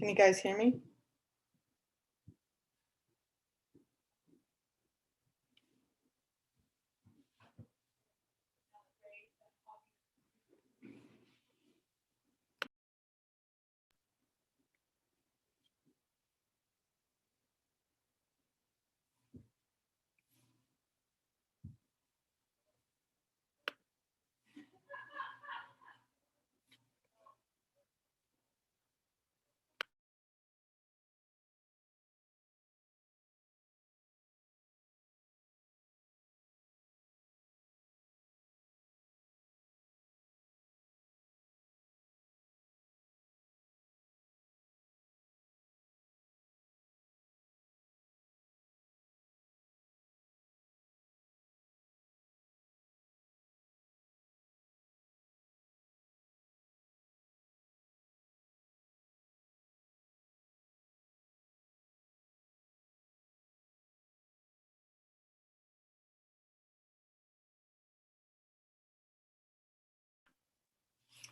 Can you guys hear me?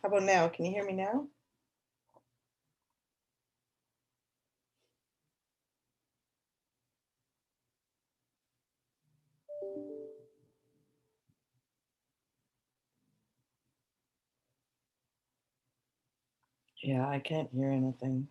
How about now? Can you hear me now? Yeah, I can't hear anything.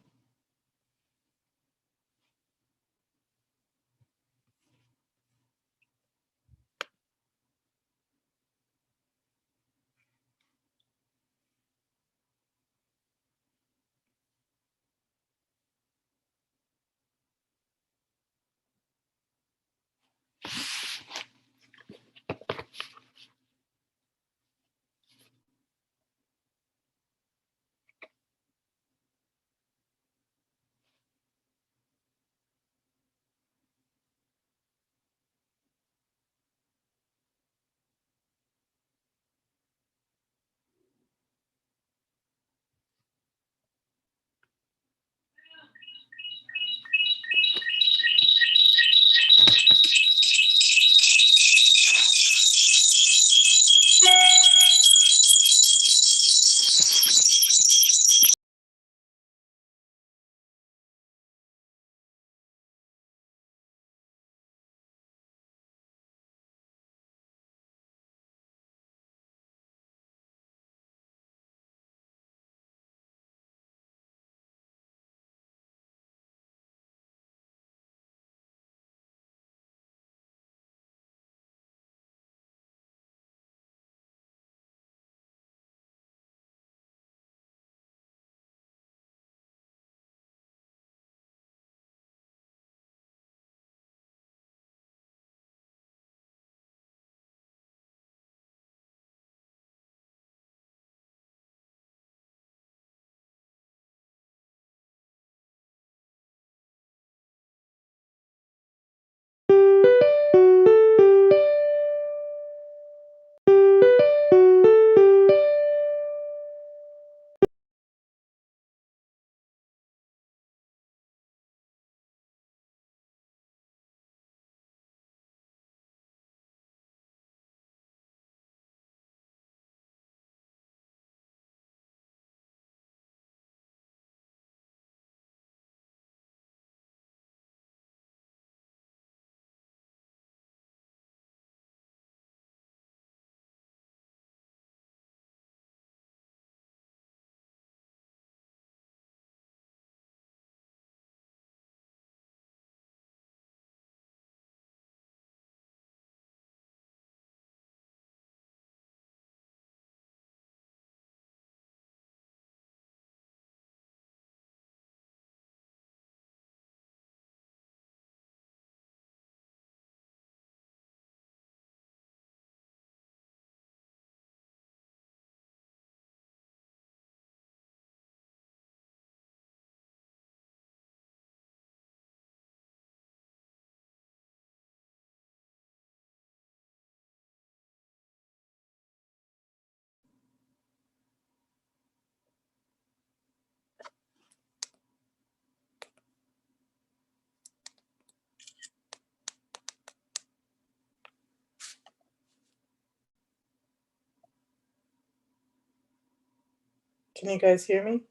Can you guys hear me?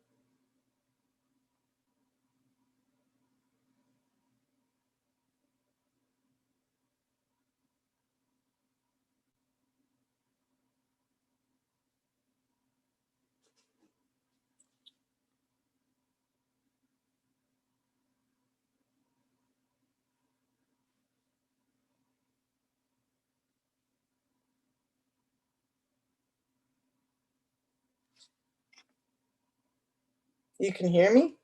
You can hear me?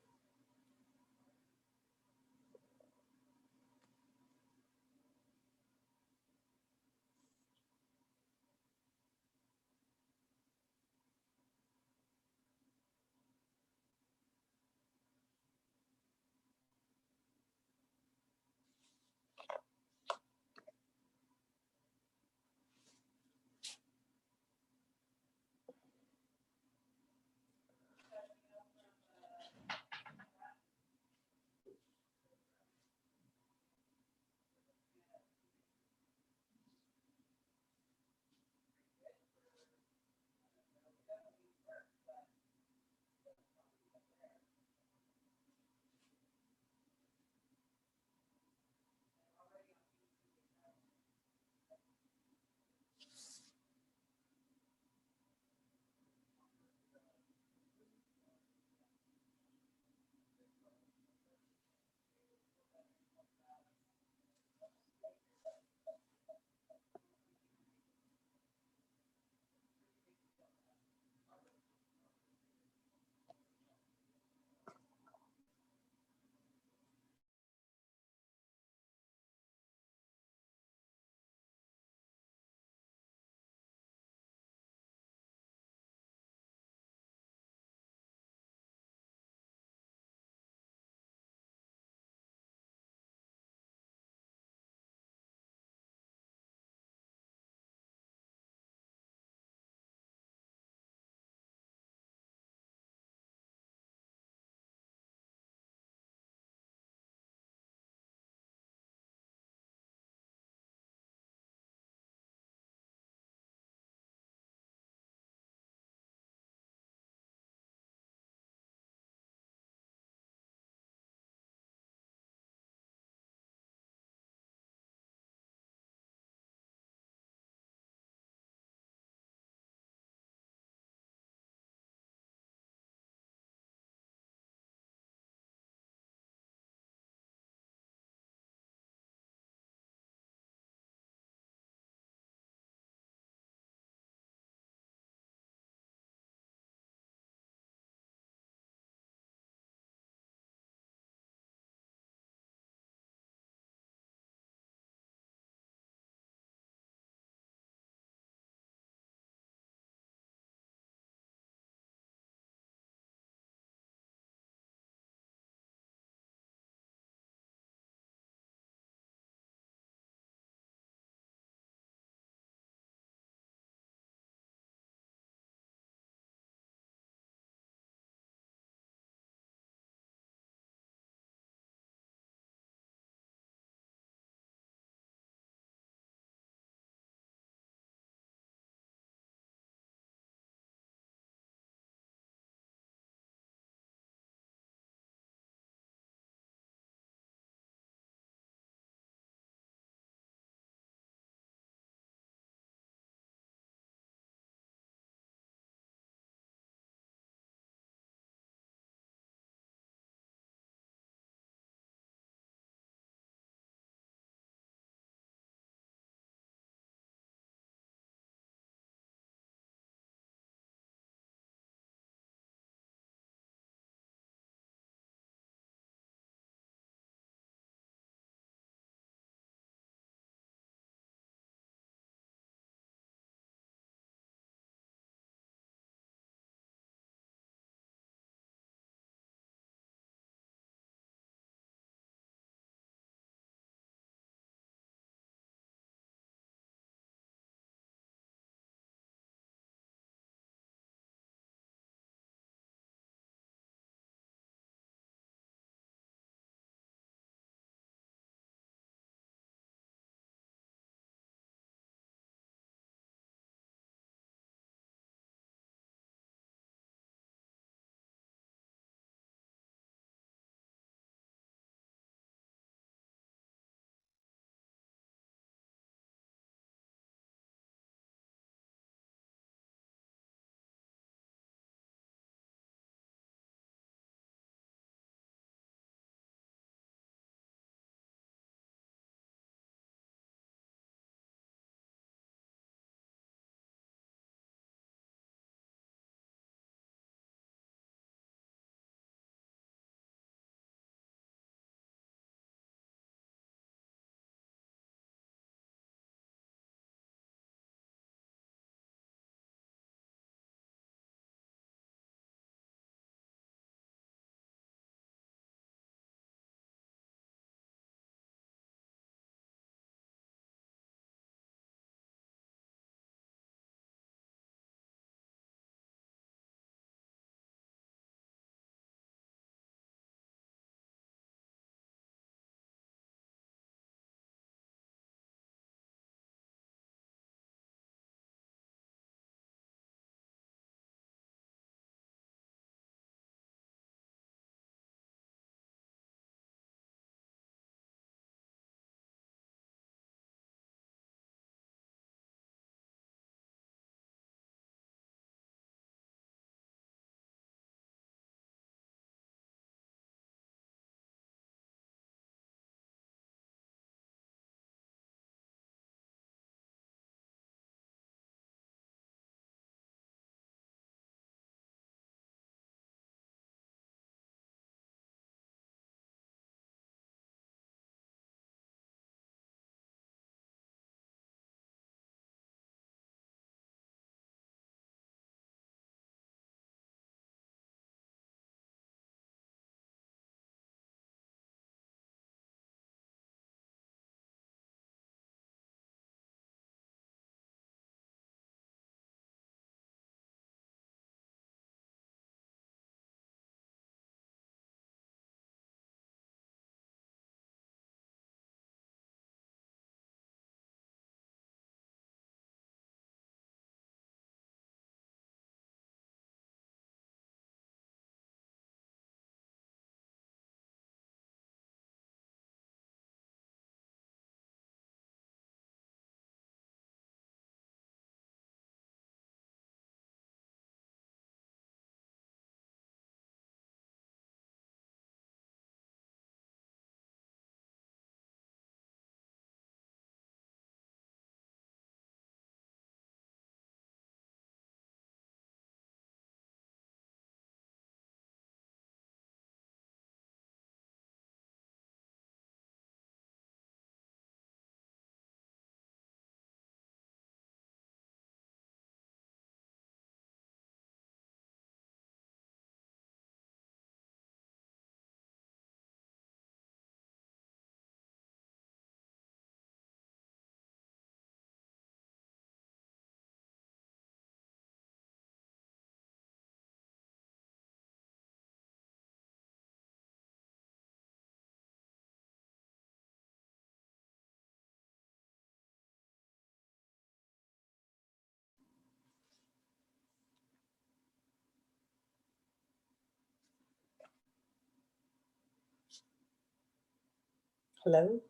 Hello?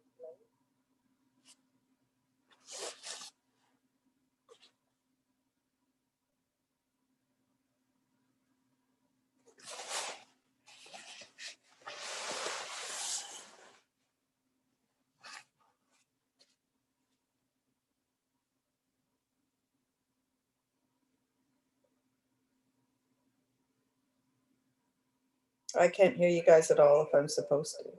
I can't hear you guys at all if I'm supposed to.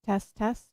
Test, test.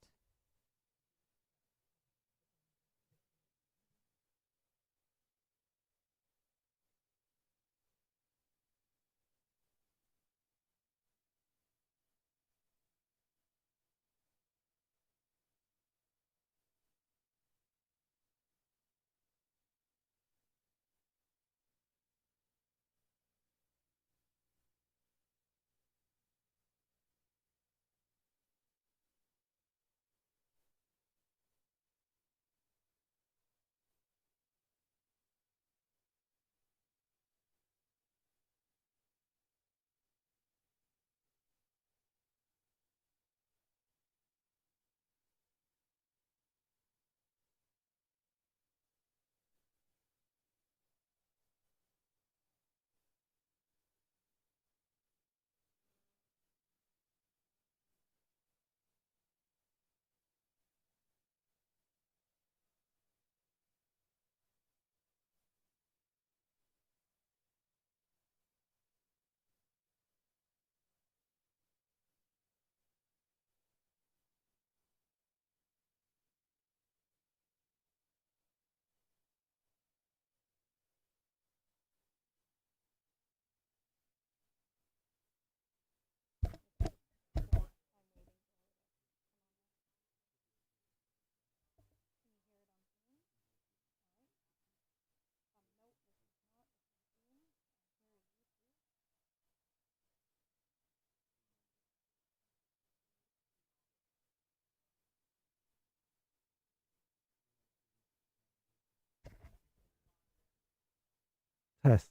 Test,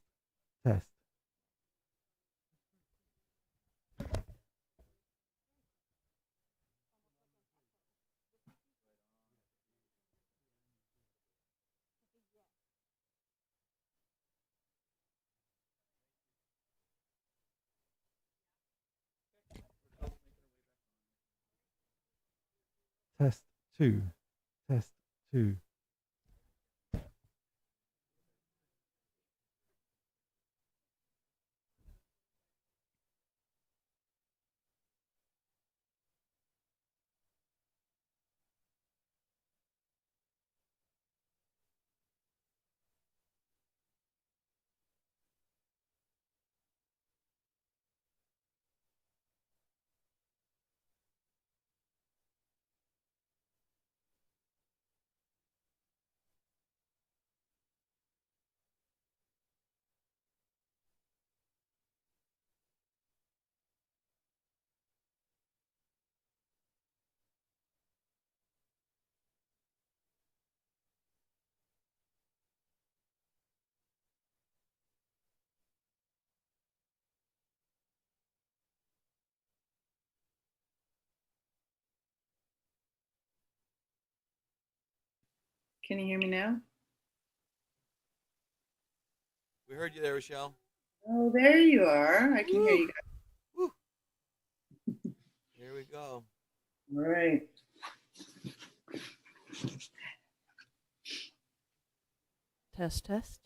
test. Test 2, test 2. Can you hear me now? We heard you there, Rochelle. Oh, there you are. I can hear you guys. Woo. Here we go. All right. Test, test.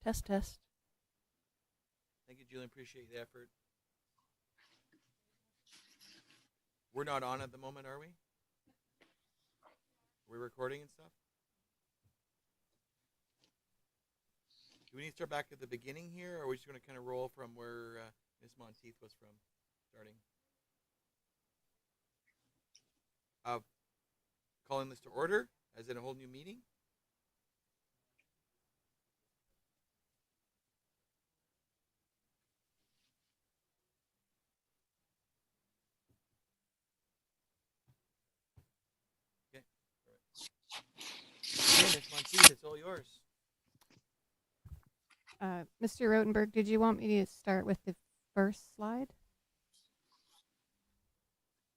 Test, test. Thank you, Julian. Appreciate the effort. We're not on at the moment, are we? We're recording and stuff? Do we need to start back at the beginning here, or are we just going to kind of roll from where Miss Monteith was from, starting? Calling this to order, as in a whole new meeting? Okay. Okay, Miss Monteith, it's all yours. Mr. Rotenberg, did you want me to start with the first slide?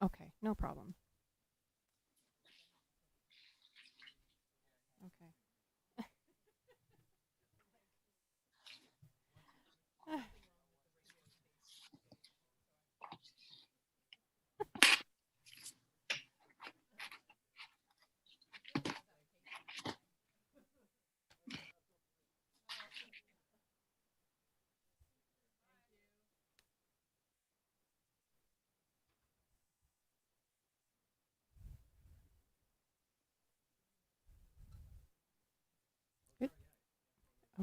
Okay, no problem. Okay.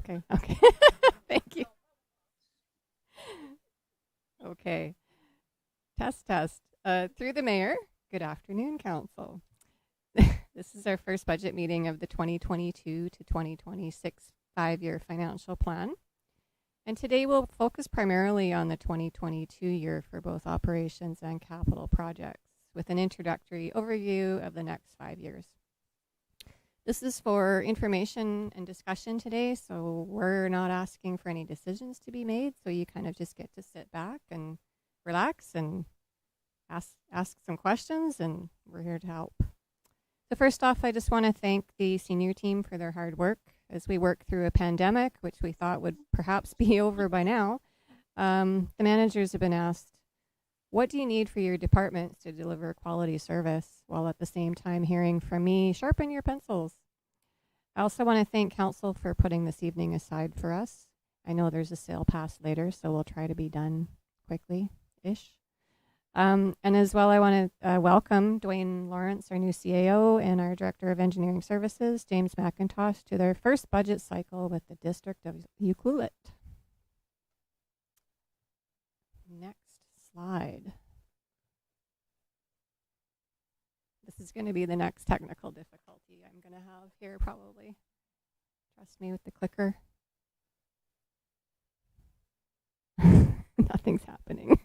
Okay. Thank you. Okay. Test. Through the mayor, good afternoon, council. This is our first budget meeting of the 2022 to 2026 5-year financial plan. And today we'll focus primarily on the 2022 year for both operations and capital projects with an introductory overview of the next 5 years. This is for information and discussion today, so we're not asking for any decisions to be made, so you kind of just get to sit back and relax and ask some questions, and we're here to help. So first off, I just want to thank the senior team for their hard work as we work through a pandemic, which we thought would perhaps be over by now. The managers have been asked, what do you need for your departments to deliver quality service, while at the same time hearing from me, sharpen your pencils. I also want to thank council for putting this evening aside for us. I know there's a sale pass later, so we'll try to be done quickly-ish. And as well, I want to welcome Dwayne Lawrence, our new CAO, and our Director of Engineering Services, James McIntosh, to their first budget cycle with the District of Ucluelet. Next slide. This is going to be the next technical difficulty I'm going to have here probably. Trust me with the clicker. Nothing's happening.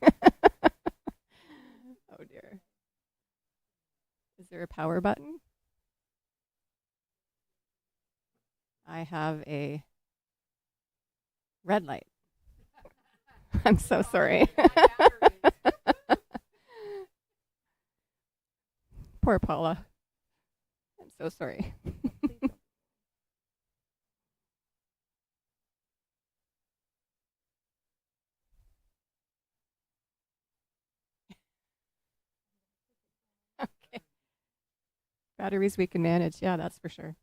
Oh dear. Is there a power button? I have a red light. I'm so sorry. Poor Paula. I'm so sorry. Okay. Batteries we can manage. Yeah, that's for sure.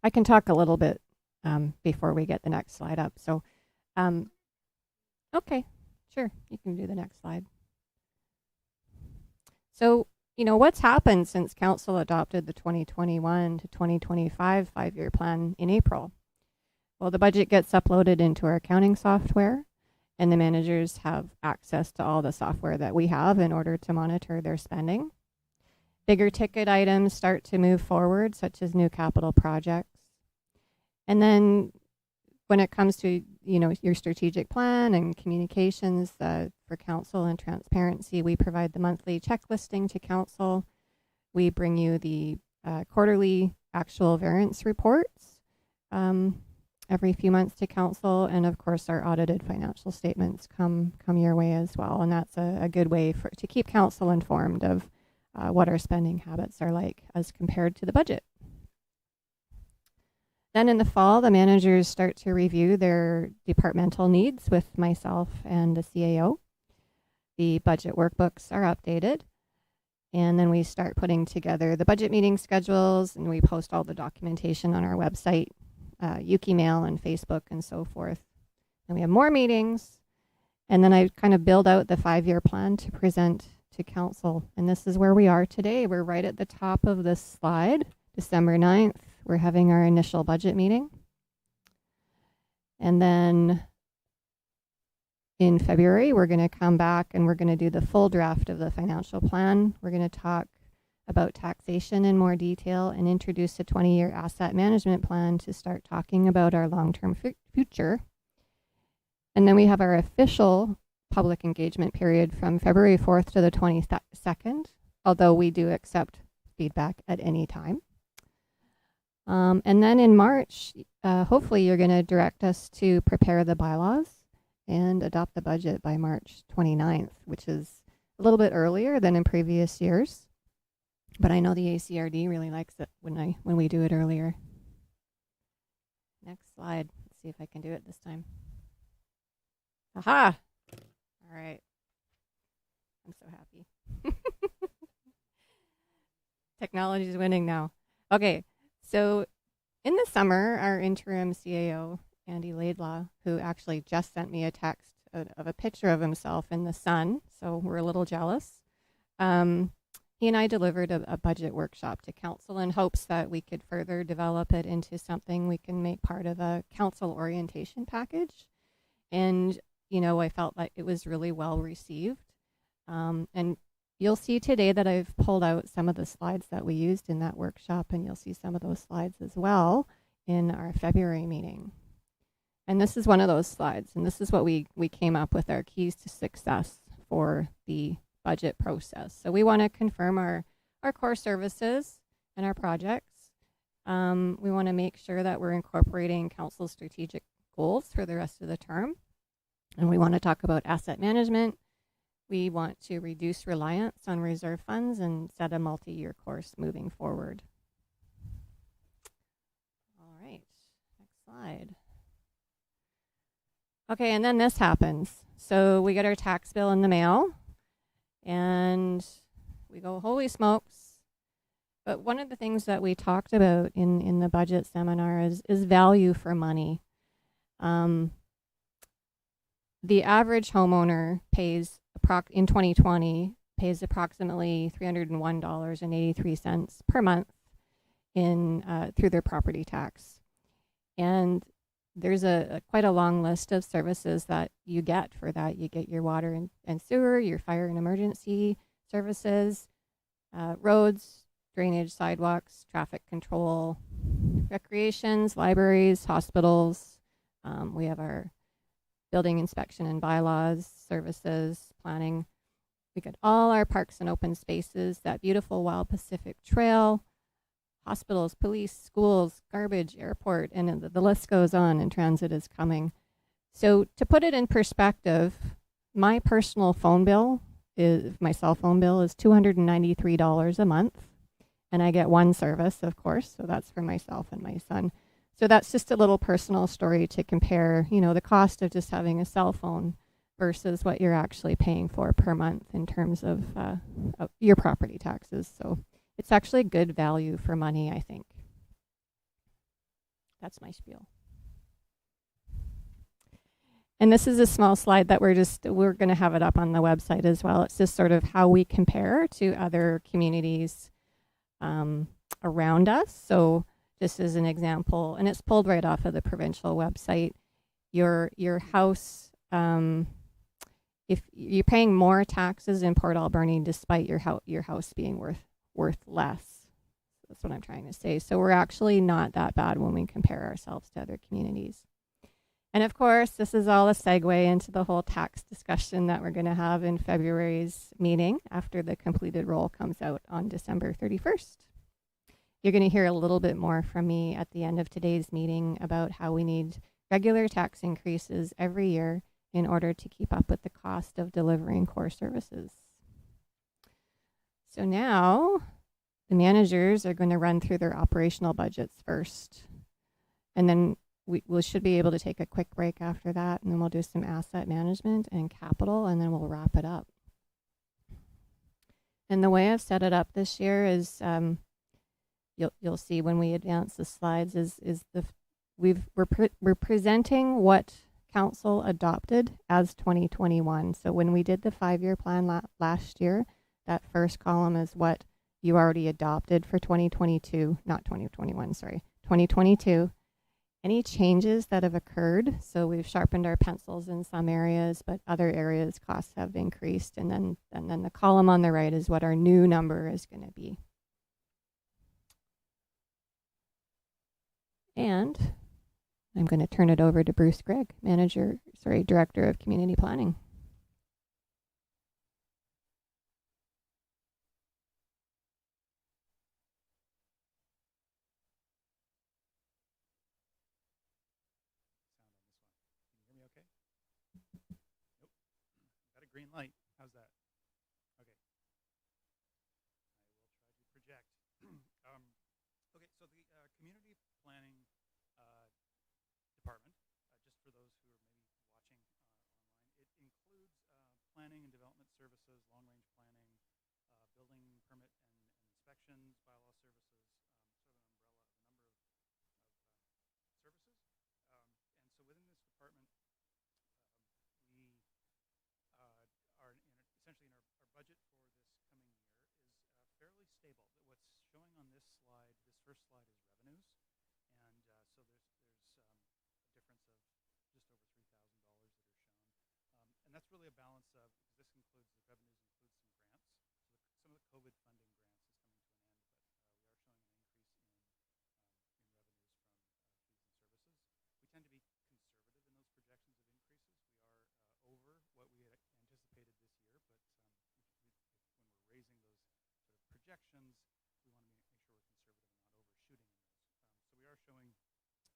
I can talk a little bit before we get the next slide up. So, okay, sure. You can do the next slide. So, what's happened since council adopted the 2021 to 2025 5-year plan in April? Well, the budget gets uploaded into our accounting software, and the managers have access to all the software that we have in order to monitor their spending. Bigger ticket items start to move forward, such as new capital projects. And then when it comes to, your strategic plan and communications for council and transparency, we provide the monthly checklisting to council. We bring you the quarterly actual variance reports every few months to council. And of course, our audited financial statements come your way as well. And that's a good way to keep council informed of what our spending habits are like as compared to the budget. Then in the fall, the managers start to review their departmental needs with myself and the CAO. The budget workbooks are updated. And then we start putting together the budget meeting schedules, and we post all the documentation on our website, Ukimail and Facebook and so forth. And we have more meetings. And then I kind of build out the 5-year plan to present to council. And this is where we are today. We're right at the top of this slide, December 9th. We're having our initial budget meeting. And then in February, we're going to come back and we're going to do the full draft of the financial plan. We're going to talk about taxation in more detail and introduce a 20-year asset management plan to start talking about our long-term future. And then we have our official public engagement period from February 4th to the 22nd, although we do accept feedback at any time. And then in March, hopefully you're going to direct us to prepare the bylaws and adopt the budget by March 29th, which is a little bit earlier than in previous years. But I know the ACRD really likes it when we do it earlier. Next slide. Let's see if I can do it this time. Aha! All right. I'm so happy. Technology is winning now. Okay. So in the summer, our interim CAO, Andy Laidlaw, who actually just sent me a text of a picture of himself in the sun, so we're a little jealous, he and I delivered a budget workshop to council in hopes that we could further develop it into something we can make part of a council orientation package. And, you know, I felt like it was really well received. And you'll see today that I've pulled out some of the slides that we used in that workshop, and you'll see some of those slides as well in our February meeting. And this is one of those slides, and this is what we came up with, our keys to success for the budget process. So we want to confirm our core services and our projects. We want to make sure that we're incorporating council's strategic goals for the rest of the term. And we want to talk about asset management. We want to reduce reliance on reserve funds and set a multi-year course moving forward. All right, next slide. Okay, and then this happens. So we get our tax bill in the mail, and we go, holy smokes. But one of the things that we talked about in the budget seminar is value for money. The average homeowner pays in 2020 pays approximately $301.83 per month in through their property tax, and there's quite a long list of services that you get for that. You get your water and sewer, your fire and emergency services, roads, drainage, sidewalks, traffic control, recreations, libraries, hospitals. We have our building inspection and bylaws, services, planning. We got all our parks and open spaces, that beautiful Wild Pacific Trail, hospitals, police, schools, garbage, airport, and the list goes on, and transit is coming. So to put it in perspective, my personal phone bill my cell phone bill is $293 a month, and I get one service, of course, so that's for myself and my son. So that's just a little personal story to compare, you know, the cost of just having a cell phone versus what you're actually paying for per month in terms of your property taxes. So it's actually good value for money, I think. That's my spiel. And this is a small slide that we're going to have it up on the website as well. It's just sort of how we compare to other communities around us. So just as an example, and it's pulled right off of the provincial website, your house, if you're paying more taxes in Port Alberni despite your house being worth less. That's what I'm trying to say. So we're actually not that bad when we compare ourselves to other communities. And of course, this is all a segue into the whole tax discussion that we're going to have in February's meeting after the completed roll comes out on December 31st. You're going to hear a little bit more from me at the end of today's meeting about how we need regular tax increases every year in order to keep up with the cost of delivering core services. So now the managers are going to run through their operational budgets first, and then we should be able to take a quick break after that, and then we'll do some asset management and capital, and then we'll wrap it up. And the way I've set it up this year is you'll see when we advance the slides we're presenting what council adopted as 2021. So when we did the 5-year plan last year, that first column is what you already adopted for 2022, not 2021, sorry, 2022. Any changes that have occurred, so we've sharpened our pencils in some areas, but other areas costs have increased, and then the column on the right is what our new number is going to be. And I'm going to turn it over to Bruce Gregg, Director of Community Planning. Green light. How's that? Okay. I will try to project. Okay, so the community planning department, just for those who are maybe watching online, it includes planning and development services, long-range planning, building permit and inspections, bylaw services, sort of an umbrella of a number of services. And so within this department, essentially in our budget for this coming year is stable. What's showing on this slide, this first slide is revenues, and so there's a difference of just over $3,000 that are shown, and that's really a balance of, because this includes the revenues, includes some grants. So some of the COVID funding grants is coming to an end, but we are showing an increase in revenues from fees and services. We tend to be conservative in those projections of increases. We are over what we had anticipated this year, but when we're raising those sort of projections, we want to make sure we're conservative and not overshooting in those. So we are showing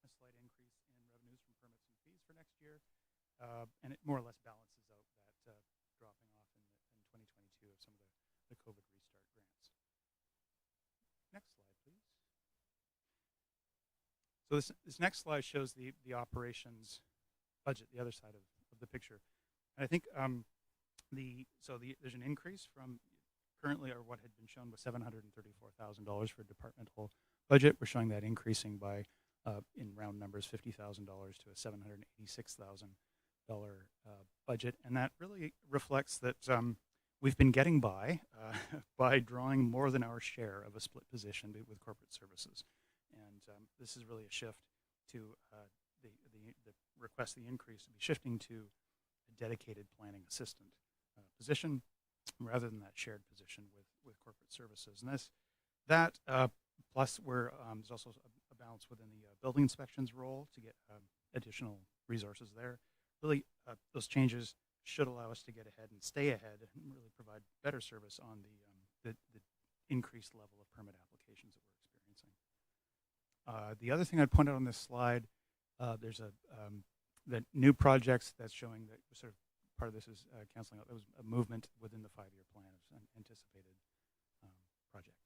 a slight increase in revenues from permits and fees for next year, and it more or less balances out that dropping off in 2022 of some of the COVID restart grants. Next slide, please. So this next slide shows the operations budget, the other side of the picture. And I think there's an increase from currently, or what had been shown was $734,000 for departmental budget. We're showing that increasing by, in round numbers, $50,000 to a $786,000 budget. And that really reflects that we've been getting by drawing more than our share of a split position with corporate services. And this is really a shift to the request, the increase to be shifting to a dedicated planning assistant position rather than that shared position with corporate services. And that plus there's also a balance within the building inspections role to get additional resources there. Really, those changes should allow us to get ahead and stay ahead and really provide better service on the increased level of permit applications that we're experiencing. The other thing I'd point out on this slide, there's the new projects that's showing that sort of part of this is canceling out. There was a movement within the 5-year plan of an anticipated project.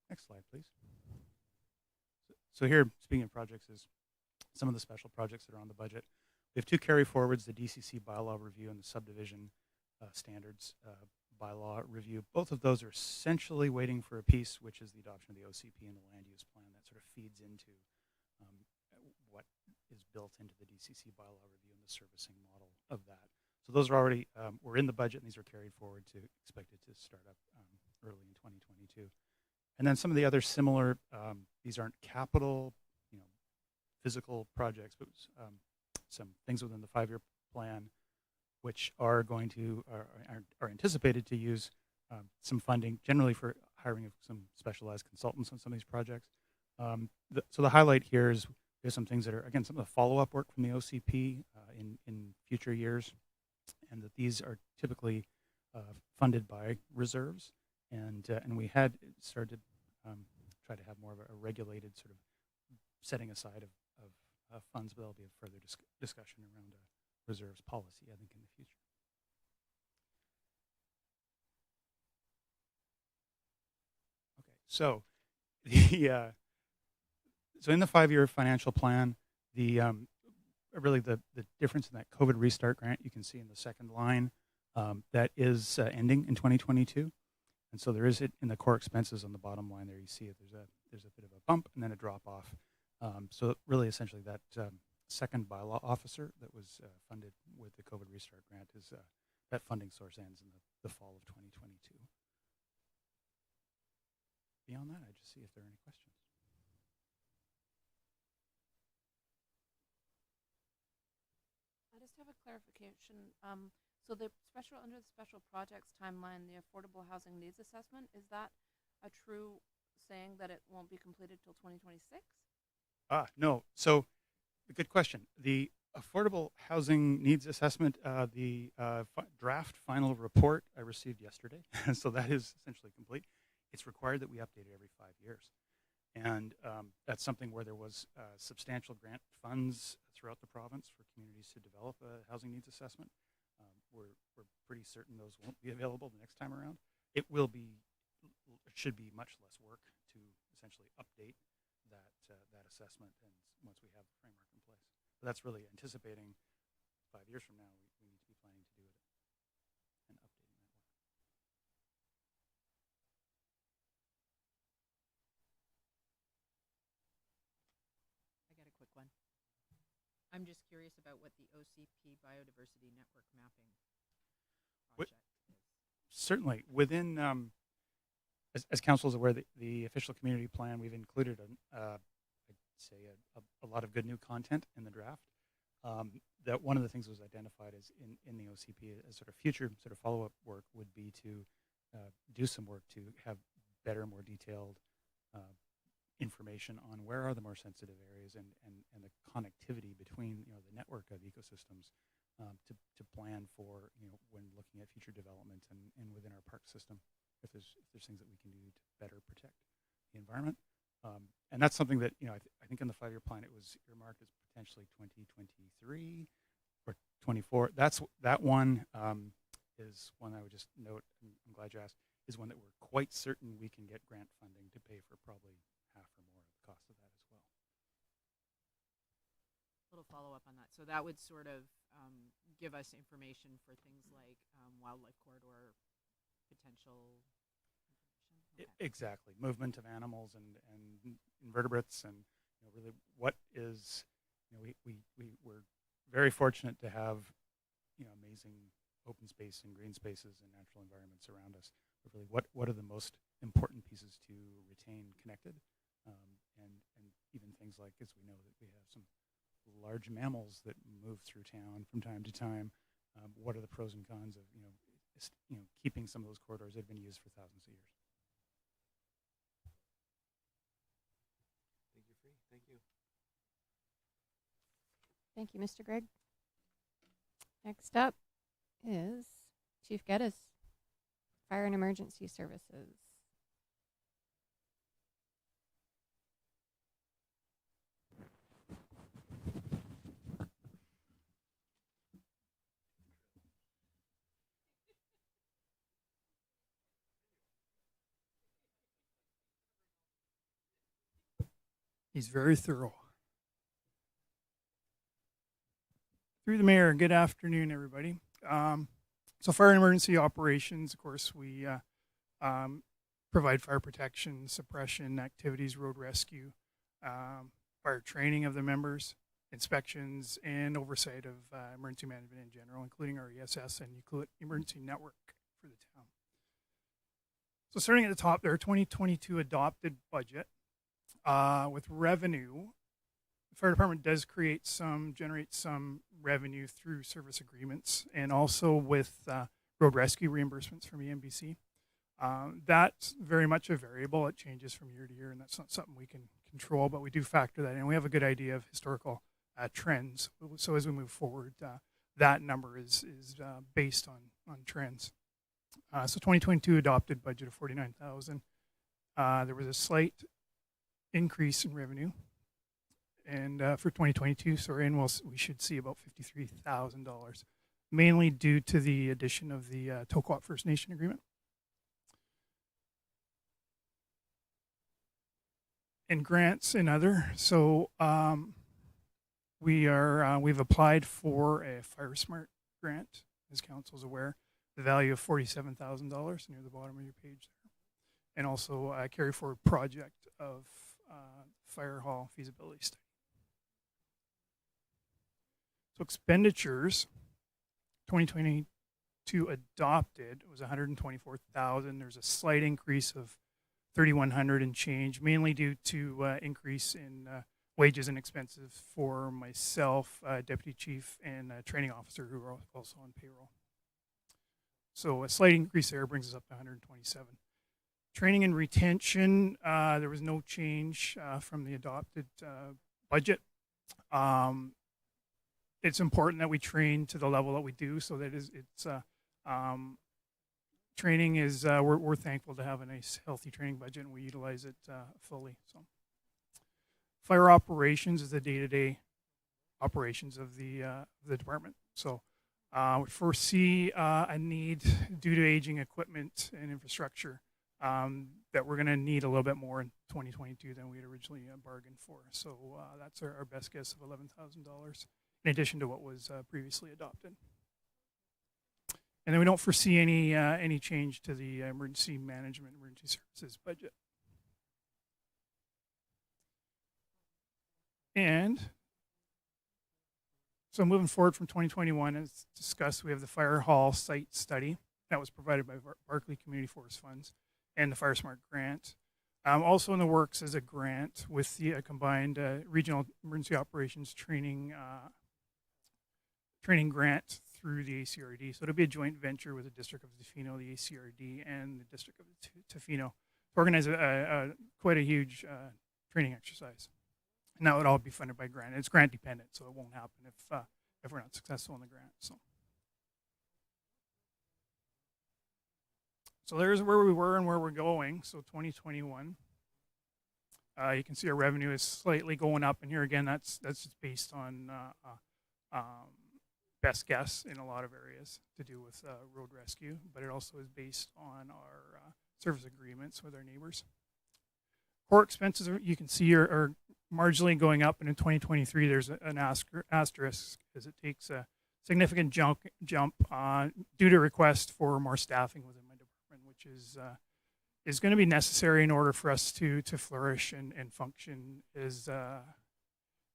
Next slide, please. So here, speaking of projects, is some of the special projects that are on the budget. We have 2 carry forwards, the DCC bylaw review and the subdivision standards bylaw review. Both of those are essentially waiting for a piece, which is the adoption of the OCP and the land use plan that sort of feeds into what is built into the DCC bylaw review and the servicing model of that. So those are already, were in the budget, and these are carried forward to expected to start up early in 2022. And then some of the other similar, these aren't capital, physical projects, but some things within the 5-year plan, which are going to are anticipated to use some funding, generally for hiring of some specialized consultants on some of these projects. So the highlight here is there's some things that are, again, some of the follow-up work from the OCP in future years, and that these are typically funded by reserves, and we had started to try to have more of a regulated sort of setting aside of funds, but there'll be a further discussion around reserves policy, I think, in the future. Okay, so so in the 5-year financial plan, really the difference in that COVID restart grant you can see in the second line, that is ending in 2022, and so there is it in the core expenses on the bottom line there. You see it. There's a bit of a bump and then a drop off. So really, essentially, that second bylaw officer that was funded with the COVID restart grant is that funding source ends in the fall of 2022. Beyond that, I just see if there are any questions. I just have a clarification. So under the special projects timeline, the affordable housing needs assessment, is that a true saying that it won't be completed till 2026? No. So, good question. The affordable housing needs assessment, the draft final report I received yesterday, so that is essentially complete. It's required that we update it every 5 years. And that's something where there was substantial grant funds throughout the province for communities to develop a housing needs assessment. We're pretty certain those won't be available the next time around. It should be much less work to essentially update that assessment, and once we have the framework in place. But that's really anticipating 5 years from now, we need to be planning to do it and updating that work. I got a quick one. I'm just curious about what the OCP Biodiversity Network Mapping project is. Certainly. Within as council is aware, the official community plan, we've included I'd say a lot of good new content in the draft. That one of the things was identified as in the OCP as sort of future sort of follow-up work would be to do some work to have better, more detailed information on where are the more sensitive areas and the connectivity between the network of ecosystems to plan for when looking at future development and within our park system if there's things that we can do to better protect the environment. And that's something that I think in the 5-year plan it was earmarked as potentially 2023 or 24. That one is one I would just note. I'm glad you asked. Is one that we're quite certain we can get grant funding to pay for probably half or more of the cost of that as well. Little follow up on that. So that would sort of give us information for things like wildlife corridor potential. Okay. Exactly, movement of animals and invertebrates, and really what is we're very fortunate to have amazing open space and green spaces and natural environments around us. But really, what are the most important pieces to retain connected, and even things like, as we know that we have some large mammals that move through town from time to time. What are the pros and cons of keeping some of those corridors that have been used for thousands of years? Thank you, Free. Thank you. Thank you, Mr. Gregg. Next up is Chief Gettis, Fire and Emergency Services. He's very thorough. Through the mayor, good afternoon, everybody. So fire and emergency operations, of course, we provide fire protection, suppression activities, road rescue, fire training of the members, inspections, and oversight of emergency management in general, including our ESS and emergency network for the town. So starting at the top there, 2022 adopted budget. With revenue, the fire department does generate some revenue through service agreements and also with road rescue reimbursements from EMBC. That's very much a variable. It changes from year to year, and that's not something we can control, but we do factor that in. We have a good idea of historical trends. So as we move forward, that number is based on trends. So 2022 adopted budget of $49,000. There was a slight increase in revenue, and for 2022, we should see about $53,000, mainly due to the addition of the Toquat First Nation agreement. And grants and other. So we've applied for a Fire Smart grant, as council's aware, the value of $47,000 near the bottom of your page there, and also a carry forward project of fire hall feasibility study. So expenditures, 2022 adopted was $124,000. There's a slight increase of $3,100 and change, mainly due to increase in wages and expenses for myself, deputy chief, and training officer who are also on payroll. So a slight increase there brings us up to 127. Training and retention, there was no change from the adopted budget. It's important that we train to the level that we do, so that training is, we're thankful to have a nice, healthy training budget, and we utilize it fully. So, fire operations is the day-to-day operations of the department. So, we foresee a need due to aging equipment and infrastructure that we're going to need a little bit more in 2022 than we had originally bargained for. So that's our best guess of $11,000 in addition to what was previously adopted. And then we don't foresee any change to the emergency management, emergency services budget. And so moving forward from 2021, as discussed, we have the fire hall site study that was provided by Barclay Community Forest Funds. and the Fire Smart grant. Also in the works is a grant with the combined regional emergency operations training grant through the ACRD. So it'll be a joint venture with the District of Tofino, the ACRD, and the District of Tofino to organize quite a huge training exercise. And that would all be funded by grant. It's grant dependent, so it won't happen if we're not successful in the grant. So there's where we were and where we're going. So 2021, you can see our revenue is slightly going up, and here again, that's just based on best guess in a lot of areas to do with road rescue, but it also is based on our service agreements with our neighbors. Core expenses, you can see, are marginally going up, and in 2023, there's an asterisk as it takes a significant jump due to request for more staffing within my department, which is going to be necessary in order for us to flourish and function as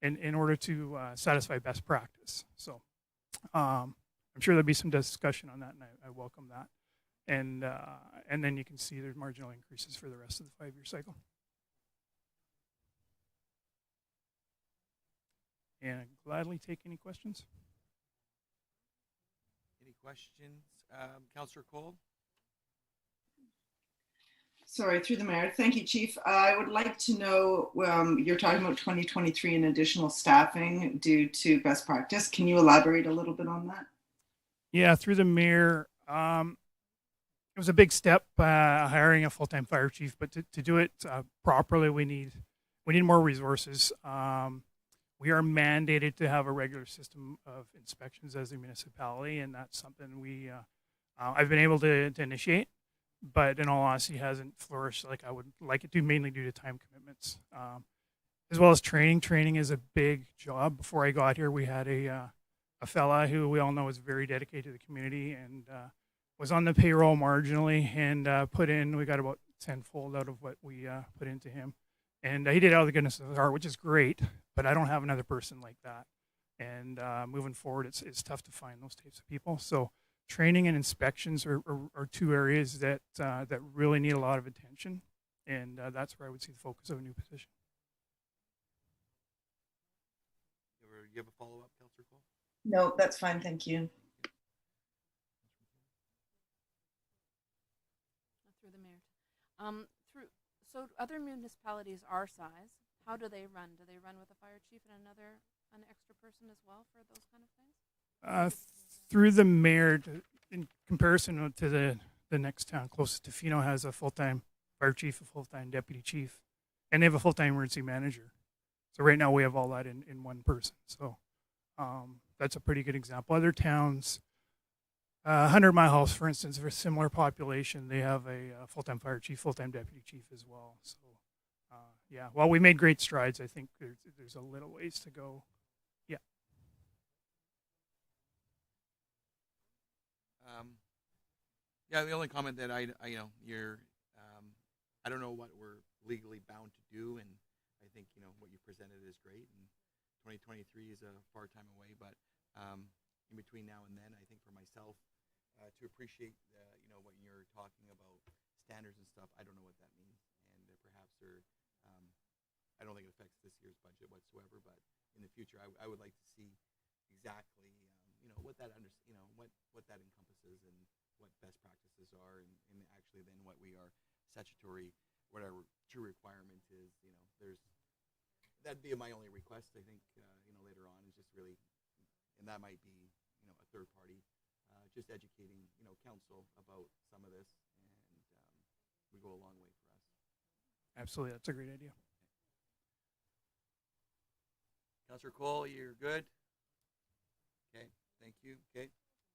in order to satisfy best practice. So I'm sure there'll be some discussion on that, and I welcome that. And then you can see there's marginal increases for the rest of the 5-year cycle. And I'd gladly take any questions. Any questions? Councillor Cole? Sorry, through the mayor. Thank you, Chief. I would like to know, you're talking about 2023 and additional staffing due to best practice. Can you elaborate a little bit on that? Yeah, through the mayor, it was a big step hiring a full-time fire chief, but to do it properly, we need more resources. We are mandated to have a regular system of inspections as a municipality, and that's something I've been able to initiate, but in all honesty hasn't flourished like I would like it to, mainly due to time commitments. As well as training. Training is a big job. Before I got here, we had a fella who we all know is very dedicated to the community and was on the payroll marginally and we got about tenfold out of what we put into him. And he did it out of the goodness of his heart, which is great, but I don't have another person like that. And moving forward, it's tough to find those types of people. So training and inspections are two areas that really need a lot of attention. And that's where I would see the focus of a new position. Do you have a follow-up, Councillor Cole? No, that's fine. Thank you. Through the mayor. So other municipalities our size, how do they run? Do they run with a fire chief and an extra person as well for those kind of things? Through the mayor, in comparison to the next town closest to Tofino, has a full-time fire chief, a full-time deputy chief, and they have a full-time emergency manager. So right now we have all that in one person. So that's a pretty good example. Other towns, 100 Mile House, for instance, for a similar population, they have a full-time fire chief, full-time deputy chief as well. So yeah, while we made great strides, I think there's a little ways to go. Yeah. Yeah, the only comment that I don't know what we're legally bound to do, and I think what you presented is great. And 2023 is a far time away, but in between now and then, I think for myself to appreciate what you're talking about standards and stuff, I don't know what that means, and perhaps I don't think it affects this year's budget whatsoever, but in the future, I would like to see exactly what that what that encompasses and what best practices are, and actually then what we are statutory, what our true requirement is. That'd be my only request. I think later on is just really, and that might be a third party, just educating council about some of this, and we go a long way for us. Absolutely, that's a great idea. Councillor Cole, you're good? Okay, thank you. Okay,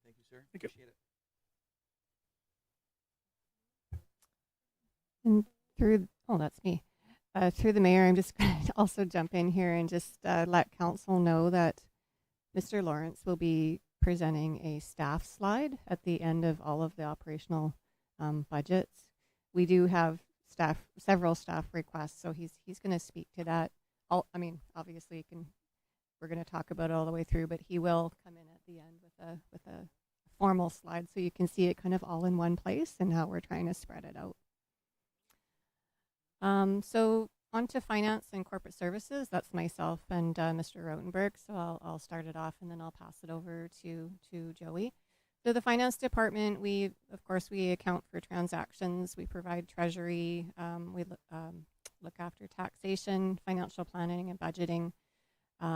thank you, sir. Thank you. Appreciate it. And that's me. Through the mayor, I'm just going to also jump in here and just let council know that Mr. Lawrence will be presenting a staff slide at the end of all of the operational budgets. We do have several staff requests, so he's going to speak to that. Obviously, we're going to talk about it all the way through, but he will come in at the end with a formal slide so you can see it kind of all in one place and how we're trying to spread it out. So on to finance and corporate services. That's myself and Mr. Rotenberg. So I'll start it off and then I'll pass it over to Joey. So the finance department, we account for transactions. We provide treasury. We look after taxation, financial planning, and budgeting.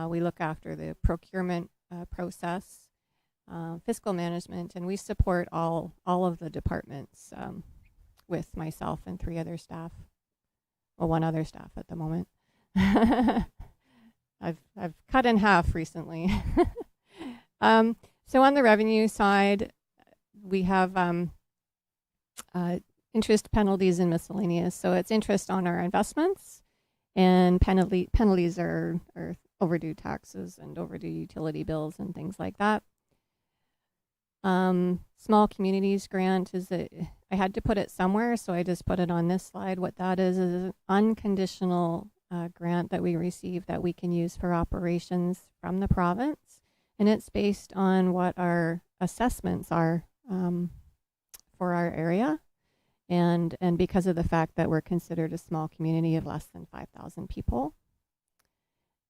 We look after the procurement process, fiscal management, and we support all of the departments with myself and 3 other staff. Well, 1 other staff at the moment. I've cut in half recently. So on the revenue side, we have interest, penalties, and miscellaneous. So it's interest on our investments, and penalties are overdue taxes and overdue utility bills and things like that. Small communities grant is I had to put it somewhere, so I just put it on this slide. What that is an unconditional grant that we receive that we can use for operations from the province. And it's based on what our assessments are for our area. And because of the fact that we're considered a small community of less than 5,000 people.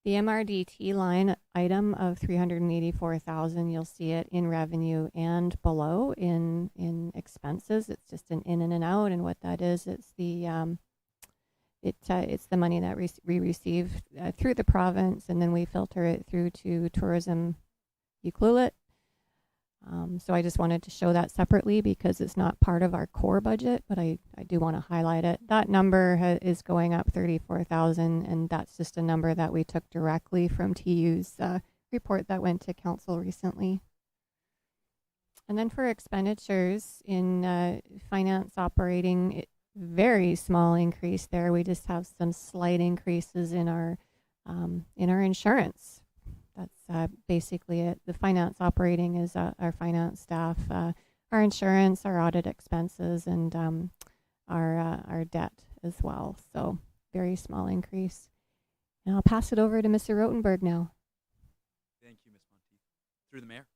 The MRDT line item of 384,000, you'll see it in revenue and below in expenses. It's just an in and an out, and what that is, it's the money that we receive through the province, and then we filter it through to tourism Ucluelet. So I just wanted to show that separately because it's not part of our core budget, but I do want to highlight it. That number is going up 34,000, and that's just a number that we took directly from TU's report that went to council recently. And then for expenditures in finance operating, very small increase there. We just have some slight increases in our insurance. That's basically it. The finance operating is our finance staff, our insurance, our audit expenses, and our debt as well. So very small increase. And I'll pass it over to Mr. Rotenberg now. Thank you, Ms. Monteith. Through the mayor.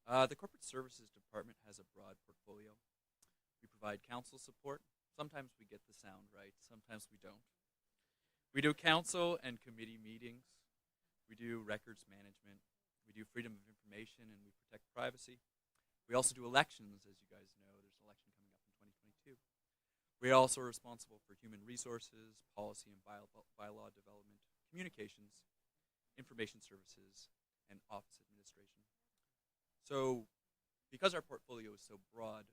The Corporate Services Department has a broad portfolio. We provide council support. Sometimes we get the sound right, sometimes we don't. We do council and committee meetings. We do records management. We do freedom of information, and we protect privacy. We also do elections, as you guys know. There's an election coming up in 2022. We are also responsible for human resources, policy and bylaw development, communications, information services, and office administration. So because our portfolio is so broad,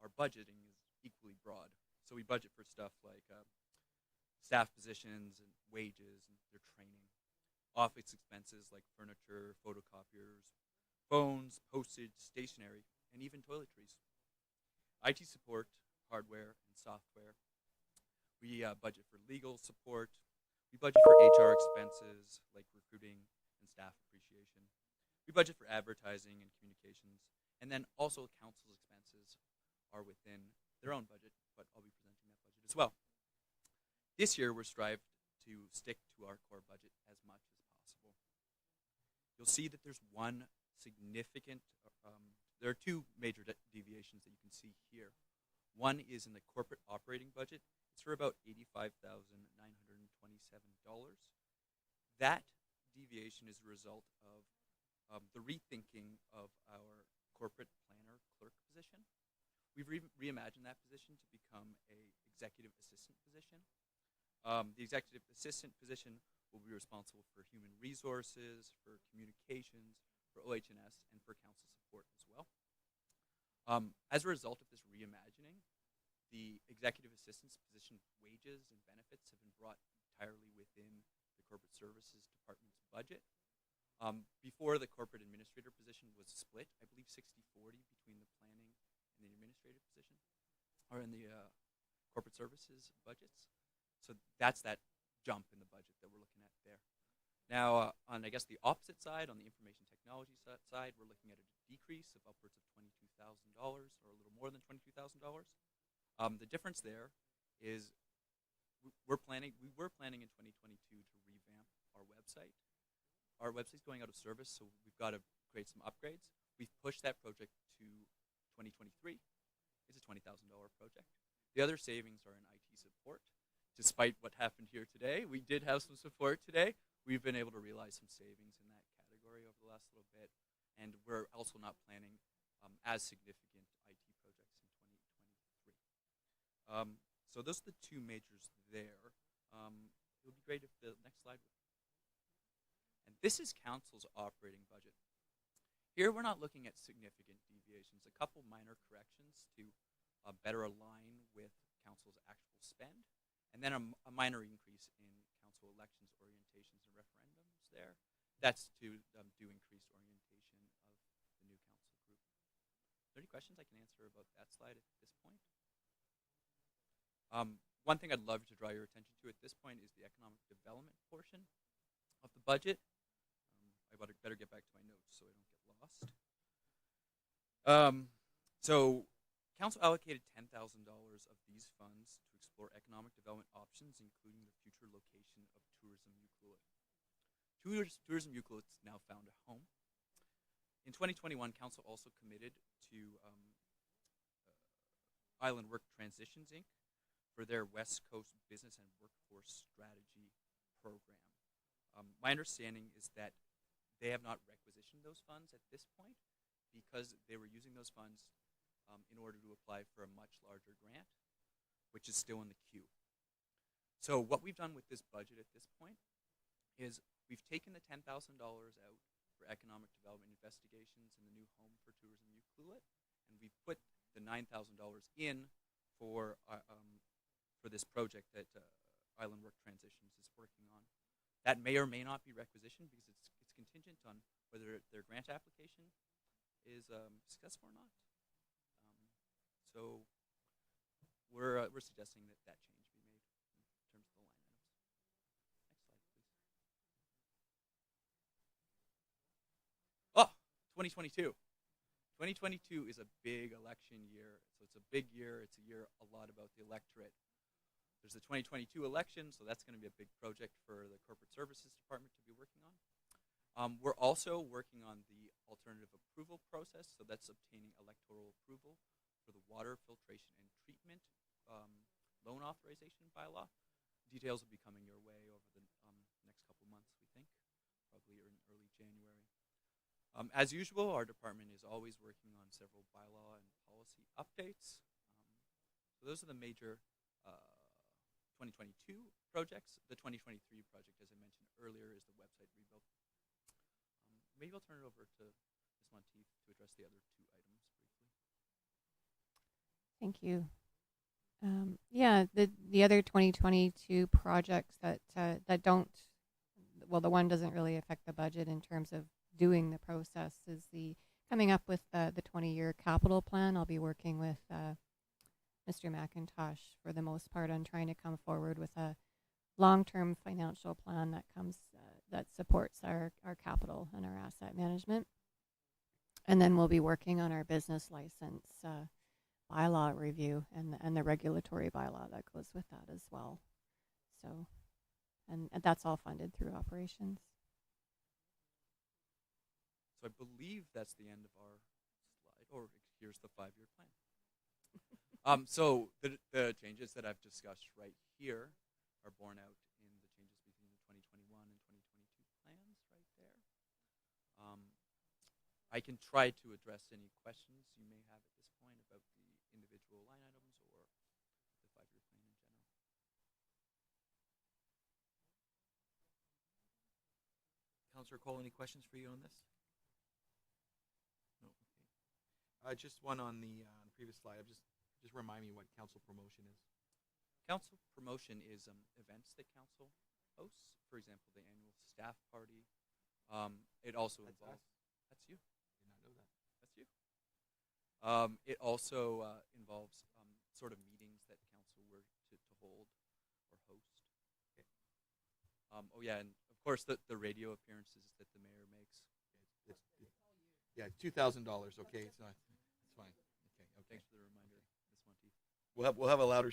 our budgeting is equally broad. So we budget for stuff like staff positions and wages and their training, office expenses like furniture, photocopiers, phones, postage, stationery, and even toiletries. IT support, hardware, and software. We budget for legal support. We budget for HR expenses like recruiting and staff appreciation. We budget for advertising and communications. And then also council's expenses are within their own budget, but I'll be presenting that budget as well. This year, we're strived to stick to our core budget as much as possible. You'll see that there's one significant, there are 2 major deviations that you can see here. One is in the corporate operating budget. It's for about $85,927. That deviation is a result of the rethinking of our corporate planner clerk position. We've reimagined that position to become a executive assistant position. The executive assistant position will be responsible for human resources, for communications, for OH&S, and for council support as well. As a result of this reimagining, the executive assistant's position wages and benefits have been brought entirely within the corporate services department's budget. Before, the corporate administrator position was split, I believe 60-40 between the planning and the administrative position, or in the corporate services budgets. So that's that jump in the budget that we're looking at there. Now, on I guess the opposite side, on the information technology side, we're looking at a decrease of upwards of $22,000, or a little more than $22,000. The difference there is we were planning in 2022 to revamp our website. Our website's going out of service, so we've got to create some upgrades. We've pushed that project to 2023. It's a $20,000 project. The other savings are in IT support. Despite what happened here today, we did have some support today. We've been able to realize some savings in that category over the last little bit, and we're also not planning as significant IT projects in 2023. So those are the two majors there. It would be great if the next slide would. And this is council's operating budget. Here we're not looking at significant deviations, a couple minor corrections to better align with council's actual spend, and then a minor increase in council elections, orientations, and referendums there. That's to do increased orientation of the new council group. Are there any questions I can answer about that slide at this point? One thing I'd love to draw your attention to at this point is the economic development portion of the budget. I better get back to my notes so I don't get lost. So council allocated $10,000 of these funds to explore economic development options, including the future location of Tourism Euclid. Tourism Euclid's now found a home. In 2021, council also committed to Island Work Transitions, Inc. for their West Coast Business and Workforce Strategy program. My understanding is that they have not requisitioned those funds at this point because they were using those funds in order to apply for a much larger grant, which is still in the queue. So what we've done with this budget at this point is we've taken the $10,000 out for economic development investigations in the new home for Tourism Euclid, and we've put the $9,000 in for this project that Island Work Transitions is working on. That may or may not be requisitioned because it's contingent on whether their grant application is successful or not. So we're suggesting that change be made in terms of the line items. Next slide, please. 2022. 2022 is a big election year. So it's a big year. It's a year a lot about the electorate. There's the 2022 election, so that's going to be a big project for the Corporate Services Department to be working on. We're also working on the alternative approval process, so that's obtaining electoral approval for the water filtration and treatment loan authorization bylaw. Details will be coming your way over the next couple months, we think, probably in early January. As usual, our department is always working on several bylaw and policy updates. So those are the major 2022 projects. The 2023 project, as I mentioned earlier, is the website rebuild. Maybe I'll turn it over to Ms. Monteith to address the other two items briefly. Thank you. Yeah, the other 2022 projects that don't, well, the one doesn't really affect the budget in terms of doing the process is the coming up with the 20-year capital plan. I'll be working with Mr. McIntosh for the most part on trying to come forward with a long-term financial plan that supports our capital and our asset management. And then we'll be working on our business license bylaw review and the regulatory bylaw that goes with that as well. So, and that's all funded through operations. So I believe that's the end of our slide, or here's the 5-year plan. So the changes that I've discussed right here are borne out in the changes between the 2021 and 2022 plans right there. I can try to address any questions you may have at this point about the individual line items or the 5-year plan in general. Councillor Cole, any questions for you on this? No. Okay. Just one on the previous slide. Just remind me what council promotion is. Council promotion is events that council hosts. For example, the annual staff party. It also involves. That's you. Did not know that. That's you. It also involves sort of meetings that council were to hold or host. Okay. Oh yeah, and of course the radio appearances that the mayor makes. Yeah, $2,000. Okay, it's not. It's fine. Okay. Thanks for the reminder, Ms. Monteith. We'll have a louder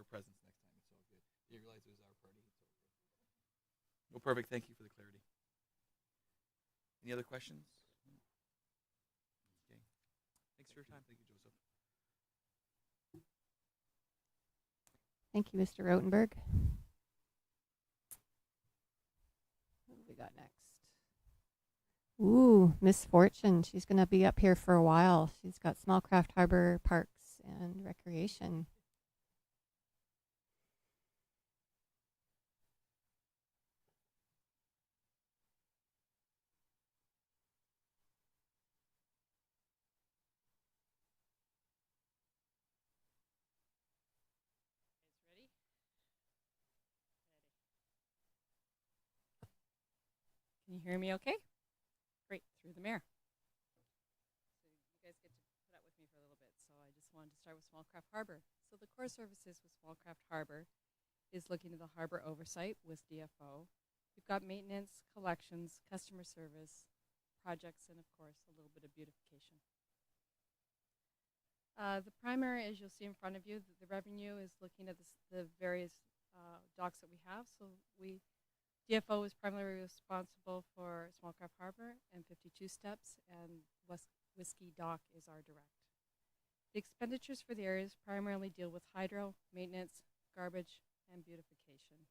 presence next time. It's all good. You realize it was our party. It's all good. Well, perfect. Thank you for the clarity. Any other questions? Okay. Thanks for your time. Thank you, Joseph. Thank you, Mr. Rotenberg. What do we got next? Ooh, Miss Fortune. She's going to be up here for a while. She's got Small Craft Harbor Parks and Recreation. Can you hear me okay? Great, through the mayor. So you guys get to put up with me for a little bit. So I just wanted to start with Small Craft Harbor. So the core services with Small Craft Harbor is looking at the harbor oversight with DFO. We've got maintenance, collections, customer service, projects, and of course a little bit of beautification. The primary, as you'll see in front of you, the revenue is looking at the various docks that we have. So DFO is primarily responsible for Small Craft Harbor and 52 Steps, and Whiskey Dock is our direct. The expenditures for the areas primarily deal with hydro, maintenance, garbage, and beautification.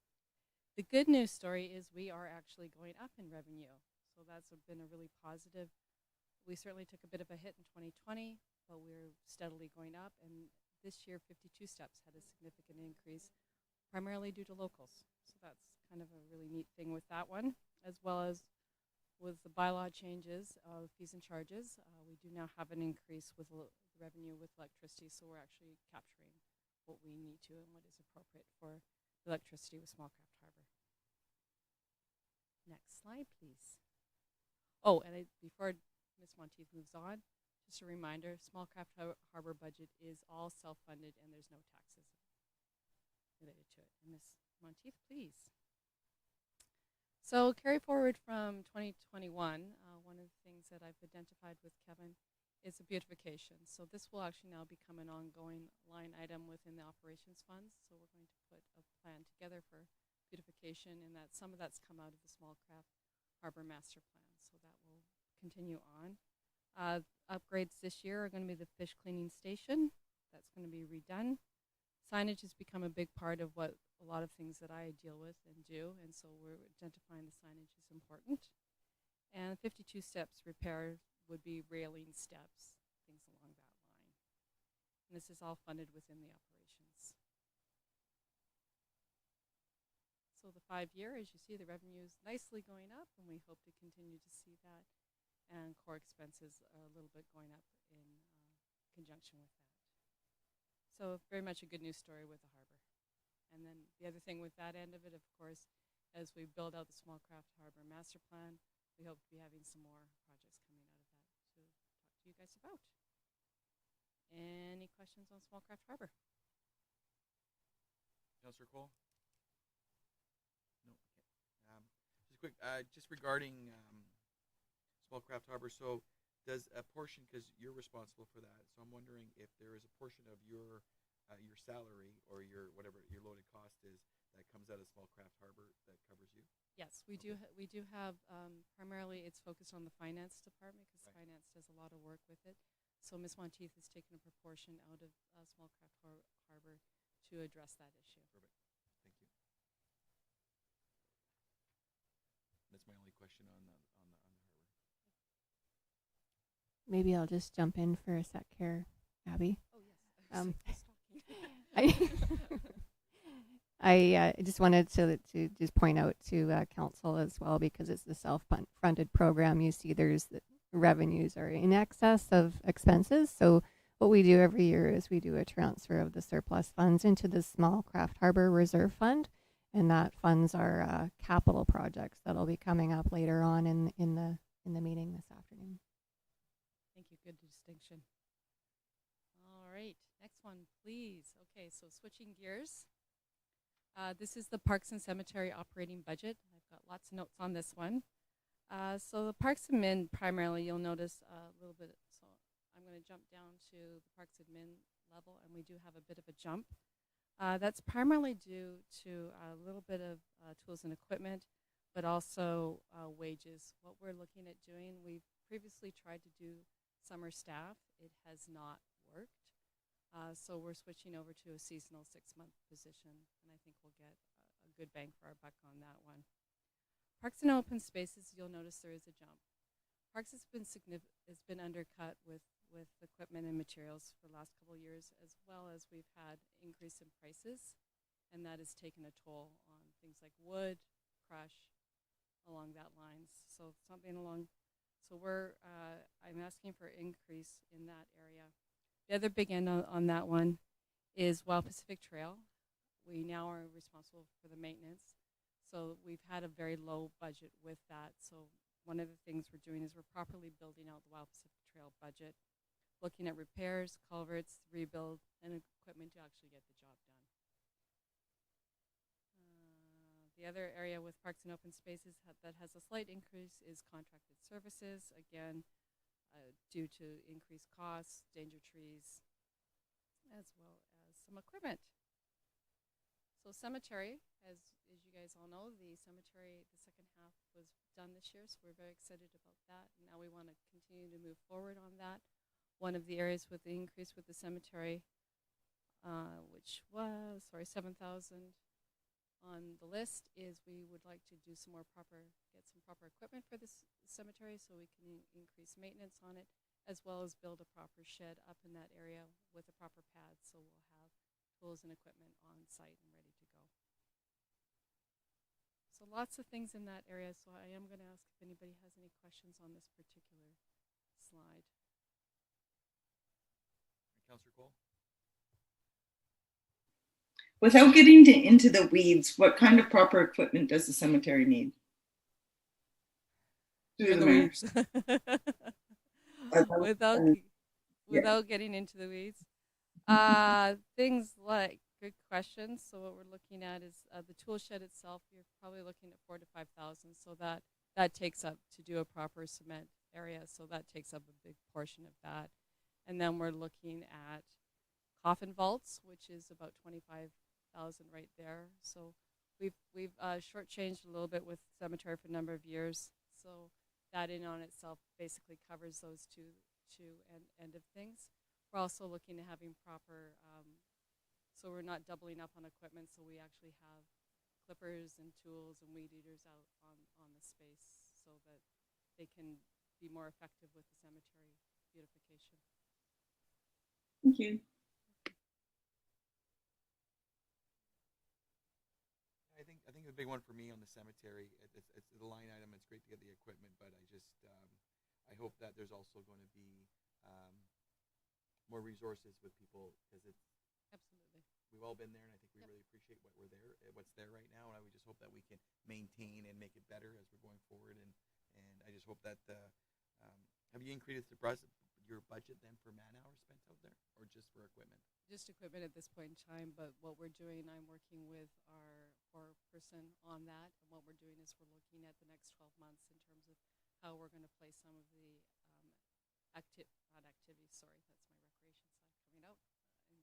The good news story is we are actually going up in revenue, so that's been a really positive. We certainly took a bit of a hit in 2020, but we're steadily going up, and this year 52 Steps had a significant increase, primarily due to locals. So that's kind of a really neat thing with that one, as well as with the bylaw changes of fees and charges. We do now have an increase with revenue with electricity, so we're actually capturing what we need to and what is appropriate for electricity with Small Craft Harbor. Next slide, please. Oh, and before Ms. Monteith moves on, just a reminder, Small Craft Harbor budget is all self-funded and there's no taxes related to it. And Ms. Monteith, please. So carry forward from 2021, one of the things that I've identified with Kevin is the beautification. So this will actually now become an ongoing line item within the operations funds. So we're going to put a plan together for beautification, and that some of that's come out of the Small Craft Harbor Master Plan. So that will continue on. Upgrades this year are going to be the fish cleaning station. That's going to be redone. Signage has become a big part of what a lot of things that I deal with and do, and so we're identifying the signage is important. And 52 Steps repair would be railing steps, things along that line. And this is all funded within the operations. So the 5-year, as you see, the revenue is nicely going up, and we hope to continue to see that. And core expenses are a little bit going up in conjunction with that. So very much a good news story with the harbor. And then the other thing with that end of it, of course, as we build out the Small Craft Harbor Master Plan, we hope to be having some more projects coming out of that to talk to you guys about. Any questions on Small Craft Harbor? Councillor Cole? No. Okay. Just quick, just regarding Small Craft Harbor. So does a portion, because you're responsible for that, so I'm wondering if there is a portion of your salary or your whatever your loaded cost is that comes out of Small Craft Harbor that covers you? Yes, we do. We do have primarily it's focused on the finance department because Right. finance does a lot of work with it. So Ms. Monteith has taken a proportion out of Small Craft Harbor to address that issue. Perfect. Thank you. That's my only question on the harbor. Maybe I'll just jump in for a sec here, Abby. Oh yes. I just wanted to just point out to council as well, because it's the self-funded program. You see there's the revenues are in excess of expenses. So what we do every year is we do a transfer of the surplus funds into the Small Craft Harbor Reserve Fund, and that funds our capital projects that'll be coming up later on in the meeting this afternoon. Thank you. Good distinction. All right. Next one, please. Okay, so switching gears. This is the Parks and Cemetery operating budget. I've got lots of notes on this one. So the Parks Admin, primarily, you'll notice a little bit. So I'm going to jump down to the Parks Admin level, and we do have a bit of a jump. That's primarily due to a little bit of tools and equipment, but also wages. What we're looking at doing, we've previously tried to do summer staff. It has not worked. So we're switching over to a seasonal 6-month position, and I think we'll get a good bang for our buck on that one. Parks and open spaces, you'll notice there is a jump. Parks has been undercut with equipment and materials for the last couple of years, as well as we've had increase in prices, and that has taken a toll on things like wood, crush, along that lines. So something along. So I'm asking for increase in that area. The other big end on that one is Wild Pacific Trail. We now are responsible for the maintenance. So we've had a very low budget with that. So one of the things we're doing is we're properly building out the Wild Pacific Trail budget, looking at repairs, culverts, rebuild, and equipment to actually get the job done. The other area with parks and open spaces that has a slight increase is contracted services, again, due to increased costs, danger trees, as well as some equipment. So cemetery, as you guys all know, the cemetery, the second half was done this year, so we're very excited about that. And now we want to continue to move forward on that. One of the areas with the increase with the cemetery, which was, 7,000 on the list, is we would like to get some proper equipment for this cemetery so we can increase maintenance on it, as well as build a proper shed up in that area with a proper pad, so we'll have tools and equipment on site and ready to go. So lots of things in that area, so I am going to ask if anybody has any questions on this particular slide. Councillor Cole? Without getting into the weeds, what kind of proper equipment does the cemetery need? Without getting into the weeds, things like, good question. So what we're looking at is the tool shed itself. You're probably looking at 4,000 to 5,000. So that takes up to do a proper cement area. So that takes up a big portion of that. And then we're looking at coffin vaults, which is about 25,000 right there. So we've shortchanged a little bit with cemetery for a number of years. So that in on itself basically covers those two end of things. We're also looking at having proper, so we're not doubling up on equipment. So we actually have clippers and tools and weed eaters out on the space so that they can be more effective with the cemetery beautification. Thank you. I think the big one for me on the cemetery, it's the line item. It's great to get the equipment, but I hope that there's also going to be more resources with people, because absolutely, we've all been there, and I think we really appreciate what's there right now, and we just hope that we can maintain and make it better as we're going forward. And I just hope that have you increased your budget then for man hours spent out there, or just for equipment? Just equipment at this point in time, but what we're doing, I'm working with our person on that, and what we're doing is we're looking at the next 12 months in terms of how we're going to play some of the that's my recreation side coming out, in terms of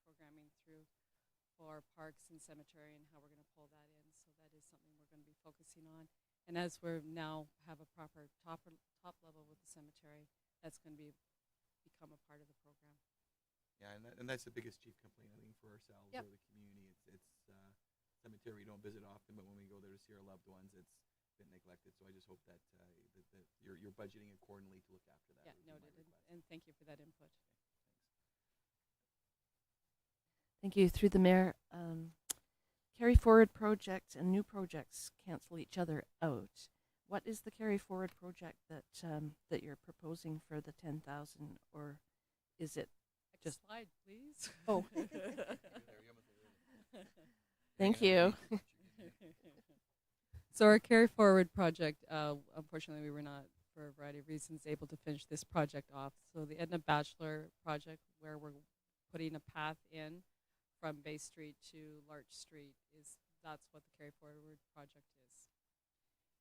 programming through for parks and cemetery and how we're going to pull that in. So that is something we're going to be focusing on. And as we're now have a proper top level with the cemetery, that's going to become a part of the program. Yeah, and that's the biggest chief complaint, I think, for ourselves, yep, or the community. It's cemetery we don't visit often, but when we go there to see our loved ones, it's been neglected. So I just hope that you're budgeting accordingly to look after that. Yeah, noted, and thank you for that input. Thank you. Through the mayor, carry forward projects and new projects cancel each other out. What is the carry forward project that you're proposing for the 10,000, or is it just slide, please? Oh, thank you. So our carry forward project, unfortunately, we were not, for a variety of reasons, able to finish this project off. So the Edna Bachelor project, where we're putting a path in from Bay Street to Larch Street, that's what the carry forward project is.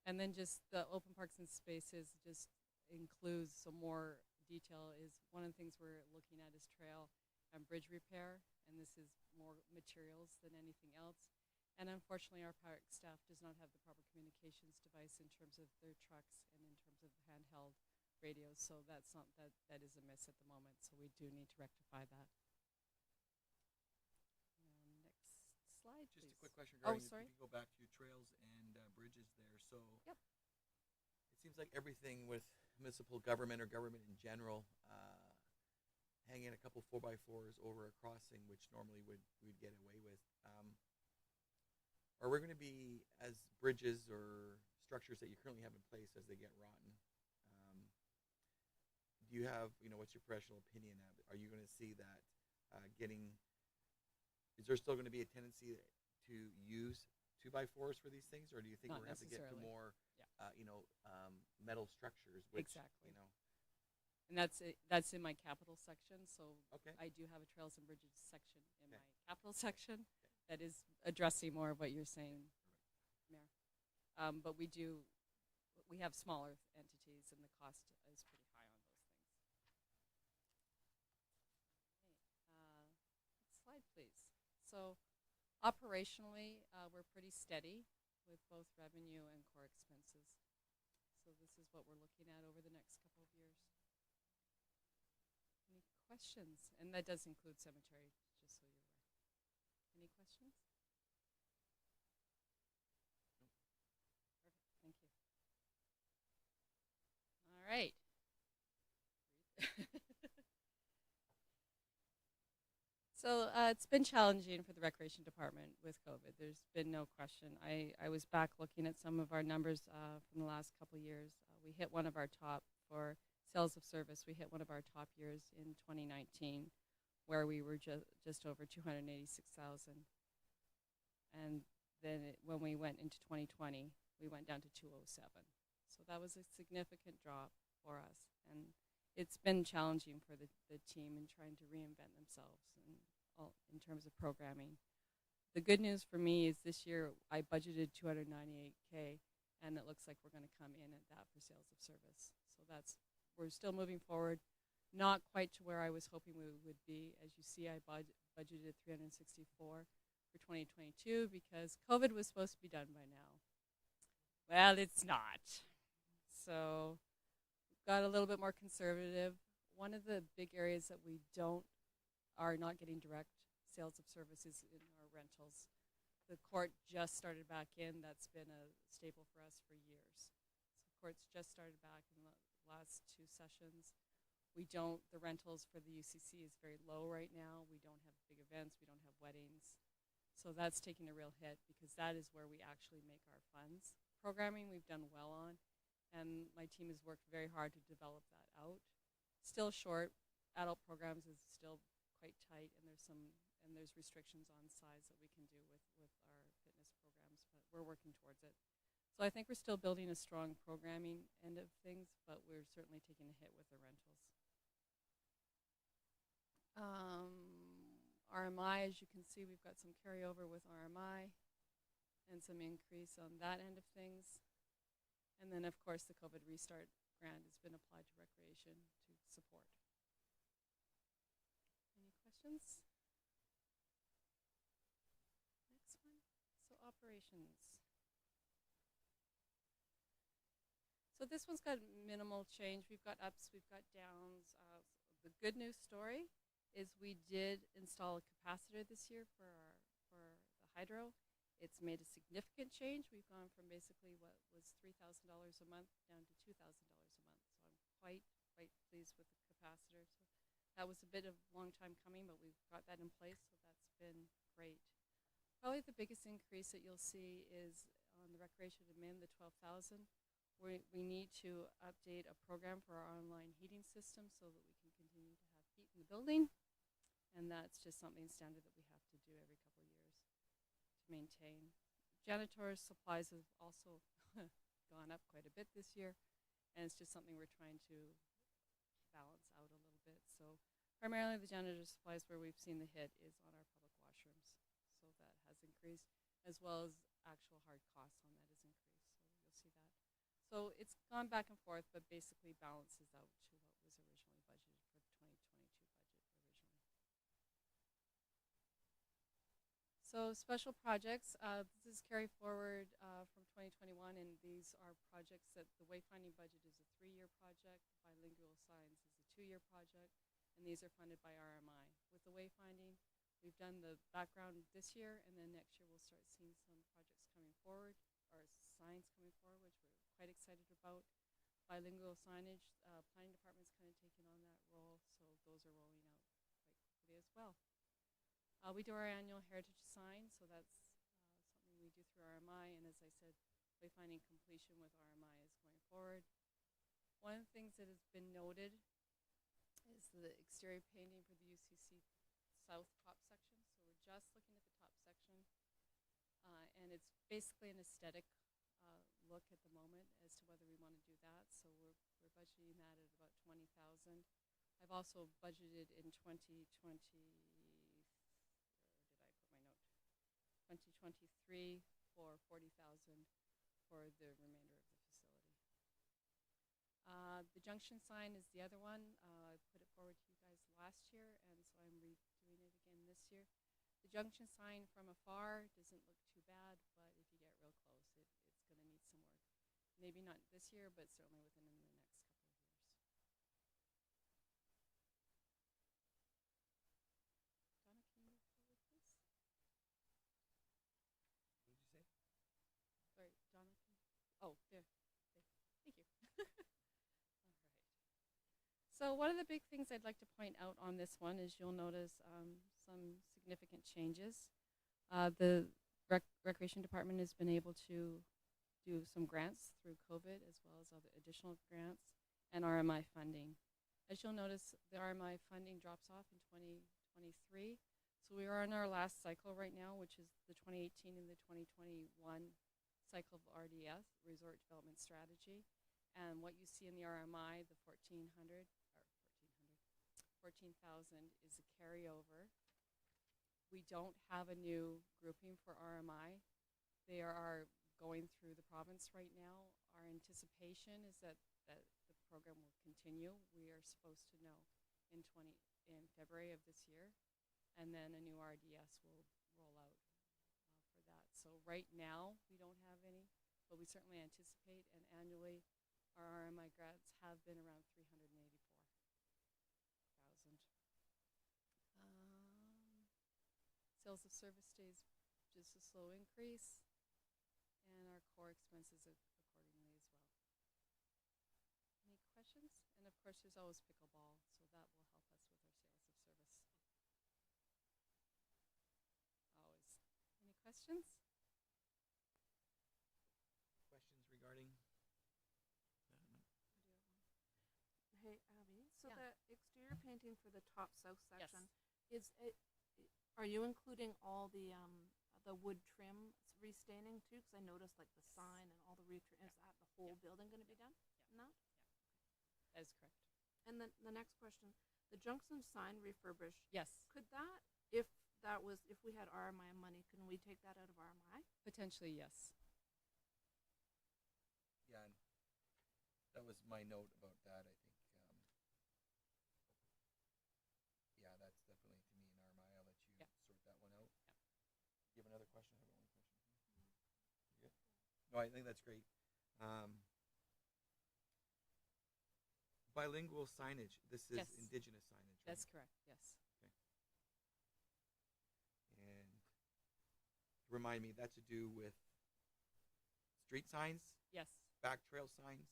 And then just the open parks and spaces just includes some more detail. Is one of the things we're looking at is trail and bridge repair, and this is more materials than anything else. And unfortunately, our park staff does not have the proper communications device in terms of their trucks and in terms of handheld radios. So that is a miss at the moment. So we do need to rectify that. Just please. a quick question Oh, regarding sorry. if you go back to trails and bridges there. So Yep. it seems like everything with municipal government or government in general, hanging a couple 4x4s over a crossing, which normally we'd get away with. Are we going to be, as bridges or structures that you currently have in place, as they get rotten? Do you have, what's your professional opinion of it? Are you going to see that is there still going to be a tendency to use 2x4s for these things, or do you think Not we're going to have to get to necessarily. more, Yeah. metal structures? Which, Exactly. And that's in my capital section. So Okay. I do have a trails and bridges section in my capital section that is addressing more of what you're saying, Mayor. But we have smaller entities, and the cost is pretty high on those things. Okay. Next slide, please. So operationally, we're pretty steady with both revenue and core expenses. So this is what we're looking at over the next couple of years. Any questions? And that does include cemetery, just so you're aware. Any questions? Perfect. Thank you. All right. So it's been challenging for the recreation department with COVID. There's been no question. I was back looking at some of our numbers from the last couple of years. We hit one of our top for sales of service. We hit one of our top years in 2019, where we were just over 286,000. And then when we went into 2020, we went down to 207. So that was a significant drop for us. And it's been challenging for the team in trying to reinvent themselves in terms of programming. The good news for me is this year I budgeted $298K, and it looks like we're going to come in at that for sales of service. So we're still moving forward, not quite to where I was hoping we would be. As you see, I budgeted $364 for 2022 because COVID was supposed to be done by now. Well, it's not. So got a little bit more conservative. One of the big areas that we are not getting direct sales of services in our rentals. The court just started back in. That's been a staple for us for years. So court's just started back in the last 2 sessions. The rentals for the UCC is very low right now. We don't have big events. We don't have weddings. So that's taking a real hit because that is where we actually make our funds. Programming we've done well on, and my team has worked very hard to develop that out. Still short. Adult programs is still quite tight, and there's restrictions on size that we can do with our fitness programs, but we're working towards it. So I think we're still building a strong programming end of things, but we're certainly taking a hit with the rentals. RMI, as you can see, we've got some carryover with RMI and some increase on that end of things. And then, of course, the COVID Restart grant has been applied to recreation to support. Any questions? Next one. So operations. So this one's got minimal change. We've got ups, we've got downs. The good news story is we did install a capacitor this year for the hydro. It's made a significant change. We've gone from basically what was $3,000 a month down to $2,000 a month. So I'm quite pleased with the capacitor. So that was a bit of a long time coming, but we've got that in place, so that's been great. Probably the biggest increase that you'll see is on the recreation admin, the $12,000. We need to update a program for our online heating system so that we can continue to have heat in the building, and that's just something standard that we have to do every couple of years to maintain. Janitor supplies have also gone up quite a bit this year, and it's just something we're trying to balance out a little bit. So primarily the janitor supplies where we've seen the hit is on our public washrooms. So that has increased, as well as actual hard costs on that has increased. So you'll see that. So it's gone back and forth, but basically balances out to what was originally budgeted for the 2022 budget originally. So special projects, this is carry forward from 2021, and these are projects that the wayfinding budget is a 3-year project, Bilingual Signage is a 2-year project, and these are funded by RMI. With the wayfinding, we've done the background this year, and then next year we'll start seeing some projects coming forward, or signs coming forward, which we're quite excited about. Bilingual signage, planning department's kind of taken on that role, so those are rolling out quite quickly as well. We do our annual heritage sign, so that's something we do through RMI, and as I said, wayfinding completion with RMI is going forward. One of the things that has been noted is the exterior painting for the UCC South top section. So we're just looking at the top section, and it's basically an aesthetic look at the moment as to whether we want to do that. So we're budgeting that at about 20,000. I've also budgeted in 2020. Where did I put my note? 2023 for 40,000 for the remainder of the facility. The Junction sign is the other one. I put it forward to you guys last year, and so I'm redoing it again this year. The Junction sign from afar doesn't look too bad, but if you get real close, it's going to need some work. Maybe not this year, but certainly within the next couple of years. Donna, can you move forward, please? What did you say? Sorry, Donna. Oh, there. Thank you. All right. So one of the big things I'd like to point out on this one is you'll notice some significant changes. The Recreation Department has been able to do some grants through COVID as well as other additional grants and RMI funding. As you'll notice, the RMI funding drops off in 2023. So we are in our last cycle right now, which is the 2018 and the 2021 cycle of RDS, Resort Development Strategy. And what you see in the RMI, the 14,000 is a carryover. We don't have a new grouping for RMI. They are going through the province right now. Our anticipation is that the program will continue. We are supposed to know in February of this year, and then a new RDS will roll out for that. So right now we don't have any, but we certainly anticipate, and annually our RMI grants have been around 384,000. Sales of service stays just a slow increase, and our core expenses accordingly as well. Any questions? And of course there's always pickleball, so that will help us with our sales of service. Always. Any questions? Questions regarding? Hey, Abby. So Yeah. the exterior painting for the top south Yes. section are you including all the wood trim restaining too? Because I noticed like the sign and all the retrim. Is that the whole building going to be done? Yeah. No. That is correct. And then the next question, the Junction sign refurbished. Yes. Could that, if we had RMI money, can we take that out of RMI? Potentially, yes. Yeah, and that was my note about that. I think, yeah, that's definitely to me in RMI. I'll let you sort that one out. Yeah. You have another question? I have one question. You good? No, I think that's great. Bilingual signage. This is Yes. Indigenous signage, right? That's correct, yes. Okay. And remind me, that's to do with street signs, Yes. back trail signs?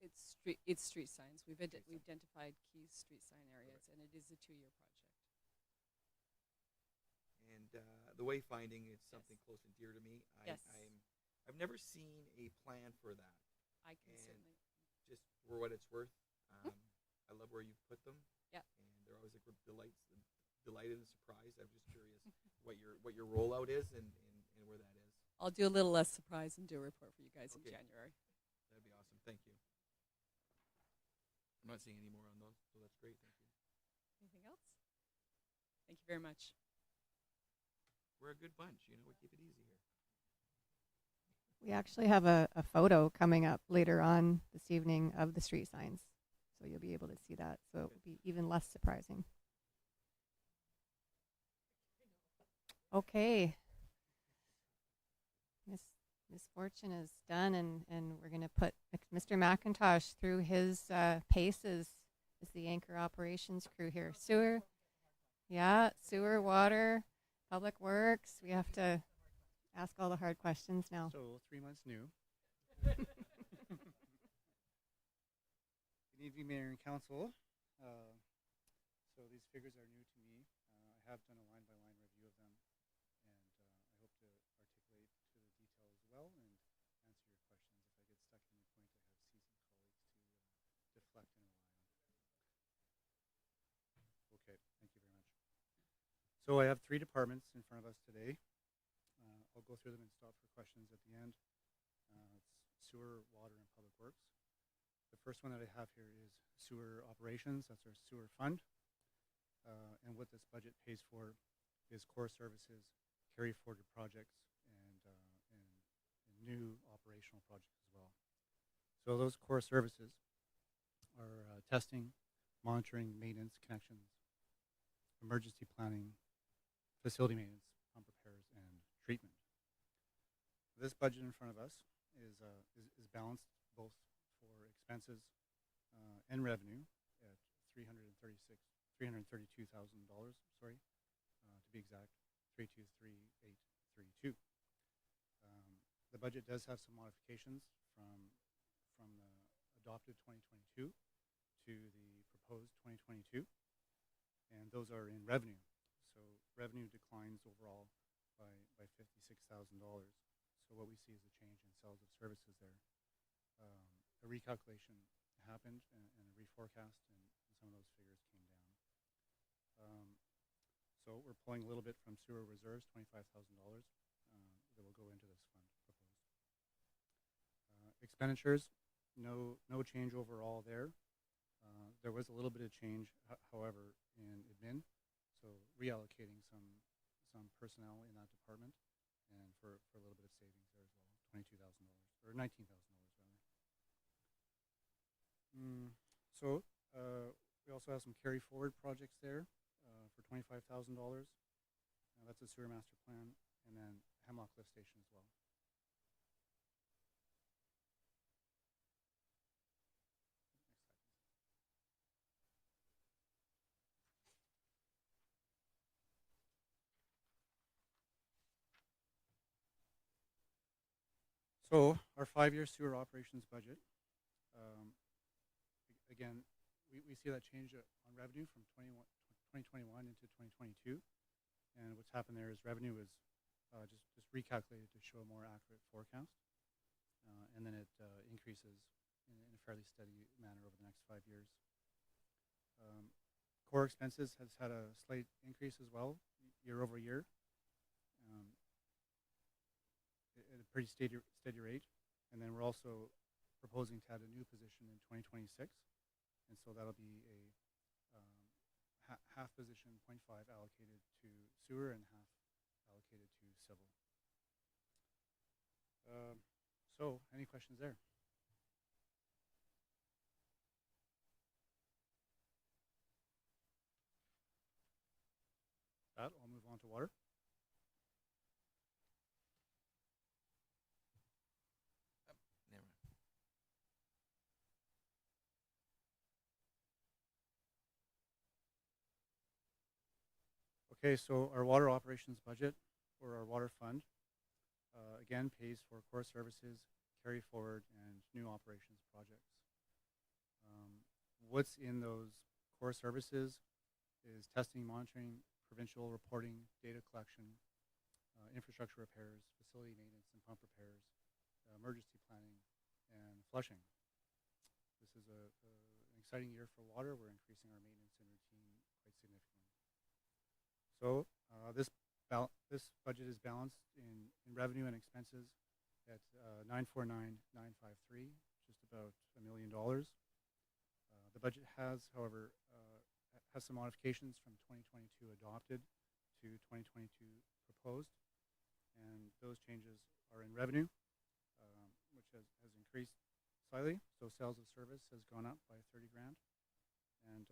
It's street signs. We've identified key street sign areas, and it is a 2-year project. And the wayfinding is something close and dear to me. Yes. I've never seen a plan for that. I can And certainly. just for what it's worth, I love where you've put them. Yeah. And they're always like delighted and surprised. I'm just curious what your rollout is and where that is. I'll do a little less surprise and do a report for you guys in Okay. January. That'd be awesome. Thank you. I'm not seeing any more on those, so that's great. Thank you. Anything else? Thank you very much. We're a good bunch. We keep it easy here. We actually have a photo coming up later on this evening of the street signs. So you'll be able to see that. So it will be even less surprising. Okay. Miss Fortune is done, and we're going to put Mr. McIntosh through his paces as the anchor operations crew here. Sewer. Yeah, sewer, water, public works. We have to ask all the hard questions now. So 3 months new. Good evening, Mayor and Council. So these figures are new to me. I have done a line-by-line review of them, and I hope to articulate to the detail as well and answer your questions. If I get stuck in a point, I have seasoned colleagues to deflect and rely on. Okay, thank you very much. So I have 3 departments in front of us today. I'll go through them and stop for questions at the end. It's sewer, water, and public works. The first one that I have here is sewer operations. That's our sewer fund. And what this budget pays for is core services, carry forward projects, and new operational projects as well. So those core services are testing, monitoring, maintenance, connections, emergency planning, facility maintenance, pump repairs, and treatment. This budget in front of us is balanced both for expenses and revenue at $332,000. Sorry, to be exact, 323,832. The budget does have some modifications from the adopted 2022 to the proposed 2022, and those are in revenue. So revenue declines overall by $56,000. So what we see is a change in sales of services there. A recalculation happened and a reforecast, and some of those figures came down. So we're pulling a little bit from sewer reserves, $25,000 that will go into this fund proposed. Expenditures, no change overall there. There was a little bit of change, however, in admin, so reallocating some personnel in that department, and for a little bit of savings there as well, $22,000 or $19,000 rather. So we also have some carry forward projects there for $25,000. That's a sewer master plan, and then Hemlock lift station as well. So our 5-year sewer operations budget, again, we see that change on revenue from 2021 into 2022. And what's happened there is revenue is just recalculated to show a more accurate forecast. And then it increases in a fairly steady manner over the next 5 years. Core expenses has had a slight increase as well, year over year. At a pretty steady rate, and then we're also proposing to add a new position in 2026, and so that'll be a half position, 0.5 allocated to sewer and half allocated to civil. So, any questions there? That I'll move on to water. Okay, so our water operations budget, or our water fund, again pays for core services, carry forward, and new operations projects. What's in those core services is testing, monitoring, provincial reporting, data collection, infrastructure repairs, facility maintenance and pump repairs, emergency planning, and flushing. This is an exciting year for water. We're increasing our maintenance and routine quite significantly. So this budget is balanced in revenue and expenses at $949,953, just about $1 million. The budget has, however, has some modifications from 2022 adopted to 2022 proposed, and those changes are in revenue, which has increased slightly. So sales of service has gone up by 30 grand, and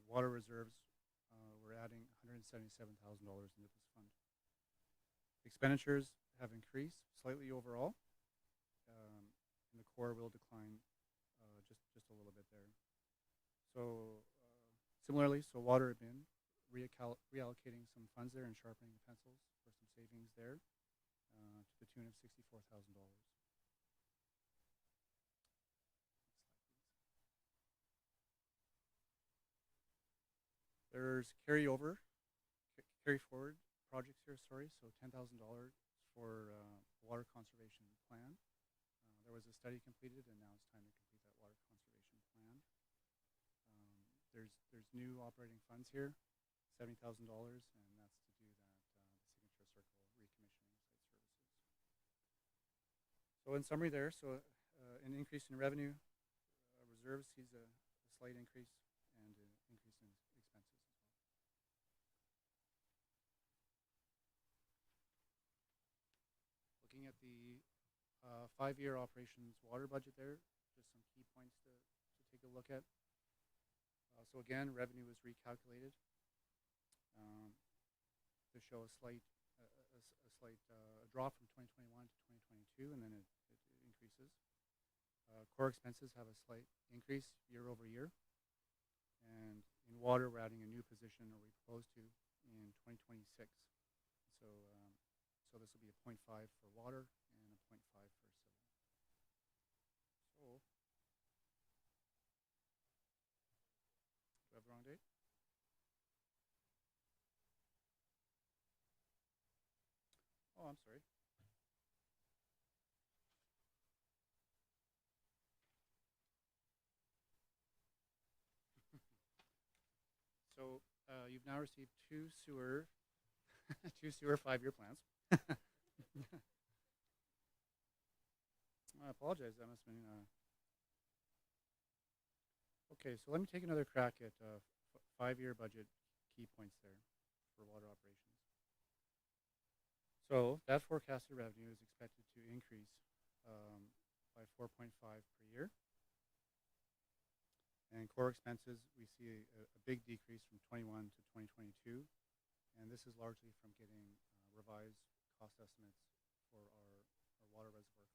water reserves, we're adding $177,000 into this fund. Expenditures have increased slightly overall, and the core will decline just a little bit there. So similarly, so water admin reallocating some funds there and sharpening the pencils for some savings there to the tune of $64,000. There's carry forward projects here, sorry, so $10,000 for water conservation plan. There was a study completed, and now it's time to complete that water conservation plan. There's new operating funds here, $70,000, and that's to do that the Signature Circle recommissioning site services. So in summary there, an increase in revenue, reserves sees a slight increase, and an increase in expenses as well. Looking at the 5-year operations water budget there, just some key points to take a look at. So again, revenue was recalculated to show a slight drop from 2021 to 2022, and then it increases. Core expenses have a slight increase year over year. And in water, we're adding a new position, or we propose to, in 2026. So this will be a 0.5 for water and a 0.5 for civil. So, do I have the wrong date? Oh, I'm sorry. So you've now received two sewer 5-year plans. I apologize. That must have been. Okay, so let me take another crack at 5-year budget key points there for water operations. So that forecasted revenue is expected to increase by 4.5 per year. And core expenses, we see a big decrease from 21 to 2022. And this is largely from getting revised cost estimates for our water reservoir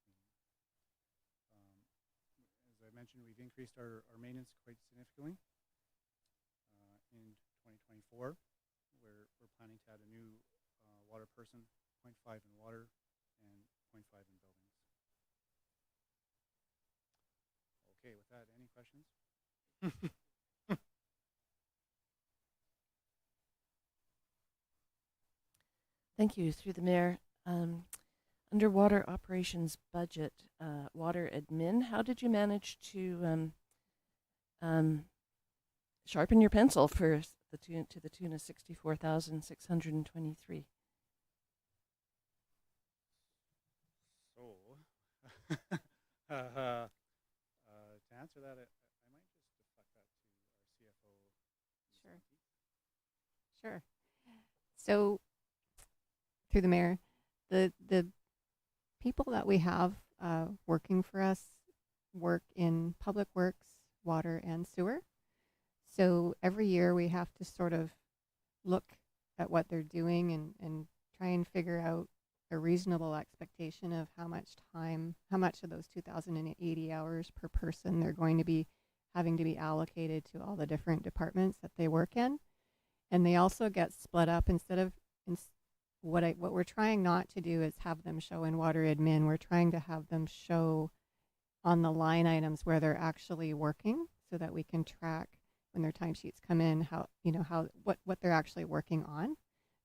cleaning. As I mentioned, we've increased our maintenance quite significantly in 2024. We're planning to add a new water person, 0.5 in water and 0.5 in buildings. Okay, with that, any questions? Thank you. Through the mayor, under water operations budget, water admin, how did you manage to sharpen your pencil for to the tune of $64,623? So, to answer that, I might just deflect that to our CFO. Sure. Sure. So, through the mayor, the people that we have working for us work in public works, water, and sewer. So every year we have to sort of look at what they're doing and try and figure out a reasonable expectation of how much of those 2,080 hours per person they're going to be having to be allocated to all the different departments that they work in. And they also get split up instead of what we're trying not to do is have them show in water admin. We're trying to have them show on the line items where they're actually working, so that we can track when their timesheets come in what they're actually working on,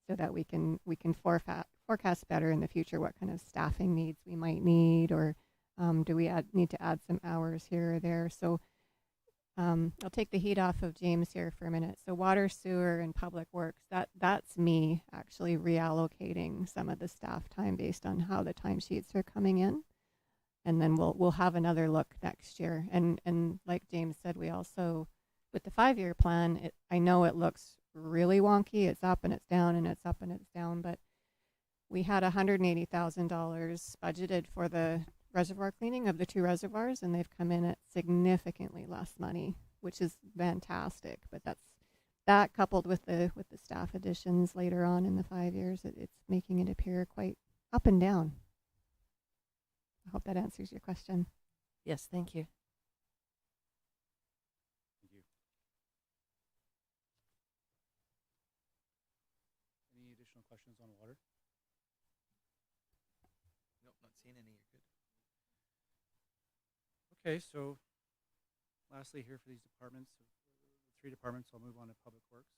so that we can forecast better in the future what kind of staffing needs we might need, or do we need to add some hours here or there. So I'll take the heat off of James here for a minute. So water, sewer, and public works, that's me actually reallocating some of the staff time based on how the timesheets are coming in. And then we'll have another look next year. And like James said, we also, with the 5-year plan, I know it looks really wonky. It's up and it's down and it's up and it's down, but we had $180,000 budgeted for the reservoir cleaning of the 2 reservoirs, and they've come in at significantly less money, which is fantastic. But that coupled with the staff additions later on in the 5 years, it's making it appear quite up and down. I hope that answers your question. Yes, thank you. Thank you. additional questions on water? Nope, not seeing any. You're good. Okay, so lastly here for these departments, the 3 departments, I'll move on to Public Works.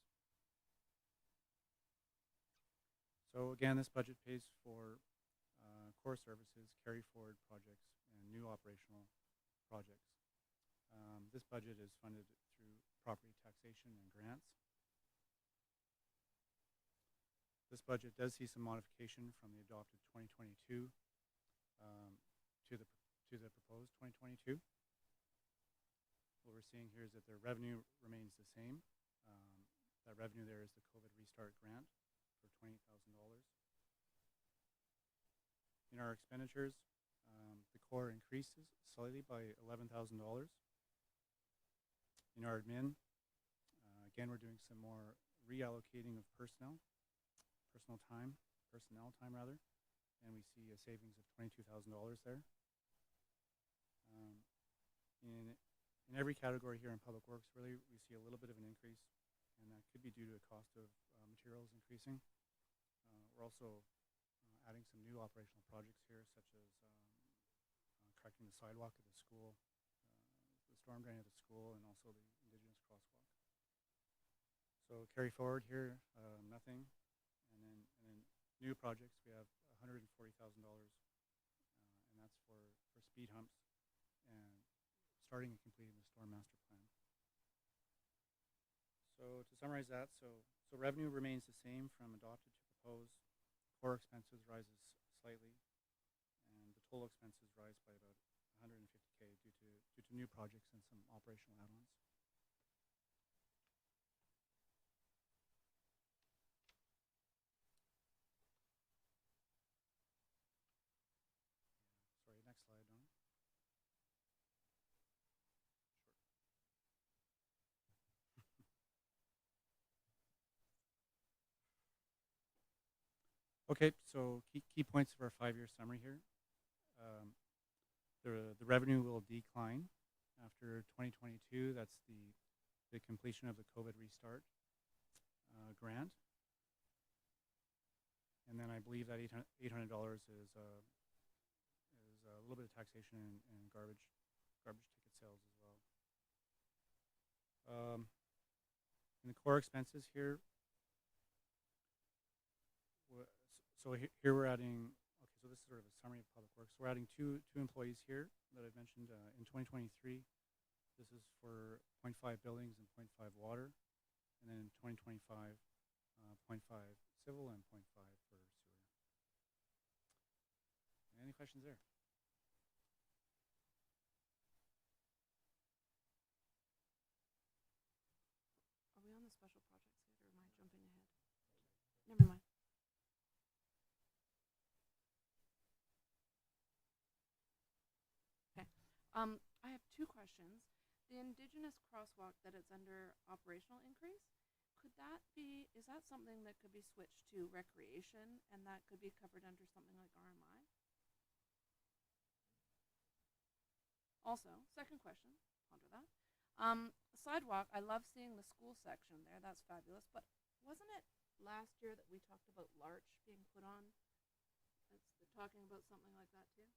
So again, this budget pays for core services, carry forward projects, and new operational projects. This budget is funded through property taxation and grants. This budget does see some modification from the adopted 2022 to the proposed 2022. What we're seeing here is that the revenue remains the same. That revenue there is the COVID Restart Grant for $28,000. In our expenditures, the core increases slightly by $11,000. In our admin, again, we're doing some more reallocating of personnel time, and we see a savings of $22,000 there. In every category here in Public Works, really, we see a little bit of an increase, and that could be due to the cost of materials increasing. We're also adding some new operational projects here, such as correcting the sidewalk at the school, the storm drain at the school, and also the Indigenous crosswalk. So carry forward here, nothing, and then new projects, we have $140,000, and that's for speed humps and starting and completing the storm master plan. So to summarize that, so revenue remains the same from adopted to proposed. Core expenses rises slightly, and the total expenses rise by about $150K due to new projects and some operational add-ons. Sorry, next slide, Don. Okay, so key points of our 5-year summary here. The revenue will decline after 2022. That's the completion of the COVID Restart grant. And then I believe that $800 is a little bit of taxation and garbage ticket sales as well. In the core expenses here, so here we're adding, okay, so this is sort of a summary of Public Works. We're adding two employees here that I've mentioned in 2023. This is for 0.5 buildings and 0.5 water. And then in 2025, 0.5 civil and 0.5 for sewer. Any questions there? Are we on the special projects yet, or am I jumping ahead? Never mind. Okay. I have 2 questions. The Indigenous crosswalk that it's under operational increase, is that something that could be switched to recreation and that could be covered under something like RMI? Also, second question, ponder that. Sidewalk, I love seeing the school section there. That's fabulous. But wasn't it last year that we talked about Larch being put on? They're talking about something like that too?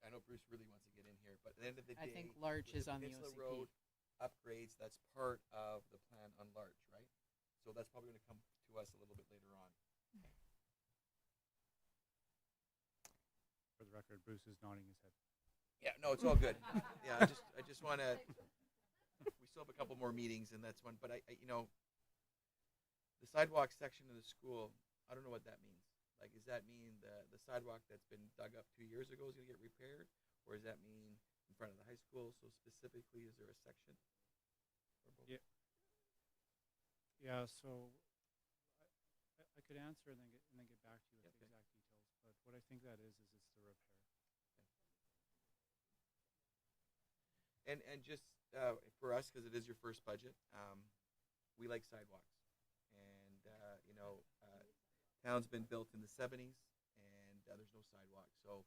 I know Bruce really wants to get in here, but at the end of the day, I think Larch is on the Peninsula OCP. Road upgrades, that's part of the plan on Larch, right? So that's probably going to come to us a little bit later on. For the record, Bruce is nodding his head. Yeah, no, it's all good. Yeah, I just want to. We still have a couple more meetings, and that's one. But I the sidewalk section of the school, I don't know what that means. Like, does that mean the sidewalk that's been dug up 2 years ago is going to get repaired, or does that mean in front of the high school? So specifically, is there a section? Yeah. Yeah. So I could answer and then get back to you with the exact details. But what I think that is it's the repair. And just for us, because it is your first budget, we like sidewalks. And, town's been built in the 70s, and there's no sidewalk. So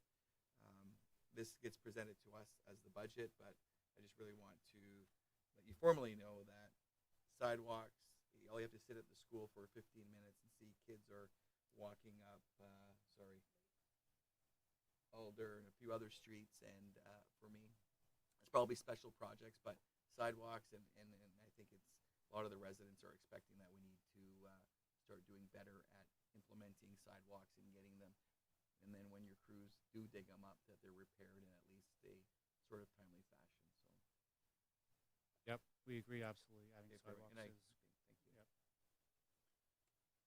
this gets presented to us as the budget, but I just really want to let you formally know that sidewalks, all you have to sit at the school for 15 minutes and see kids are walking up, Alder and a few other streets. And for me, it's probably special projects, but sidewalks, and I think it's a lot of the residents are expecting that we need to start doing better at implementing sidewalks and getting them. And then when your crews do dig them up, that they're repaired in at least a sort of timely fashion. So. Yep, we agree absolutely. Adding Okay, perfect. sidewalks is Thank you. yep.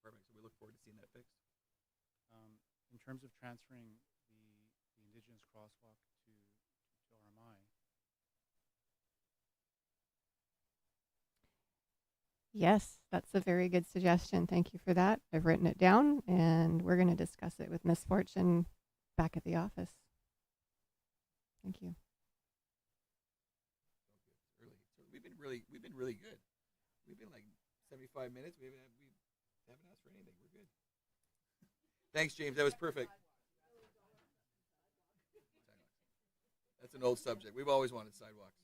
Perfect. So we look forward to seeing that fixed. In terms of transferring the Indigenous crosswalk to RMI, Yes, that's a very good suggestion. Thank you for that. I've written it down, and we're going to discuss it with Miss Fortune back at the office. Thank you. We've been really good. We've been like 75 minutes. We haven't asked for anything. We're good. Thanks, James. That was perfect. That's an old subject. We've always wanted sidewalks.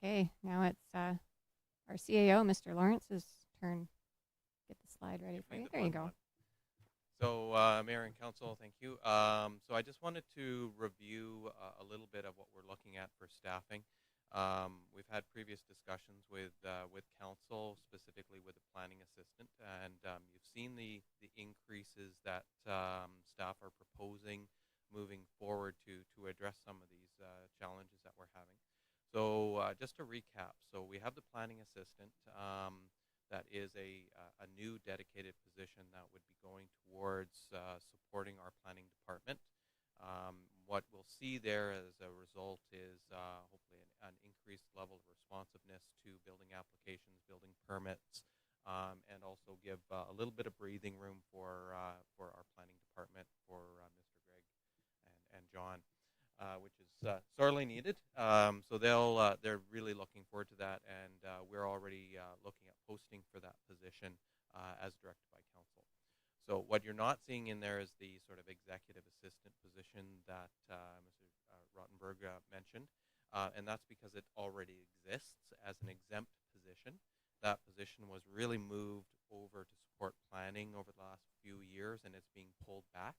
Okay, now it's our CAO, Mr. Lawrence's turn. Get the slide ready for you. There you go. So, Mayor and Council, thank you. So I just wanted to review a little bit of what we're looking at for staffing. We've had previous discussions with Council, specifically with the planning assistant, and you've seen the increases that staff are proposing moving forward to address some of these challenges that we're having. So just to recap, so we have the planning assistant. That is a new dedicated position that would be going towards supporting our planning department. What we'll see there as a result is hopefully an increased level of responsiveness to building applications, building permits, and also give a little bit of breathing room for our planning department, for Mr. Greg and John. Which is sorely needed. So they're really looking forward to that, and we're already looking at posting for that position as directed by Council. So what you're not seeing in there is the sort of executive assistant position that Mr. Rottenberg mentioned, and that's because it already exists as an exempt position. That position was really moved over to support planning over the last few years, and it's being pulled back.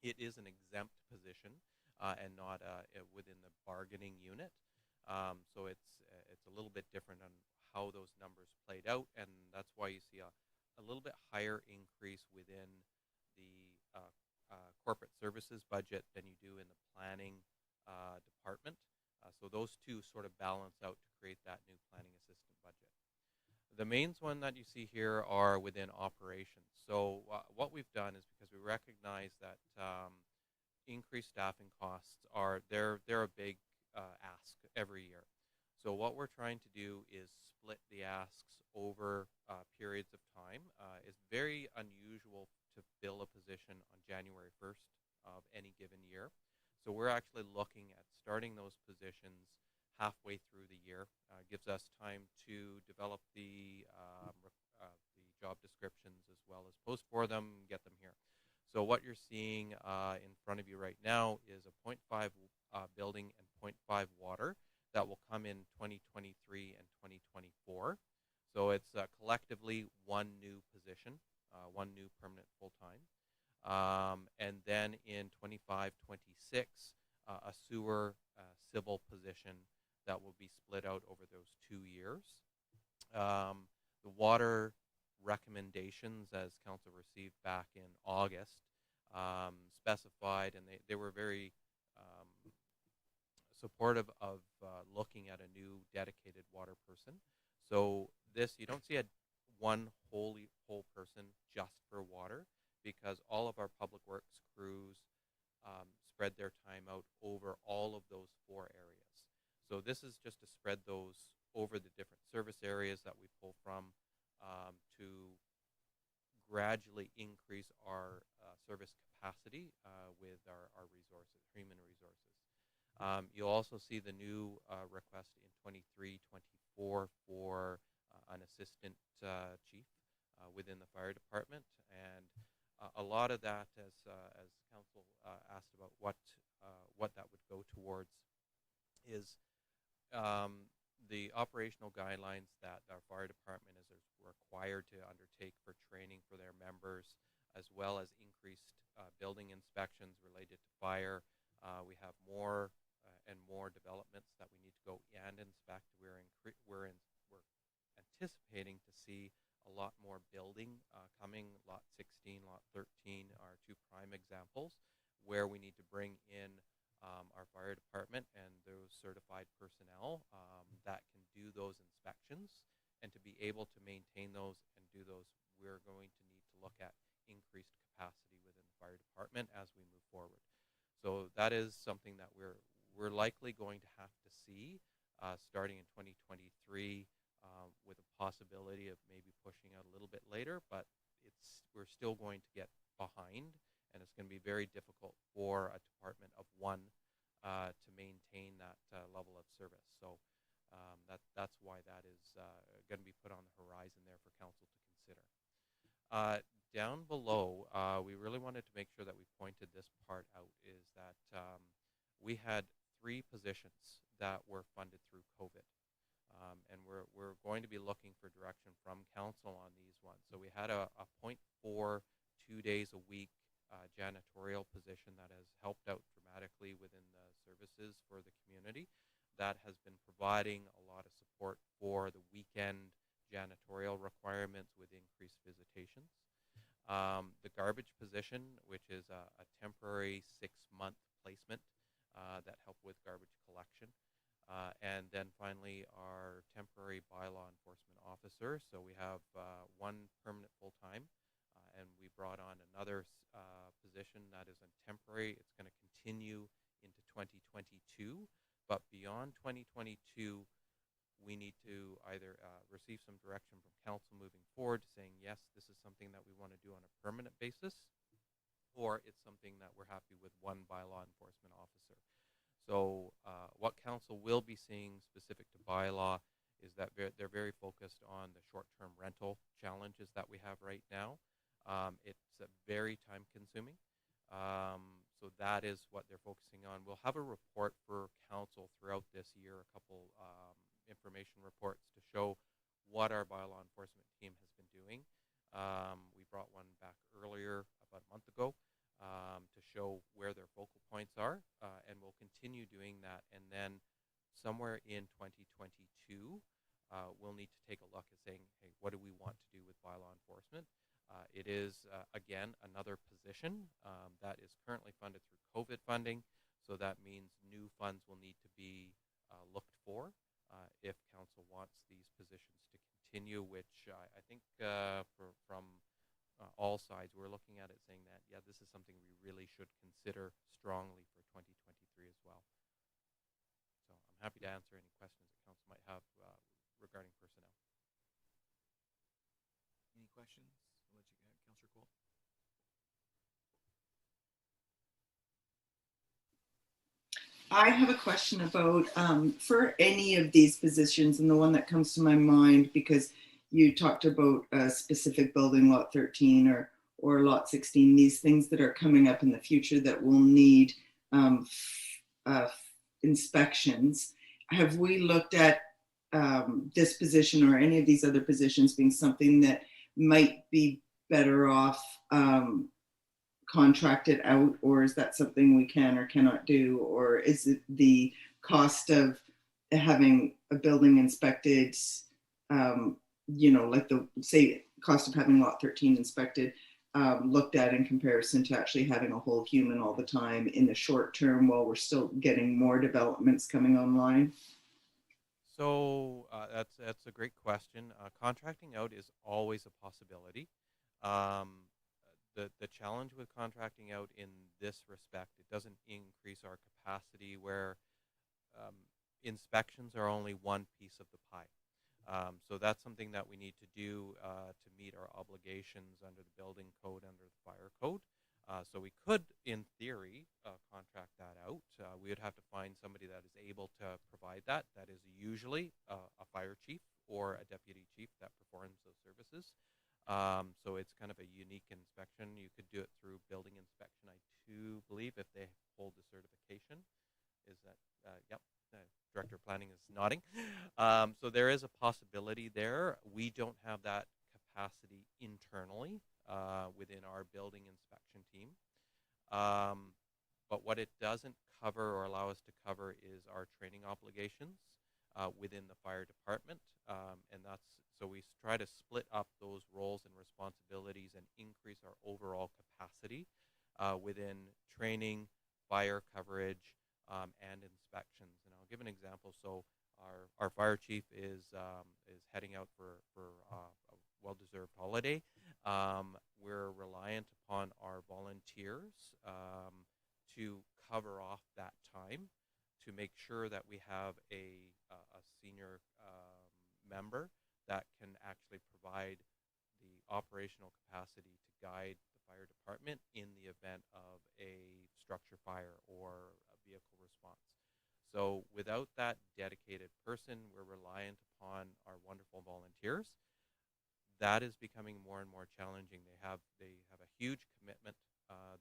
It is an exempt position. And not within the bargaining unit. So it's a little bit different on how those numbers played out, and that's why you see a little bit higher increase within the corporate services budget than you do in the planning department. So those two sort of balance out to create that new planning assistant budget. The main one that you see here are within operations. So what we've done is, because we recognize that increased staffing costs they're a big ask every year. So what we're trying to do is split the asks over periods of time. It's very unusual to fill a position on January 1st of any given year. So we're actually looking at starting those positions halfway through the year. Gives us time to develop the job descriptions as well as post for them, get them here. So what you're seeing in front of you right now is a 0.5 building and 0.5 water that will come in 2023 and 2024. So it's collectively one new position, one new permanent full-time. And then in 25-26, a sewer civil position that will be split out over those 2 years. The water recommendations, as Council received back in August, specified, and they were very supportive of looking at a new dedicated water person. So this, you don't see one whole person just for water, because all of our public works crews spread their time out over all of those 4 areas. So this is just to spread those over the different service areas that we pull from, to gradually increase our service capacity with our resources, human resources. You'll also see the new request in 23-24 for an assistant chief within the fire department, and a lot of that, as Council asked about what is the operational guidelines that our fire department is required to undertake for training for their members, as well as increased building inspections related to fire. We have more and more developments that we need to go and inspect. We're anticipating to see a lot more building coming. Lot 16, Lot 13 are two prime examples where we need to bring in our fire department and those certified personnel that can do those inspections, and to be able to maintain those and do those, we're going to need to look at increased capacity within the fire department as we move forward. So that is something that we're likely going to have to see starting in 2023, with a possibility of maybe pushing out a little bit later, but we're still going to get behind, and it's going to be very difficult for a department of one to maintain that level of service. So that's why that is going to be put on the horizon there for council to consider. Down below, we really wanted to make sure that we pointed this part out, is that we had 3 positions that were funded through COVID. And we're going to be looking for direction from council on these ones. So we had a 0.4 2 days a week janitorial position that has helped out dramatically within the services for the community. That has been providing a lot of support for the weekend janitorial requirements with increased visitations. The garbage position, which is a temporary 6-month placement that helped with garbage collection. And then finally, our temporary bylaw enforcement officer. So we have 1 permanent full-time, and we brought on another position that is a temporary. It's going to continue into 2022, but beyond 2022, we need to either receive some direction from council moving forward, saying, yes, this is something that we want to do on a permanent basis, or it's something that we're happy with 1 bylaw enforcement officer. So what council will be seeing specific to bylaw is that they're very focused on the short-term rental challenges that we have right now. It's very time-consuming. So that is what they're focusing on. We'll have a report for council throughout this year, a couple information reports to show what our bylaw enforcement team has been doing. We brought one back earlier, about a month ago, to show where their focal points are, and we'll continue doing that. And then somewhere in 2022, we'll need to take a look at saying, hey, what do we want to do with bylaw enforcement? It is, again, another position that is currently funded through COVID funding, so that means new funds will need to be looked for if council wants these positions to continue, which I think from all sides, we're looking at it saying that, yeah, this is something we really should consider strongly for 2023 as well. So I'm happy to answer any questions that council might have regarding personnel. Any questions? I'll let you go ahead, Councillor Cole. I have a question about for any of these positions, and the one that comes to my mind, because you talked about a specific building, lot 13 or lot 16, these things that are coming up in the future that will need inspections. Have we looked at this position or any of these other positions being something that might be better off contracted out, or is that something we can or cannot do? Or is it the cost of having a building inspected, like the, say, cost of having lot 13 inspected, looked at in comparison to actually having a whole human all the time in the short term while we're still getting more developments coming online? So that's a great question. Contracting out is always a possibility. The challenge with contracting out in this respect, it doesn't increase our capacity where inspections are only one piece of the pie. So that's something that we need to do to meet our obligations under the building code, under the fire code. So we could, in theory, contract that out. We would have to find somebody that is able to provide that. That is usually a fire chief or a deputy chief that performs those services. So it's kind of a unique inspection. You could do it through building inspection, I do believe, if they hold the certification. Is that, yep, nodding. So there is a possibility there. We don't have that capacity internally within our building inspection team. But what it doesn't cover or allow us to cover is our training obligations within the fire department. And that's so we try to split up those roles and responsibilities and increase our overall capacity within training, fire coverage, and inspections. And I'll give an example. So our fire chief is heading out for a well-deserved holiday. We're reliant upon our volunteers to cover off that time to make sure that we have a senior member that can actually provide the operational capacity to guide the fire department in the event of a structure fire or a vehicle response. So without that dedicated person, we're reliant upon our wonderful volunteers. That is becoming more and more challenging. They have a huge commitment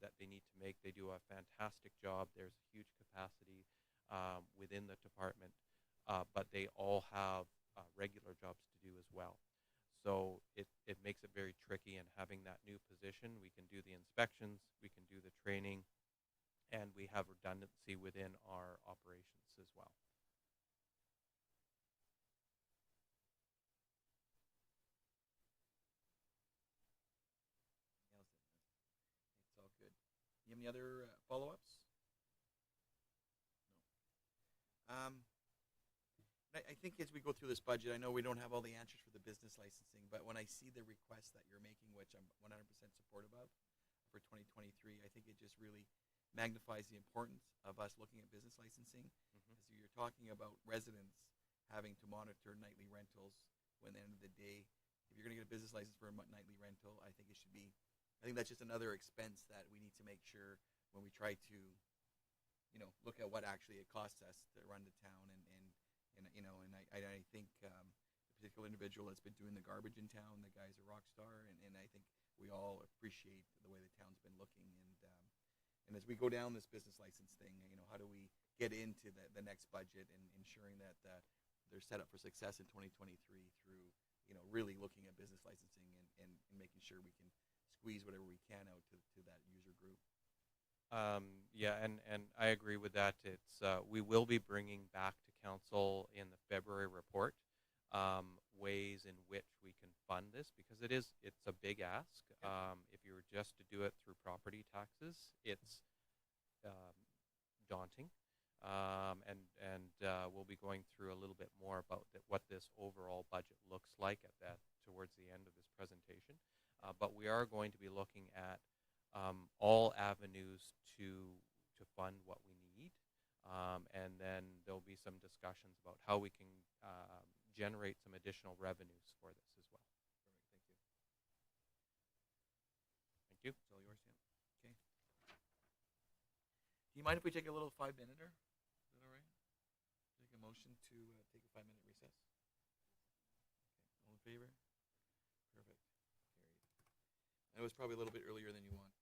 that they need to make. They do a fantastic job. There's a huge capacity within the department, but they all have regular jobs to do as well. So it makes it very tricky. And having that new position, we can do the inspections, we can do the training, and we have redundancy within our operations as well. It's all good. You have any other follow-ups? No. I think as we go through this budget, I know we don't have all the answers for the business licensing, but when I see the requests that you're making, which I'm 100% supportive of for 2023, I think it just really magnifies the importance of us looking at business licensing. Mm-hmm. So you're talking about residents having to monitor nightly rentals when at the end of the day, if you're going to get a business license for a nightly rental, I think that's just another expense that we need to make sure when we try to, look at what actually it costs us to run the town and I think the particular individual that's been doing the garbage in town, the guy's a rock star, and I think we all appreciate the way the town's been looking. And as we go down this business license thing, how do we get into the next budget and ensuring that they're set up for success in 2023 through, really looking at business licensing and making sure we can squeeze whatever we can out to that user group. Yeah, and I agree with that. It's we will be bringing back to council in the February report ways in which we can fund this, because it's a big ask. If you were just to do it through property taxes, it's daunting, and we'll be going through a little bit more about what this overall budget looks like towards the end of this presentation. But we are going to be looking at all avenues to fund what we need, and then there'll be some discussions about how we can generate some additional revenues for this as well. Perfect. Thank you. Thank you. It's all yours, yeah. Okay. Do you mind if we take a little 5-minute? Is that all right? Take a motion to take a 5-minute recess. Okay. All in favor? Perfect. Carried. That was probably a little bit earlier than you want.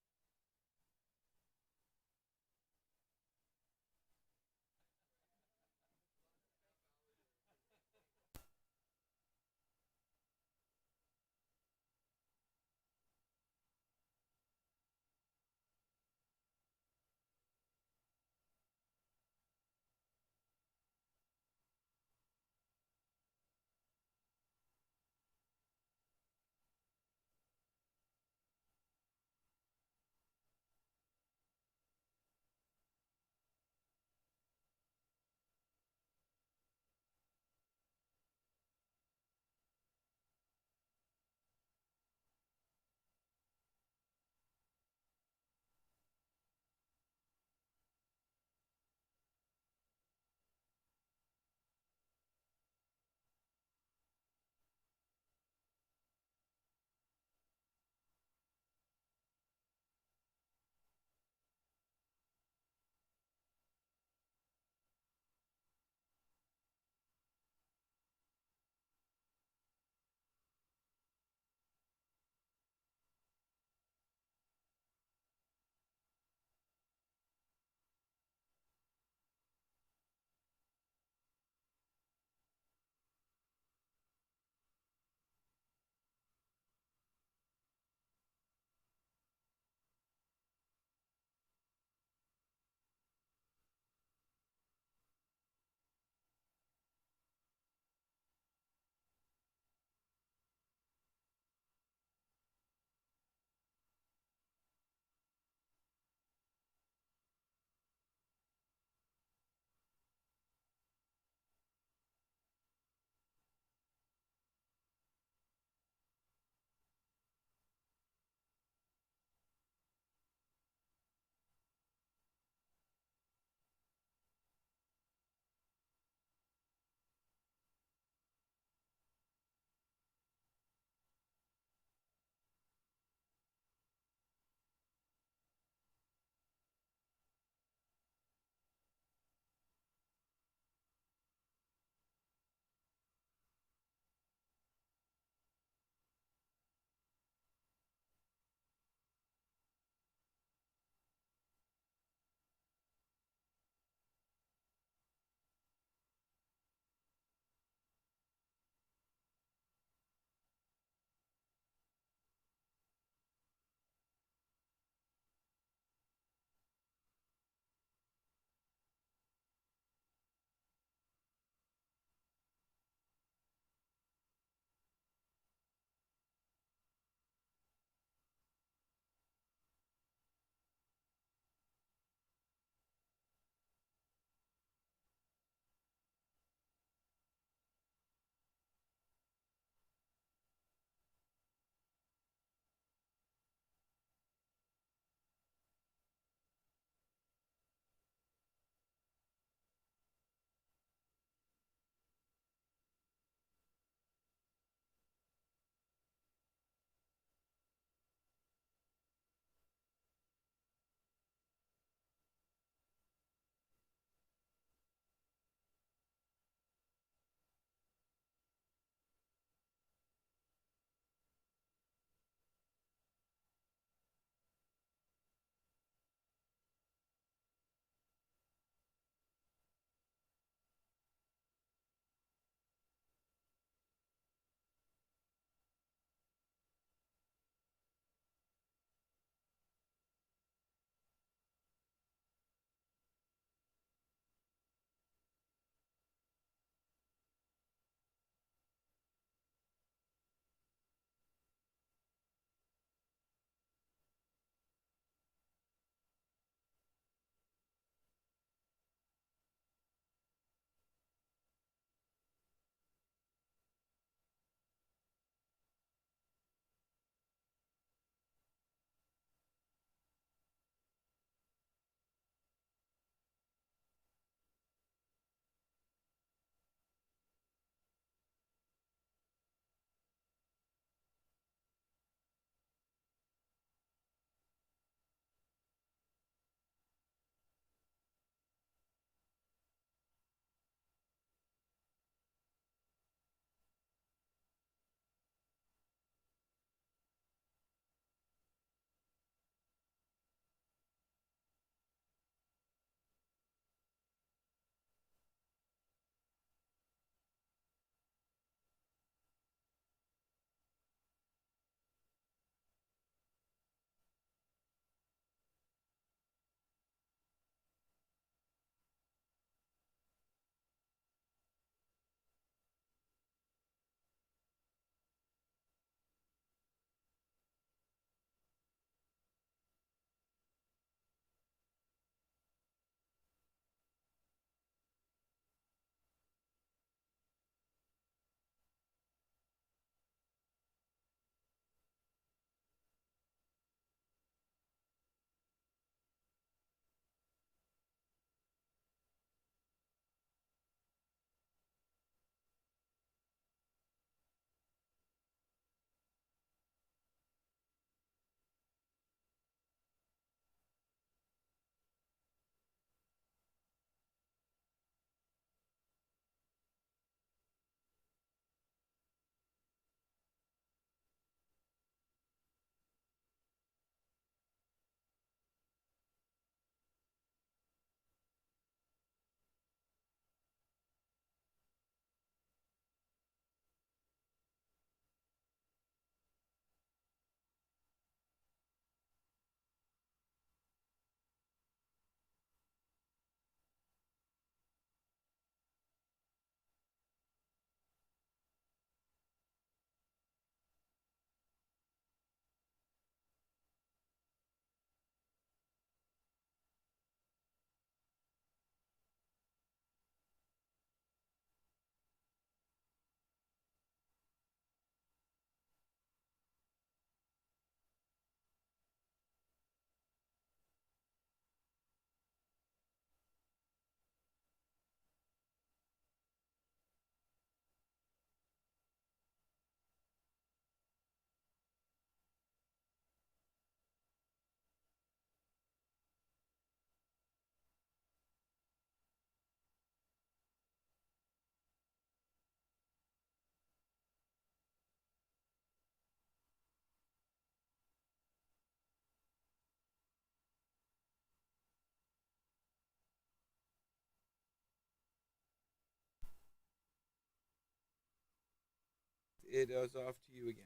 it is off to you again.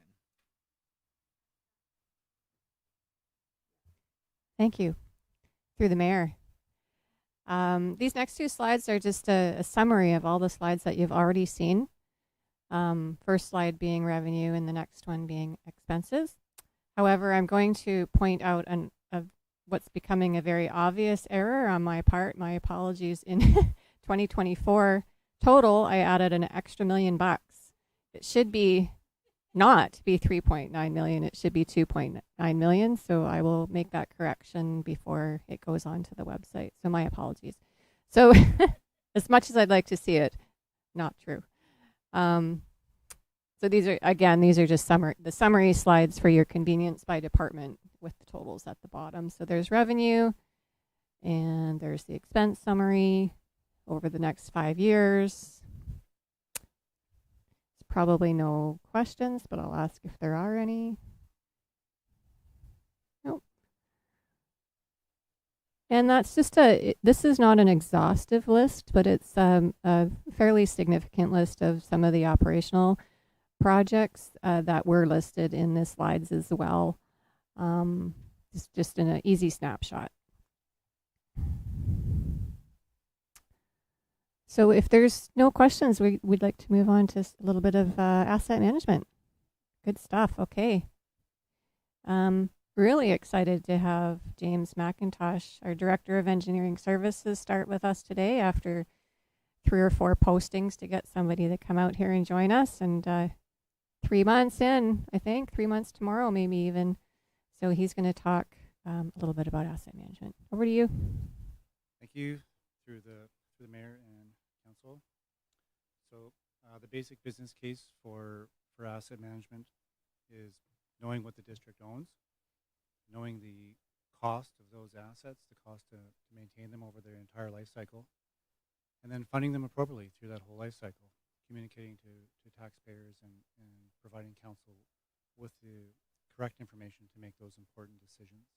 Thank you. Through the mayor. These next two slides are just a summary of all the slides that you've already seen. First slide being revenue and the next one being expenses. However, I'm going to point out what's becoming a very obvious error on my part. My apologies. In 2024 total, I added an extra $1 million. It should be not be 3.9 million. It should be 2.9 million. So I will make that correction before it goes onto the website. So my apologies. So as much as I'd like to see it, not true. So these are just the summary slides for your convenience by department with the totals at the bottom. So there's revenue and there's the expense summary over the next 5 years. Probably no questions, but I'll ask if there are any. Nope. And that's just this is not an exhaustive list, but it's a fairly significant list of some of the operational projects that were listed in the slides as well. Just in an easy snapshot. So if there's no questions, we'd like to move on to a little bit of asset management. Good stuff. Okay. Really excited to have James McIntosh, our Director of Engineering Services, start with us today after 3 or 4 postings to get somebody to come out here and join us. And 3 months in, I think, 3 months tomorrow, maybe even. So he's going to talk a little bit about asset management. Over to you. Thank you, through the mayor and council. So the basic business case for asset management is knowing what the district owns, knowing the cost of those assets, the cost to maintain them over their entire life cycle, and then funding them appropriately through that whole life cycle, communicating to taxpayers and providing council with the correct information to make those important decisions.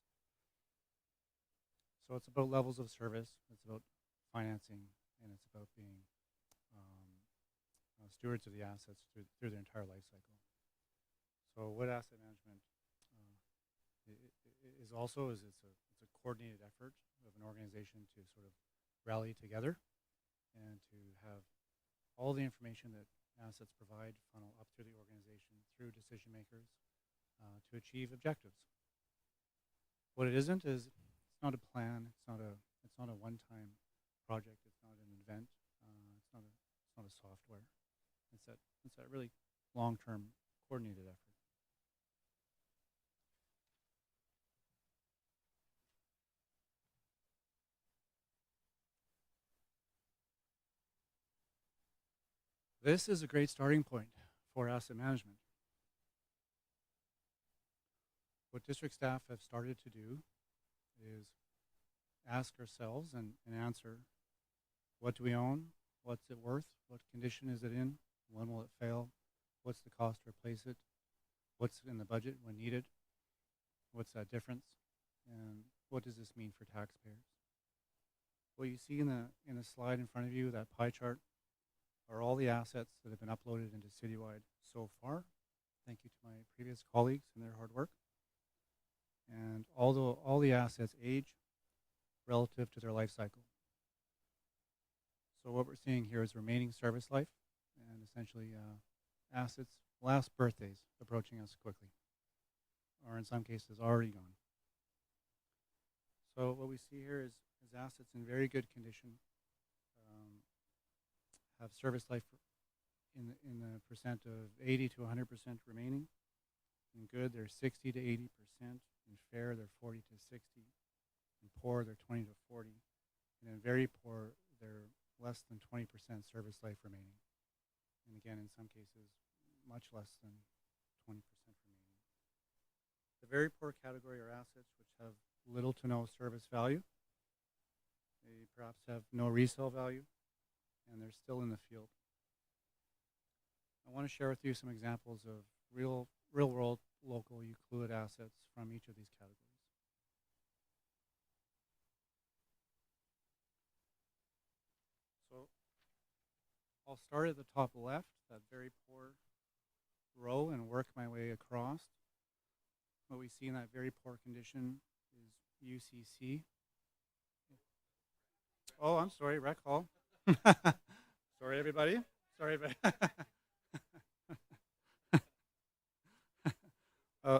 So it's about levels of service, it's about financing, and it's about being stewards of the assets through their entire life cycle. So what asset management is also is it's a coordinated effort of an organization to sort of rally together and to have all the information that assets provide funnel up through the organization through decision makers to achieve objectives. What it isn't is it's not a plan. It's not a one-time project. It's not an event. It's not a software. It's that really long-term coordinated effort. This is a great starting point for asset management. What district staff have started to do is ask ourselves and answer, what do we own? What's it worth? What condition is it in? When will it fail? What's the cost to replace it? What's in the budget when needed? What's that difference? And what does this mean for taxpayers? What you see in the slide in front of you, that pie chart, are all the assets that have been uploaded into Citywide so far. Thank you to my previous colleagues and their hard work. And although all the assets age relative to their life cycle. So what we're seeing here is remaining service life and essentially assets, last birthdays approaching us quickly, or in some cases already gone. So what we see here is assets in very good condition, have service life in the percent of 80 to 100% remaining. In good, they're 60 to 80%. In fair, they're 40 to 60. In poor, they're 20 to 40. And in very poor, they're less than 20% service life remaining. And again, in some cases, much less than 20% remaining. The very poor category are assets which have little to no service value. They perhaps have no resale value, and they're still in the field. I want to share with you some examples of real-world, local Euclid assets from each of these categories. So I'll start at the top left, that very poor row and work my way across. What we see in that very poor condition is UCC. Oh, I'm sorry, Rec Hall. Sorry, everybody. Sorry,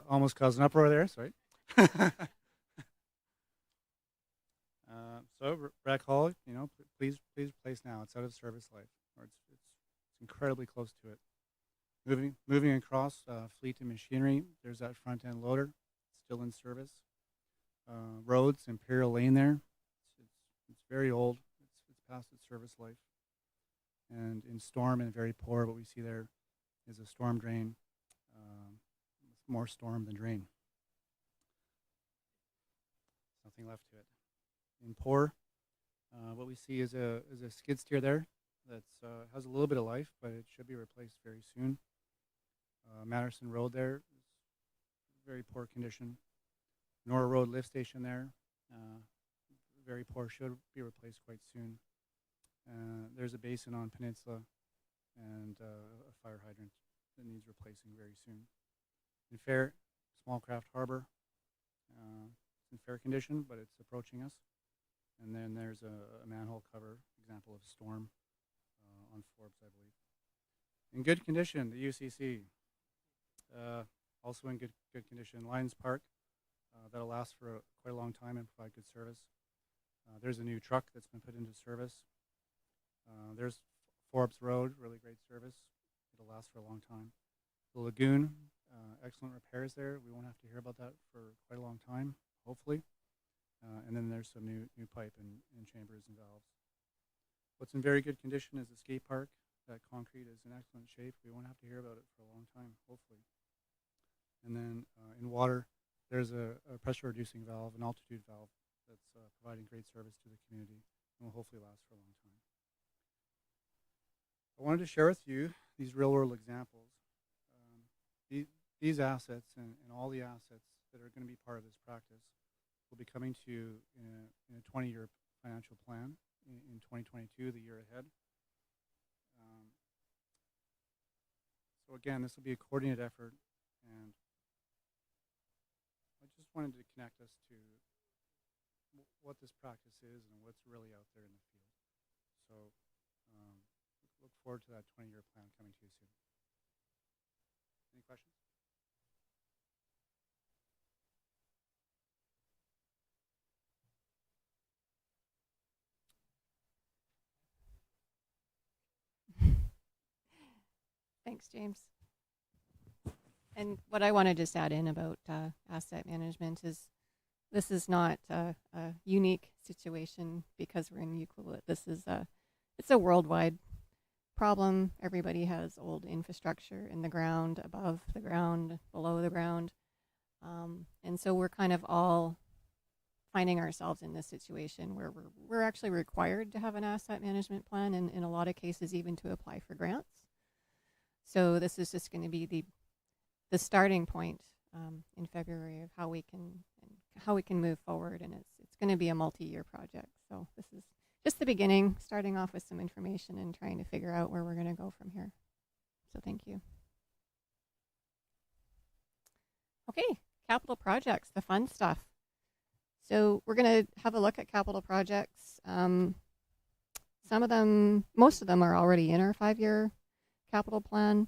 almost caused an uproar there. Sorry. So Rec Hall, please replace now. It's out of service life, or it's incredibly close to it. Moving across fleet and machinery, there's that front end loader, still in service. Roads, Imperial Lane there, it's very old. It's past its service life. And in storm and very poor, what we see there is a storm drain, more storm than drain. Nothing left to it. In poor, what we see is a skid steer there that has a little bit of life, but it should be replaced very soon. Matterson Road there is very poor condition. Nora Road lift station there, very poor, should be replaced quite soon. There's a basin on Peninsula and a fire hydrant that needs replacing very soon. In fair, Small Craft Harbor, it's in fair condition, but it's approaching us. And then there's a manhole cover, example of storm on Forbes, I believe. In good condition, the UCC, also in good condition. Lions Park, that'll last for quite a long time and provide good service. There's a new truck that's been put into service. There's Forbes Road, really great service. It'll last for a long time. The lagoon, excellent repairs there. We won't have to hear about that for quite a long time, hopefully. And then there's some new pipe and chambers and valves. What's in very good condition is the skate park. That concrete is in excellent shape. We won't have to hear about it for a long time, hopefully. And then in water, there's a pressure reducing valve, an altitude valve that's providing great service to the community and will hopefully last for a long time. I wanted to share with you these real world examples. These assets and all the assets that are going to be part of this practice will be coming to you in a 20-year financial plan in 2022, the year ahead. So again, this will be a coordinated effort, and I just wanted to connect us to what this practice is and what's really out there in the field. So look forward to that 20-year plan coming to you soon. Any questions? Thanks, James. And what I want to just add in about asset management is this is not a unique situation because we're in Euclid. This is it's a worldwide problem. Everybody has old infrastructure in the ground, above the ground, below the ground. And so we're kind of all finding ourselves in this situation where we're actually required to have an asset management plan, and in a lot of cases even to apply for grants. So this is just going to be the starting point in February of how we can move forward, and it's going to be a multi-year project. So this is just the beginning, starting off with some information and trying to figure out where we're going to go from here. So thank you. Okay, capital projects, the fun stuff. So we're going to have a look at capital projects. Most of them are already in our 5-year capital plan.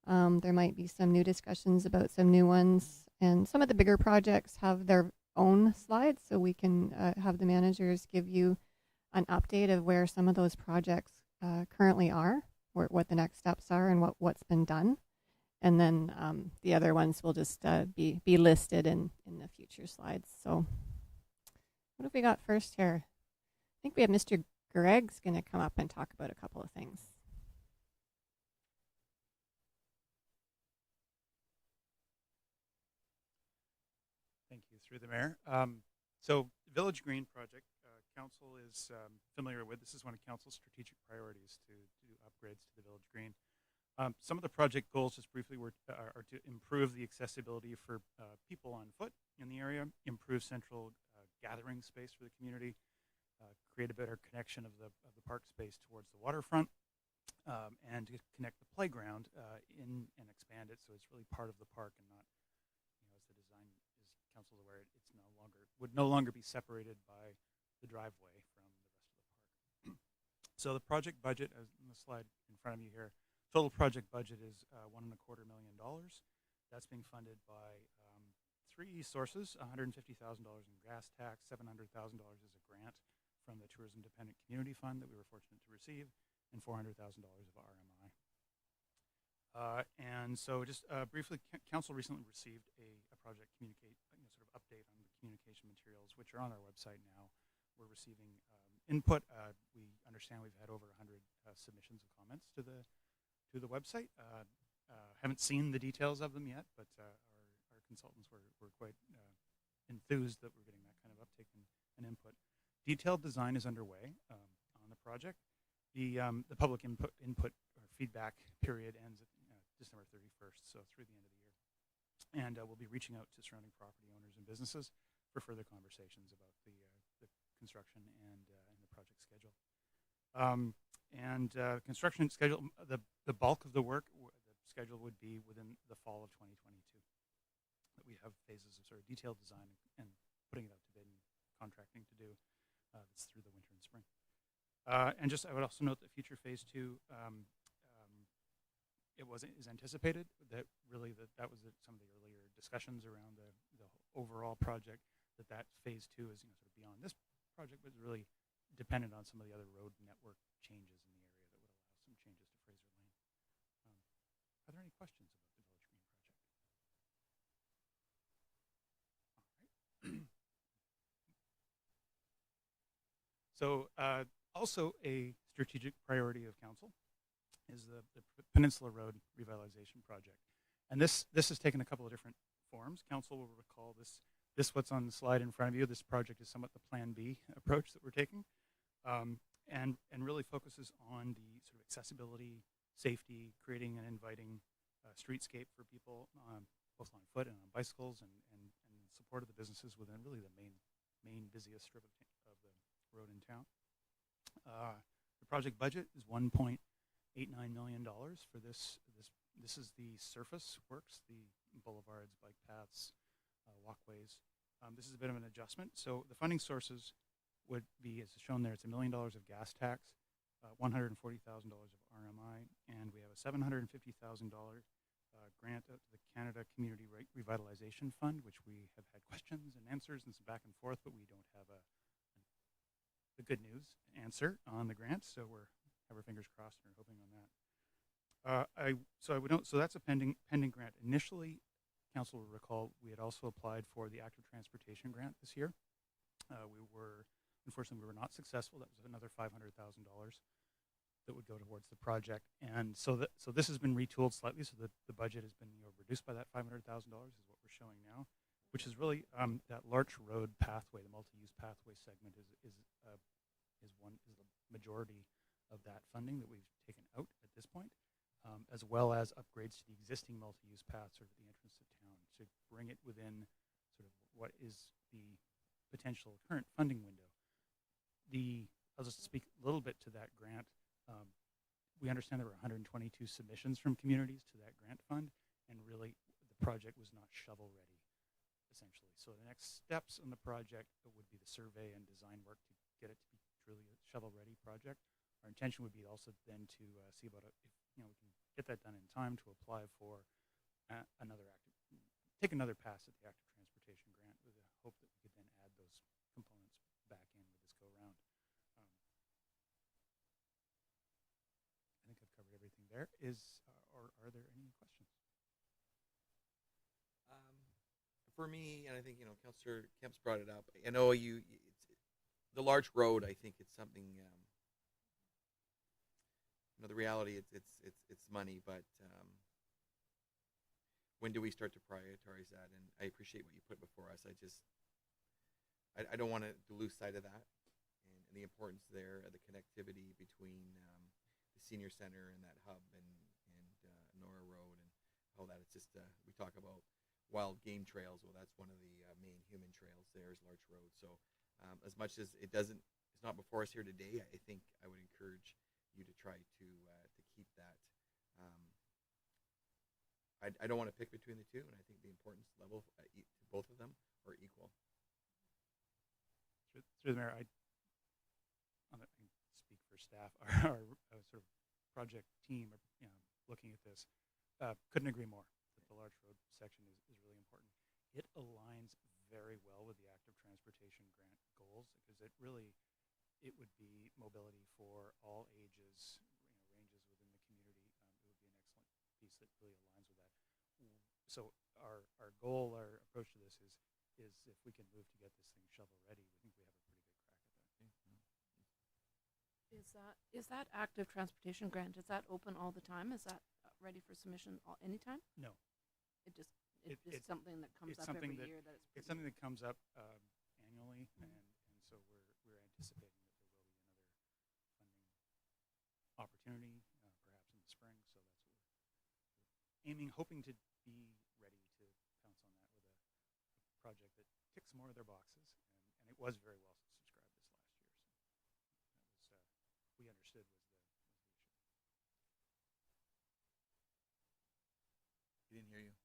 There might be some new discussions about some new ones, and some of the bigger projects have their own slides, so we can have the managers give you an update of where some of those projects currently are, what the next steps are, and what's been done. And then the other ones will just be listed in the future slides. So what have we got first here? I think we have Mr. Greg's going to come up and talk about a couple of things. Thank you, through the mayor. So Village Green project, council is familiar with. This is one of council's strategic priorities to do upgrades to the Village Green. Some of the project goals, just briefly, are to improve the accessibility for people on foot in the area, improve central gathering space for the community, create a better connection of the park space towards the waterfront, and to connect the playground in and expand it so it's really part of the park and not, as the design is council's aware, it's would no longer be separated by the driveway from the rest of the park. So the project budget, as in the slide in front of you here, total project budget is $1.25 million. That's being funded by three sources: $150,000 in gas tax, $700,000 as a grant from the Tourism Dependent Community Fund that we were fortunate to receive, and $400,000 of RMI. And so, just briefly, council recently received a project sort of update on the communication materials, which are on our website now. We're receiving input. We understand we've had over 100 submissions of comments to the website. Haven't seen the details of them yet, but our consultants were quite enthused that we're getting that kind of uptake and input. Detailed design is underway on the project. The public input or feedback period ends at December 31st, so through the end of the year. And we'll be reaching out to surrounding property owners and businesses for further conversations about the construction and the project schedule. Construction schedule, the bulk of the work, the schedule would be within the fall of 2022. That we have phases of sort of detailed design and putting it out to bid and contracting to do. That's through the winter and spring. And just I would also note that future phase 2, is anticipated that really that was some of the earlier discussions around the overall project, that phase 2 is sort of beyond this project, but is really dependent on some of the other road network changes in the area that would allow some changes to Fraser Lane. Are there any questions about the Village Green project? All right. So also a strategic priority of council is the Peninsula Road Revitalization project. And this has taken a couple of different forms. Council will recall this what's on the slide in front of you. This project is somewhat the Plan B approach that we're taking, and really focuses on the sort of accessibility, safety, creating an inviting streetscape for people, both on foot and on bicycles, and support of the businesses within really the main busiest strip of the road in town. The project budget is $1.89 million for this. This is the surface works, the boulevards, bike paths, walkways. This is a bit of an adjustment. So the funding sources would be, as shown there, it's $1 million of gas tax, $140,000 of RMI, and we have a $750,000 grant out to the Canada Community Revitalization Fund, which we have had questions and answers and some back and forth, but we don't have the good news answer on the grant, so we're have our fingers crossed and are hoping on that. So that's a pending grant. Initially, council will recall we had also applied for the active transportation grant this year. Unfortunately, we were not successful. That was another $500,000 that would go towards the project, and so this has been retooled slightly, so that the budget has been reduced by that $500,000 is what we're showing now, which is really that Larch Road pathway, the multi-use pathway segment is the majority of that funding that we've taken out at this point, as well as upgrades to the existing multi-use paths sort of at the entrance to town to bring it within sort of what is the potential current funding window. I'll just speak a little bit to that grant. We understand there were 122 submissions from communities to that grant fund, and really the project was not shovel ready, essentially. So the next steps on the project would be the survey and design work to get it to be truly a shovel ready project. Our intention would be also then to see about if we can get that done in time to apply for take another pass at the active transportation grant with the hope that we could then add those components back in with this go round. I think I've covered everything there. Or are there any questions? For me, and I think Councillor Kemp's brought it up. I know the Larch Road. I think it's something. The reality it's money, but when do we start to prioritize that? And I appreciate what you put before us. I don't want to lose sight of that and the importance there of the connectivity between the senior center and that hub and Nora Road, and how that it's just we talk about wild game trails. Well, that's one of the main human trails there is Larch Road. So as much as it's not before us here today, I think I would encourage you to try to keep I don't want to pick between the two, and I think the importance level to both of them are equal. Through the mayor, I can speak for staff. Our sort of project team, looking at this, couldn't agree more that the large road section is really important. It aligns very well with the active transportation grant goals because it would be mobility for all ages, ranges within the community. It would be an excellent piece that really aligns with that. So our goal, our approach to this is if we can move to get this thing shovel ready, we think we have a pretty good crack at that. Is that active transportation grant? Is that open all the time? Is that ready for submission anytime? No. It's something that comes up every year. It's something that comes up annually, and so we're anticipating that there will be another funding opportunity, perhaps in the spring. So that's what we're hoping to be ready to pounce on that with a project that ticks more of their boxes, and it was very well subscribed this last year. So that was we understood was the issue. He didn't hear you.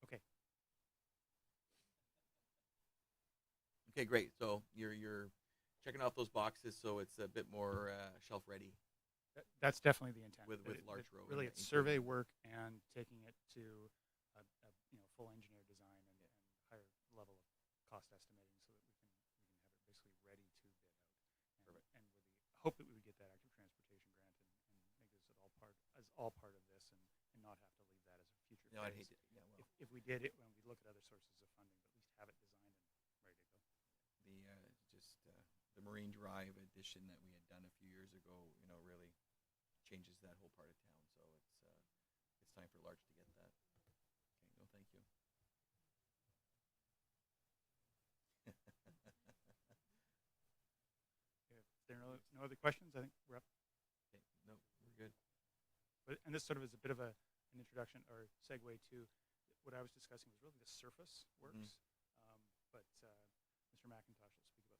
Okay. Okay, great. So you're checking off those boxes, so it's a bit more shelf ready. That's definitely the intent. With large road. Really, it's survey work and taking it to a full engineer design and higher level of cost estimating, so that we can have it basically ready to bid out. And with the hope that we would get that active transportation grant and make this all part of this and not have to leave that as a future. No, I'd hate to. Yeah, well, if we did it when we look at other sources of funding, but at least have it designed and ready to go. The Marine Drive addition that we had done a few years ago, really changes that whole part of town. So it's time for Larch to get that. Okay, no, thank you. If there are no other questions, I think we're up. Okay, no, we're good. And this sort of is a bit of an introduction or segue to what I was discussing was really the surface works. But Mr. McIntosh will speak about some of the underground work as well.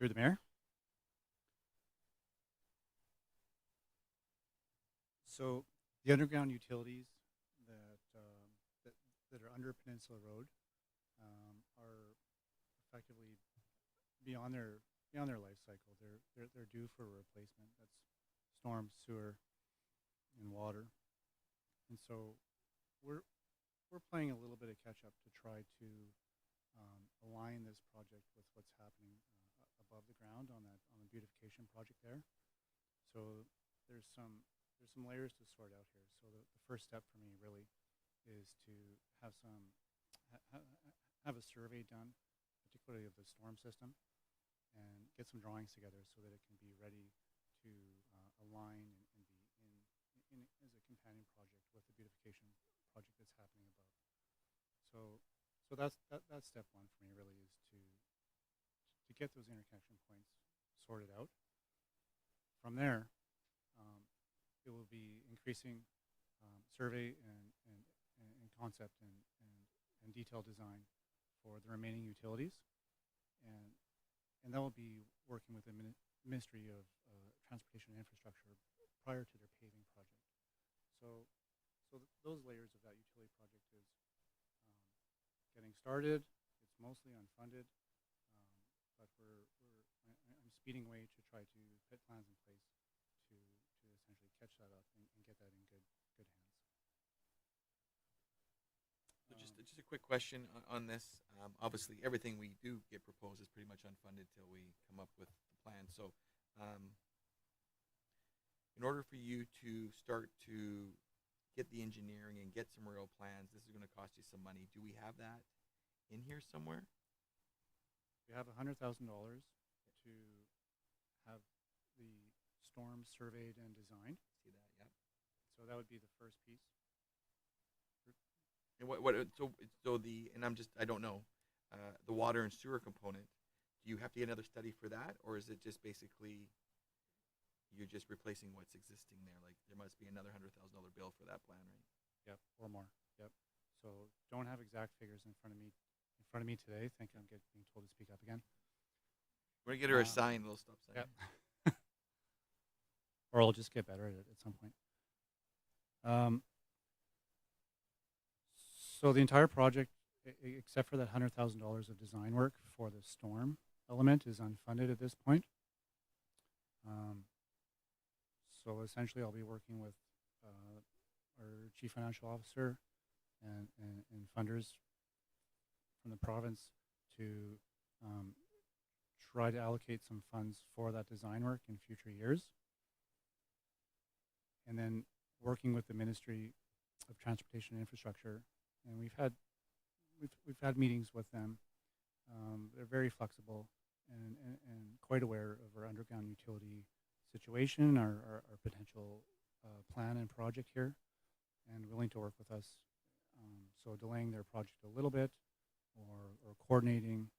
Through the mayor. So the underground utilities that are under Peninsula Road are effectively beyond their life cycle. They're due for a replacement. That's storm, sewer, and water. And so we're playing a little bit of catch up to try to align this project with what's happening above the ground on the beautification project there. So there's some layers to sort out here. So the first step for me really is to have have a survey done, particularly of the storm system, and get some drawings together so that it can be ready to align and be in as a companion project with the beautification project that's happening above. So that's step one for me really, is to get those interconnection points sorted out. From there, it will be increasing survey and concept and detailed design for the remaining utilities, and that will be working with the Ministry of Transportation and Infrastructure prior to their paving project. So those layers of that utility project is getting started. It's mostly unfunded, but I'm speeding way to try to put plans in place to essentially catch that up and get that in good hands. So just a quick question on this. Obviously, everything we do get proposed is pretty much unfunded till we come up with the plan. So in order for you to start to get the engineering and get some real plans, this is going to cost you some money. Do we have that in here somewhere? We have $100,000 to have the storm surveyed and designed. See that, yep. So So that would be the first piece. And I don't know, the water and sewer component. Do you have to get another study for that, or is it just basically you're just replacing what's existing there? Like there must be another $100,000 bill for that plan, right? Yep, or more. Yep. So don't have exact figures in front of me today. Think I'm being told to speak up again. We're gonna get her a sign. They'll stop saying. Yep. Or I'll just get better at it at some point. So the entire project, except for that $100,000 of design work for the storm element, is unfunded at this point. So essentially, I'll be working with our chief financial officer and funders from the province to try to allocate some funds for that design work in future years. And then working with the Ministry of Transportation and Infrastructure, and we've had meetings with them. They're very flexible and quite aware of our underground utility situation, our potential plan and project here, and willing to work with us. So delaying their project a little bit, or coordinating.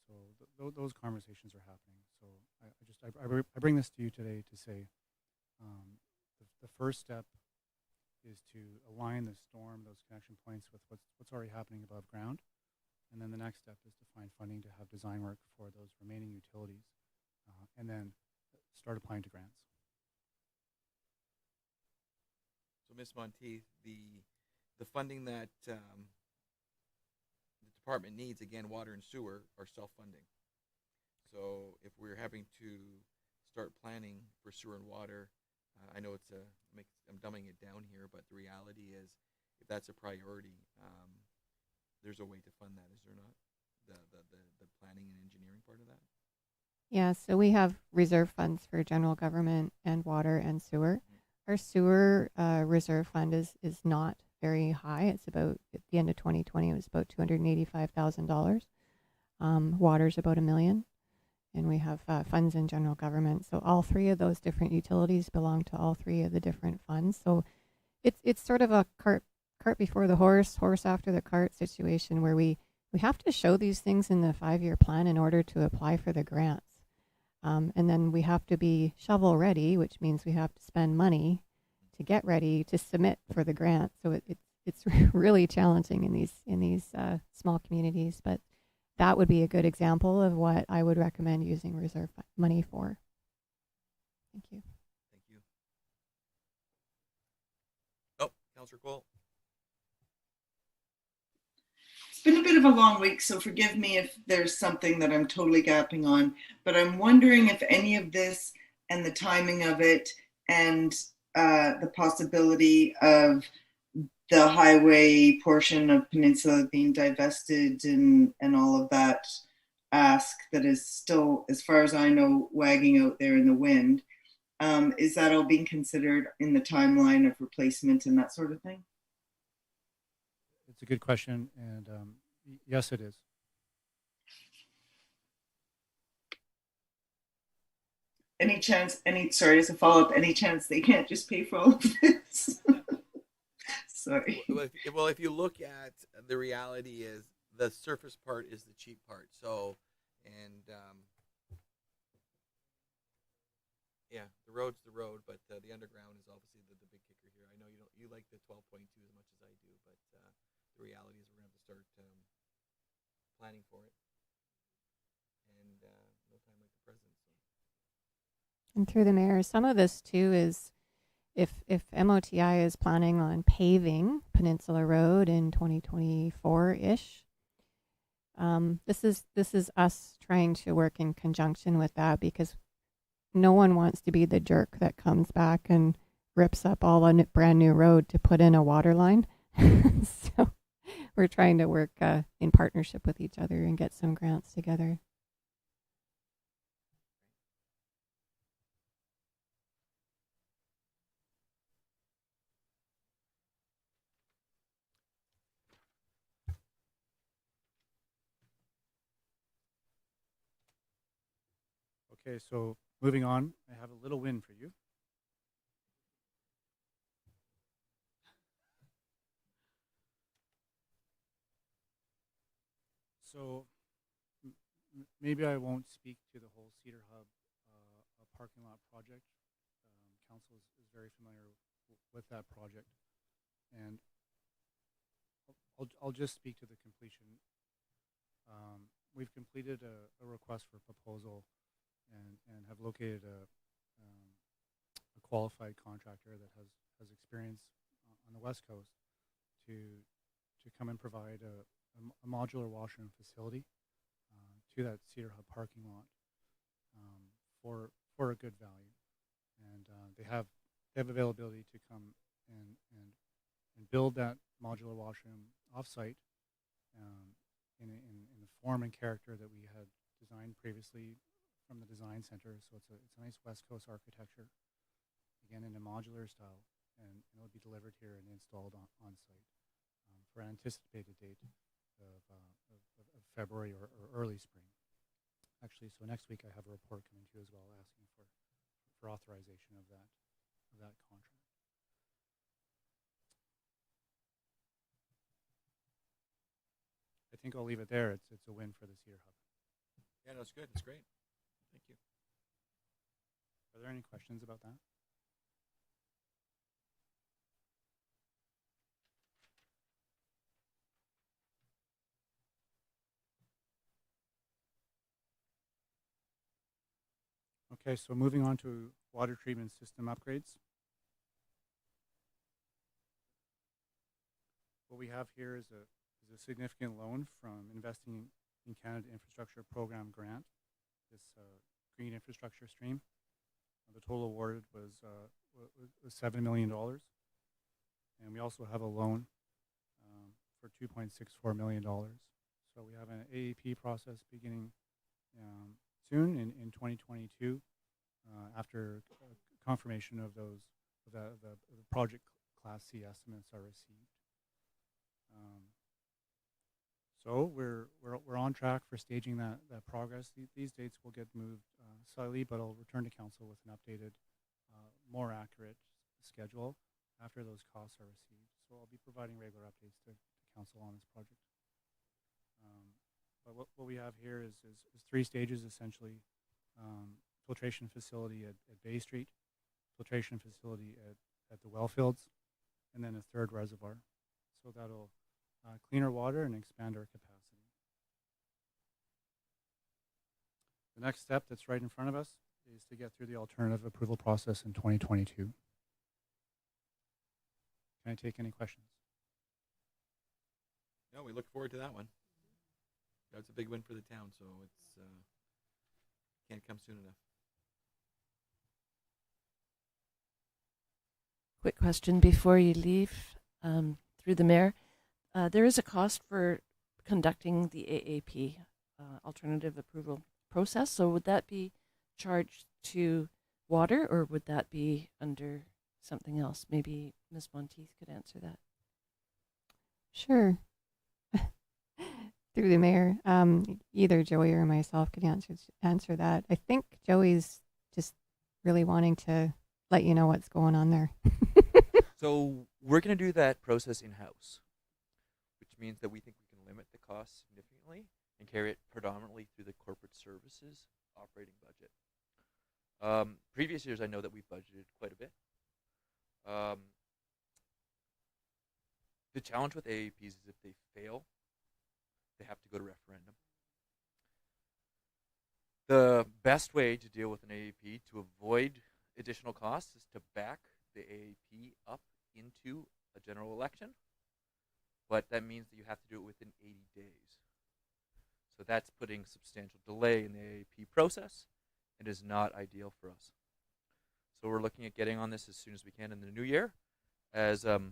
So those conversations are happening. So I bring this to you today to say the first step is to align the storm, those connection points, with what's already happening above ground. And then the next step is to find funding to have design work for those remaining utilities, and then start applying to grants. So, Ms. Monteith, the funding that the department needs, again, water and sewer, are self-funding. So if we're having to start planning for sewer and water, I know I'm dumbing it down here, but the reality is, if that's a priority, there's a way to fund that, is there not? The planning and engineering part of that? Yeah, so we have reserve funds for general government and water and sewer. Our sewer reserve fund is not very high. It's about, at the end of 2020, it was about $285,000. Water's about $1 million. And we have funds in general government. So all three of those different utilities belong to all three of the different funds. So it's sort of a cart before the horse after the cart situation, where we have to show these things in the 5-year plan in order to apply for the grants. And then we have to be shovel ready, which means we have to spend money to get ready to submit for the grant. So it's really challenging in these small communities, but that would be a good example of what I would recommend using reserve money for. Thank you. Thank you. Oh, Councillor Cole. It's been a bit of a long week, so forgive me if there's something that I'm totally gapping on, but I'm wondering if any of this and the timing of it and the possibility of the highway portion of Peninsula being divested and all of that ask that is still, as far as I know, wagging out there in the wind. Is that all being considered in the timeline of replacement and that sort of thing? It's a good question, and yes, it is. Sorry, as a follow-up, any chance they can't just pay for all of this? Sorry. Well, if you look at the reality is the surface part is the cheap part. So, and yeah, the road's the road, but the underground is obviously the big kicker here. I know you like the 12.2 as much as I do, but the reality is we're going to have to start planning for it, and no time like the present. So. And through the mayor, some of this too is if MOTI is planning on paving Peninsula Road in 2024-ish, this is us trying to work in conjunction with that, because no one wants to be the jerk that comes back and rips up all a brand new road to put in a water line. So we're trying to work in partnership with each other and get some grants together. Okay, so moving on, I have a little win for you. So maybe I won't speak to the whole Cedar Hub parking lot project. Council is very familiar with that project, and I'll just speak to the completion. We've completed a request for proposal and have located a qualified contractor that has experience on the West Coast to come and provide a modular washroom facility to that Cedar Hub parking lot for a good value, and they have availability to come and build that modular washroom offsite in the form and character that we had designed previously from the design center. So it's a nice West Coast architecture, again in a modular style, and it'll be delivered here and installed on site for an anticipated date of February or early spring. Actually, so next week I have a report coming to you as well, asking for authorization of that contract. I think I'll leave it there. It's a win for the Cedar Hub. Yeah, that's good. It's great. Thank you. Are there any questions about that? Okay, so moving on to water treatment system upgrades. What we have here is a significant loan from Investing in Canada Infrastructure Program grant, this green infrastructure stream. The total awarded was $7 million. And we also have a loan for $2.64 million. So we have an AAP process beginning soon in 2022 after confirmation of the project Class C estimates are received. So we're on track for staging that progress. These dates will get moved slightly, but I'll return to council with an updated, more accurate schedule after those costs are received. So I'll be providing regular updates to council on this project. But what we have here is 3 stages essentially: filtration facility at Bay Street, filtration facility at the well fields, and then a 3rd reservoir. So that'll clean our water and expand our capacity. The next step that's right in front of us is to get through the alternative approval process in 2022. Can I take any questions? No, we look forward to that one. That's a big win for the town, so it's can't come soon enough. Quick question before you leave, through the mayor. There is a cost for conducting the AAP, alternative approval process. So would that be charged to water, or would that be under something else? Maybe Ms. Monteith could answer that. Sure. Through the mayor, either Joey or myself could answer that. I think Joey's just really wanting to let you know what's going on there. So we're going to do that process in-house, which means that we think we can limit the cost significantly and carry it predominantly through the corporate services operating budget. Previous years, I know that we've budgeted quite a bit. The challenge with AAPs is if they fail, they have to go to referendum. The best way to deal with an AAP to avoid additional costs is to back the AAP up into a general election, but that means that you have to do it within 80 days. So that's putting substantial delay in the AAP process and is not ideal for us. So we're looking at getting on this as soon as we can in the new year. As the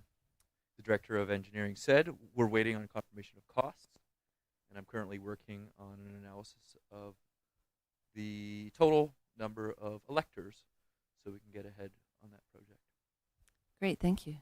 Director of Engineering said, we're waiting on confirmation of costs, and I'm currently working on an analysis of the total number of electors so we can get ahead on that project. Great, thank you.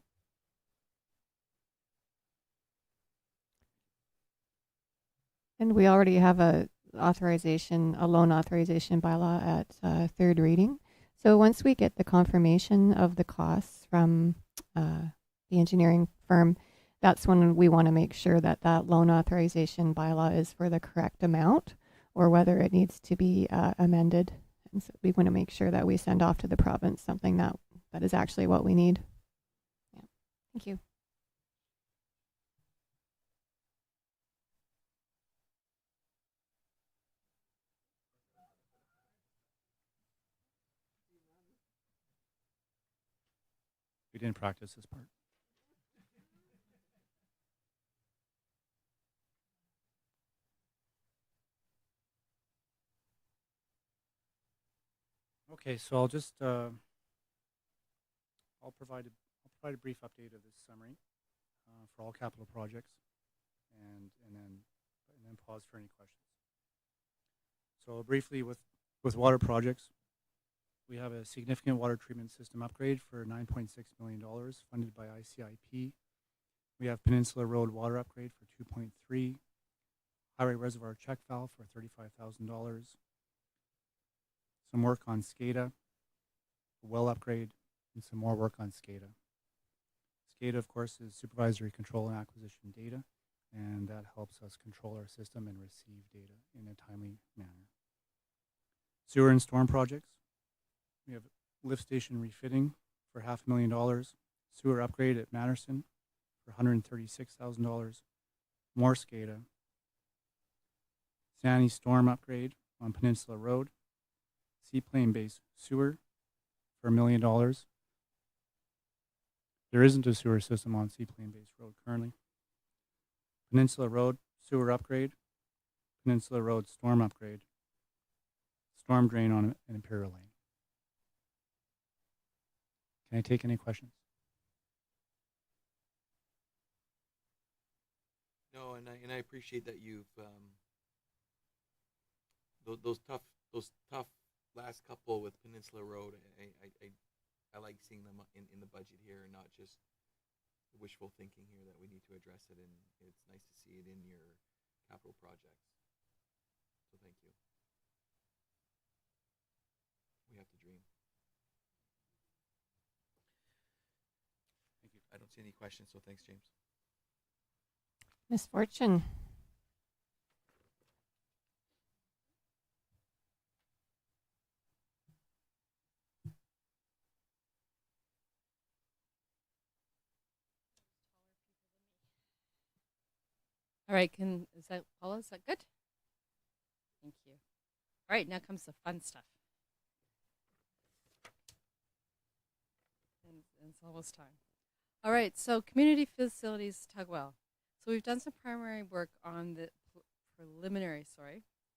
And we already have a loan authorization bylaw at 3rd reading. So once we get the confirmation of the costs from the engineering firm, that's when we want to make sure that that loan authorization bylaw is for the correct amount or whether it needs to be amended. And so we want to make sure that we send off to the province something that is actually what we need. Yeah. Thank you. We didn't practice this part. Okay, so I'll just I'll provide a brief update of this summary for all capital projects, and then pause for any questions. So briefly, with water projects, we have a significant water treatment system upgrade for $9.6 million funded by ICIP. We have Peninsula Road water upgrade for $2.3, Highway Reservoir check valve for $35,000, some work on SCADA, a well upgrade, and some more work on SCADA. SCADA, of course, is supervisory control and acquisition data, and that helps us control our system and receive data in a timely manner. Sewer and storm projects. We have lift station refitting for $500,000, sewer upgrade at Madison for $136,000, more SCADA, Sandy storm upgrade on Peninsula Road, seaplane base sewer for $1 million. There isn't a sewer system on seaplane base road currently. Peninsula Road sewer upgrade, Peninsula Road storm upgrade, storm drain on an Imperial Lane. Can I take any questions? No, and I appreciate that you've those tough last couple with Peninsula Road. I like seeing them in the budget here, and not just wishful thinking here that we need to address it, and it's nice to see it in your capital projects. So thank you. We have to dream. Thank you. I don't see any questions, so thanks, James. Miss Fortune. All right, is that Paula? Is that good? Thank you. All right, now comes the fun stuff. And it's almost time. All right, so community facilities Tugwell. So we've done some primary work on the preliminary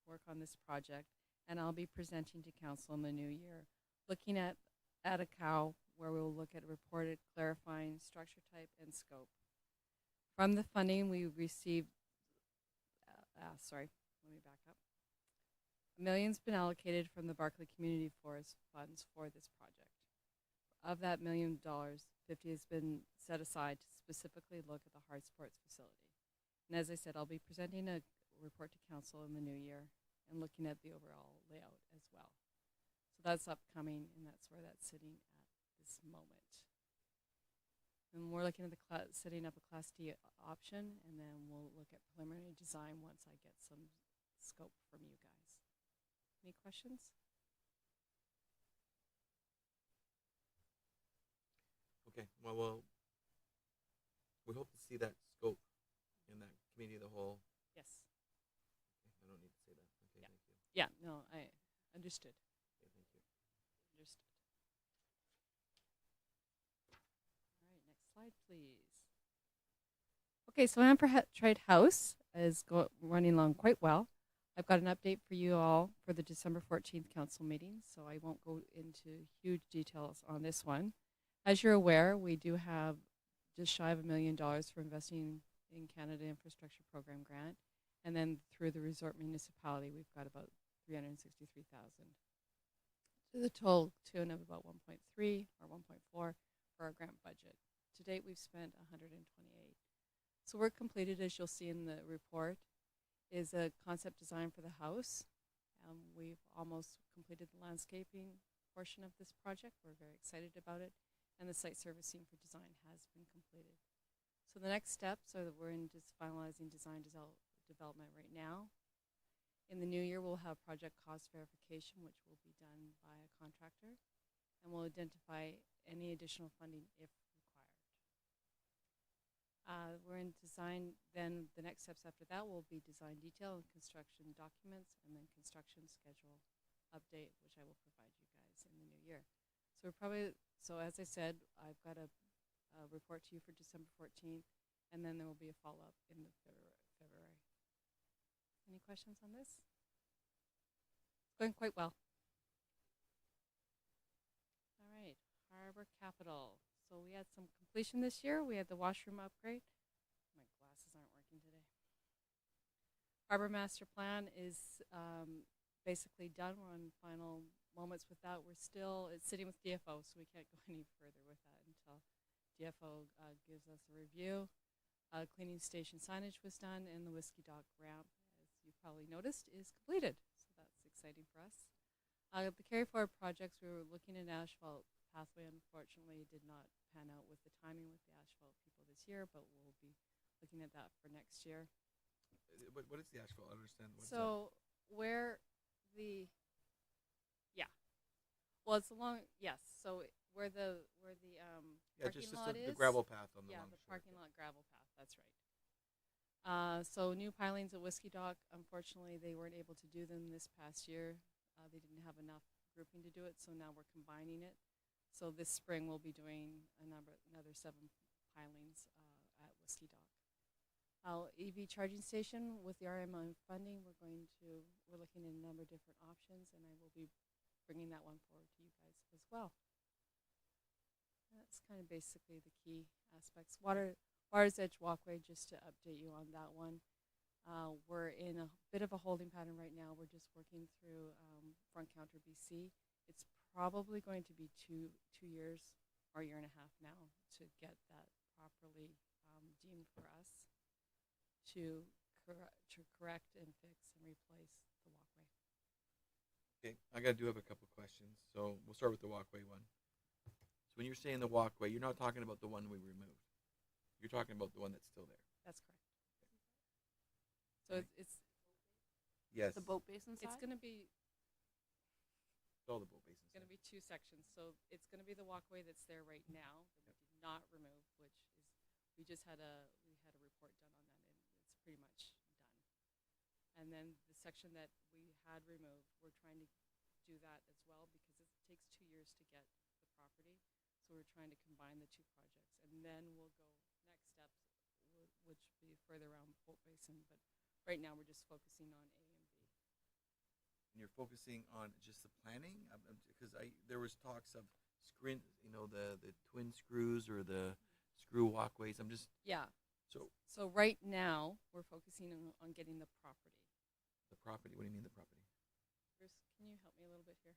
work on this project, and I'll be presenting to council in the new year, looking at a cow where we'll look at reported clarifying structure type and scope. From the funding we received, let me back up. $1 million's been allocated from the Barclay Community Forest funds for this project. Of that $1 million, 50 has been set aside to specifically look at the hard sports facility. And as I said, I'll be presenting a report to council in the new year and looking at the overall layout as well. So that's upcoming, and that's where that's sitting at this moment. And we're looking at setting up a Class D option, and then we'll look at preliminary design once I get some scope from you guys. Any questions? Okay, well, we hope to see that scope in that committee of the whole. Yes. Okay, I don't need to say that. Okay, yeah. Thank you. Yeah, no, I understood. Okay, thank you. Understood. All right, next slide, please. Okay, so Trade House is running along quite well. I've got an update for you all for the December 14th council meeting, so I won't go into huge details on this one. As you're aware, we do have just shy of $1 million for investing in Canada Infrastructure Program grant, and then through the resort municipality, we've got about $363,000 to the total tune of about 1.3 or 1.4 for our grant budget. To date, we've spent 128. So work completed, as you'll see in the report, is a concept design for the house. We've almost completed the landscaping portion of this project. We're very excited about it. And the site servicing for design has been completed. So the next steps are that we're in just finalizing development right now. In the new year, we'll have project cost verification, which will be done by a contractor, and we'll identify any additional funding if required. We're in design, then the next steps after that will be design detail and construction documents, and then construction schedule update, which I will provide you guys in the new year. So we're probably, so as I said, I've got a report to you for December 14th, and then there will be a follow-up in the February. Any questions on this? It's going quite well. All right, Harbor Capital. So we had some completion this year. We had the washroom upgrade. My glasses aren't working today. Harbor Master Plan is basically done. We're on final moments with that. We're still, it's sitting with DFO, so we can't go any further with that until DFO gives us a review. Cleaning station signage was done, and the Whiskey Dock ramp, as you probably noticed, is completed. So that's exciting for us. The carry forward projects, we were looking at asphalt pathway. Unfortunately, did not pan out with the timing with the asphalt people this year, but we'll be looking at that for next year. What is the asphalt? I don't understand. What so where the, yeah, well, it's along, yes. So where the parking lot is, the gravel path on the yeah, long the shore. parking lot gravel path. That's right. So new pilings at Whiskey Dock. Unfortunately, they weren't able to do them this past year. They didn't have enough grouping to do it, so now we're combining it. So this spring we'll be doing another 7 pilings at Whiskey Dock. EV charging station with the Rmi funding, we're looking at a number of different options, and I will be bringing that one forward to you guys as well. That's kind of basically the key aspects. Water's Edge Walkway, just to update you on that one. We're in a bit of a holding pattern right now. We're just working through Front Counter BC. It's probably going to be two years or a year and a half now to get that properly deemed for us to correct and fix and replace the walkway. Okay, I do have a couple questions. So we'll start with the walkway one. So when you're saying the walkway, you're not talking about the one we removed. You're talking about the one that's still there. That's correct. So it's yes. The boat basin side? It's going to be all the boat basins. It's going to be 2 sections. So it's going to be the walkway that's there right now that we did not remove, which is we had a report done on that, and it's pretty much done. And then the section that we had removed, we're trying to do that as well because it takes 2 years to get the property. So we're trying to combine the 2 projects, and then we'll go next steps, which will be further around boat basin. But right now we're just focusing on A and B. And you're focusing on just the planning, because there was talks of the twin screws or the screw walkways. I'm just So right now we're focusing on getting the property. The property. What do you mean the property? Bruce, can you help me a little bit here?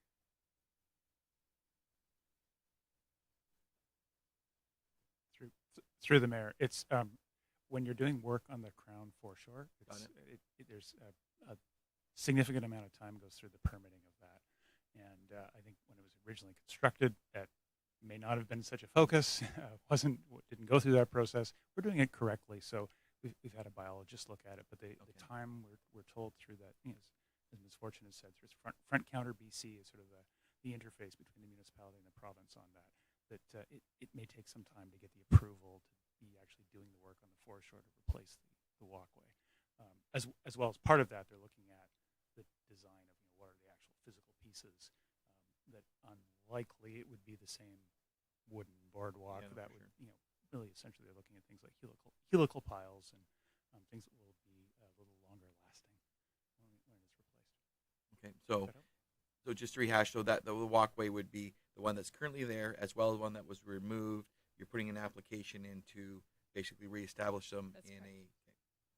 Through the mayor, it's when you're doing work on the Crown foreshore, there's a significant amount of time goes through the permitting of that. And I think when it was originally constructed, that may not have been such a focus. Didn't go through that process. We're doing it correctly, so we've had a biologist look at it. But the time we're told through that, as Ms. Fortune has said, through front counter BC is sort of the interface between the municipality and the province on that. That it may take some time to get the approval to be actually doing the work on the foreshore to replace the walkway. As well as part of that, they're looking at the design of what are the actual physical pieces. That unlikely it would be the same wooden boardwalk. That would really essentially they're looking at things like helical piles and things that will be a little longer lasting when it's replaced. Okay, so just to rehash, so that the walkway would be the one that's currently there, as well as one that was removed. You're putting an application in to basically reestablish them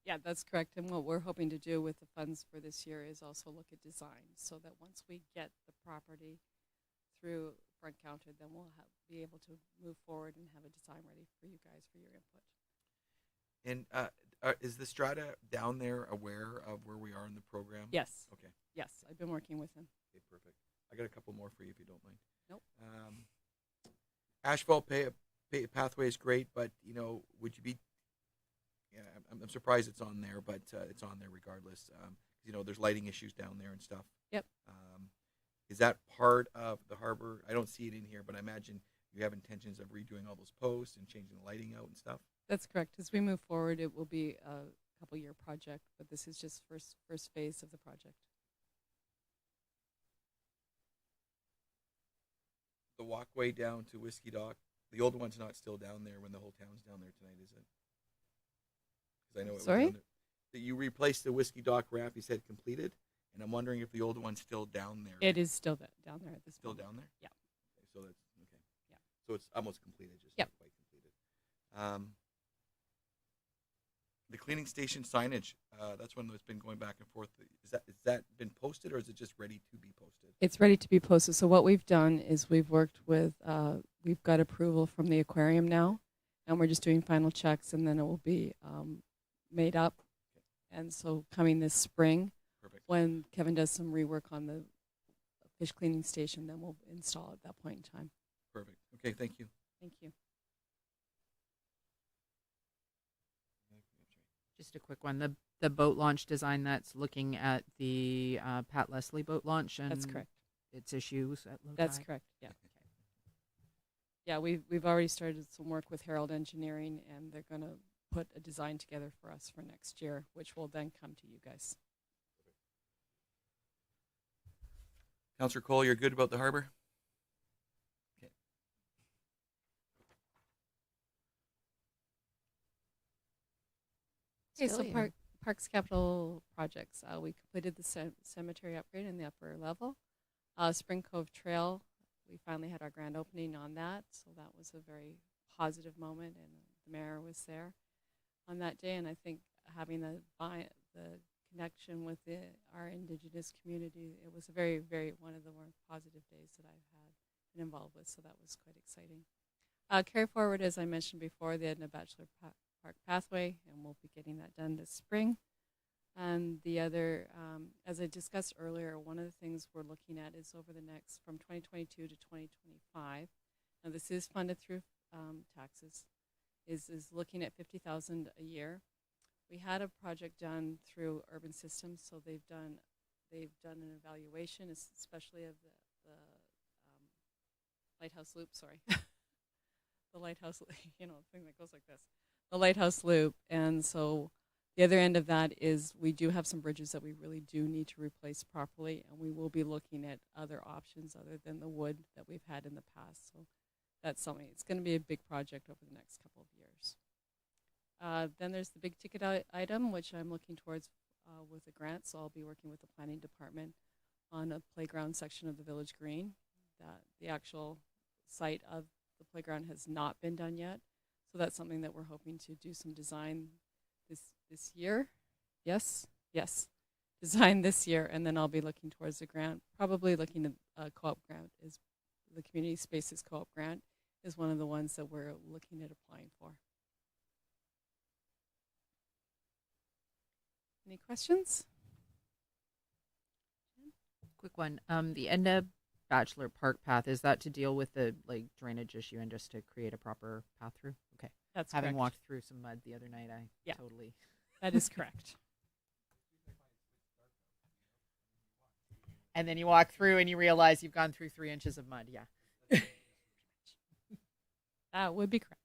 Yeah, that's correct. And what we're hoping to do with the funds for this year is also look at design, so that once we get the property through front counter, then we'll be able to move forward and have a design ready for you guys for your input. And is the Strata down there aware of where we are in the program? Yes. Okay. Yes, I've been working with him. Okay, perfect. I got a couple more for you if you don't mind. Nope. Asphalt pathway is great, but would you be I'm surprised it's on there, but it's on there regardless. You know, there's lighting issues down there and stuff. Yep. Is that part of the harbor? I don't see it in here, but I imagine you have intentions of redoing all those posts and changing the lighting out and stuff. That's correct. As we move forward, it will be a couple-year project, but this is just first phase of the project. The walkway down to Whiskey Dock, the old one's not still down there when the whole town's down there tonight, is it? Because I know it Sorry? was down there. That you replaced the Whiskey Dock ramp, you said completed, and I'm wondering if the old one's still down there. It is still down there at this Still moment. down there? Yeah. Okay, so that's okay. Yeah. So it's almost completed, just Yep. not quite completed. The cleaning station signage, that's one that's been going back and forth. Is that been posted, or is it just ready to be posted? It's ready to be posted. So what we've done is we've worked with, we've got approval from the aquarium now, and we're just doing final checks, and then it will be made up. And so coming this spring, Perfect. when Kevin does some rework on the fish cleaning station, then we'll install at that point in time. Perfect. Okay, thank you. Thank you. Just a quick one. The boat launch design that's looking at the Pat Leslie boat launch and That's correct. its issues at low That's tide? correct. Yeah. Yeah, we've already started some work with Herald Engineering, and they're going to put a design together for us for next year, which will then come to you guys. Councillor Cole, you're good about the harbor? Okay. Okay, Still so here. Parks Capital Projects. We completed the cemetery upgrade in the upper level. Spring Cove Trail, we finally had our grand opening on that, so that was a very positive moment, and the mayor was there on that day. And I think having the connection with our Indigenous community, it was a very, very one of the more positive days that I've been involved with. So that was quite exciting. Carry forward, as I mentioned before, the Edna Bachelor Park Pathway, and we'll be getting that done this spring. And the other, as I discussed earlier, one of the things we're looking at is over the next, from 2022 to 2025, now this is funded through taxes, is looking at $50,000 a year. We had a project done through Urban Systems, so they've done an evaluation, especially of the lighthouse loop. Sorry, the lighthouse, thing that goes like this, the lighthouse loop. And so the other end of that is we do have some bridges that we really do need to replace properly, and we will be looking at other options other than the wood that we've had in the past. So that's something. It's going to be a big project over the next couple of years. Then there's the big ticket item, which I'm looking towards with a grant. So I'll be working with the planning department on a playground section of the Village Green. That the actual site of the playground has not been done yet. So that's something that we're hoping to do some design this year. Yes, design this year, and then I'll be looking towards the grant. Probably looking at a co-op grant. Is the Community Spaces Co-op grant is one of the ones that we're looking at applying for. Any questions? Quick one. The Edna Bachelor Park path, is that to deal with the drainage issue and just to create a proper path through? Okay. That's Having correct. walked through some mud the other night, Yeah. totally. That is correct. And then you walk through and you realize you've gone through 3 inches of mud. Yeah. That would be correct.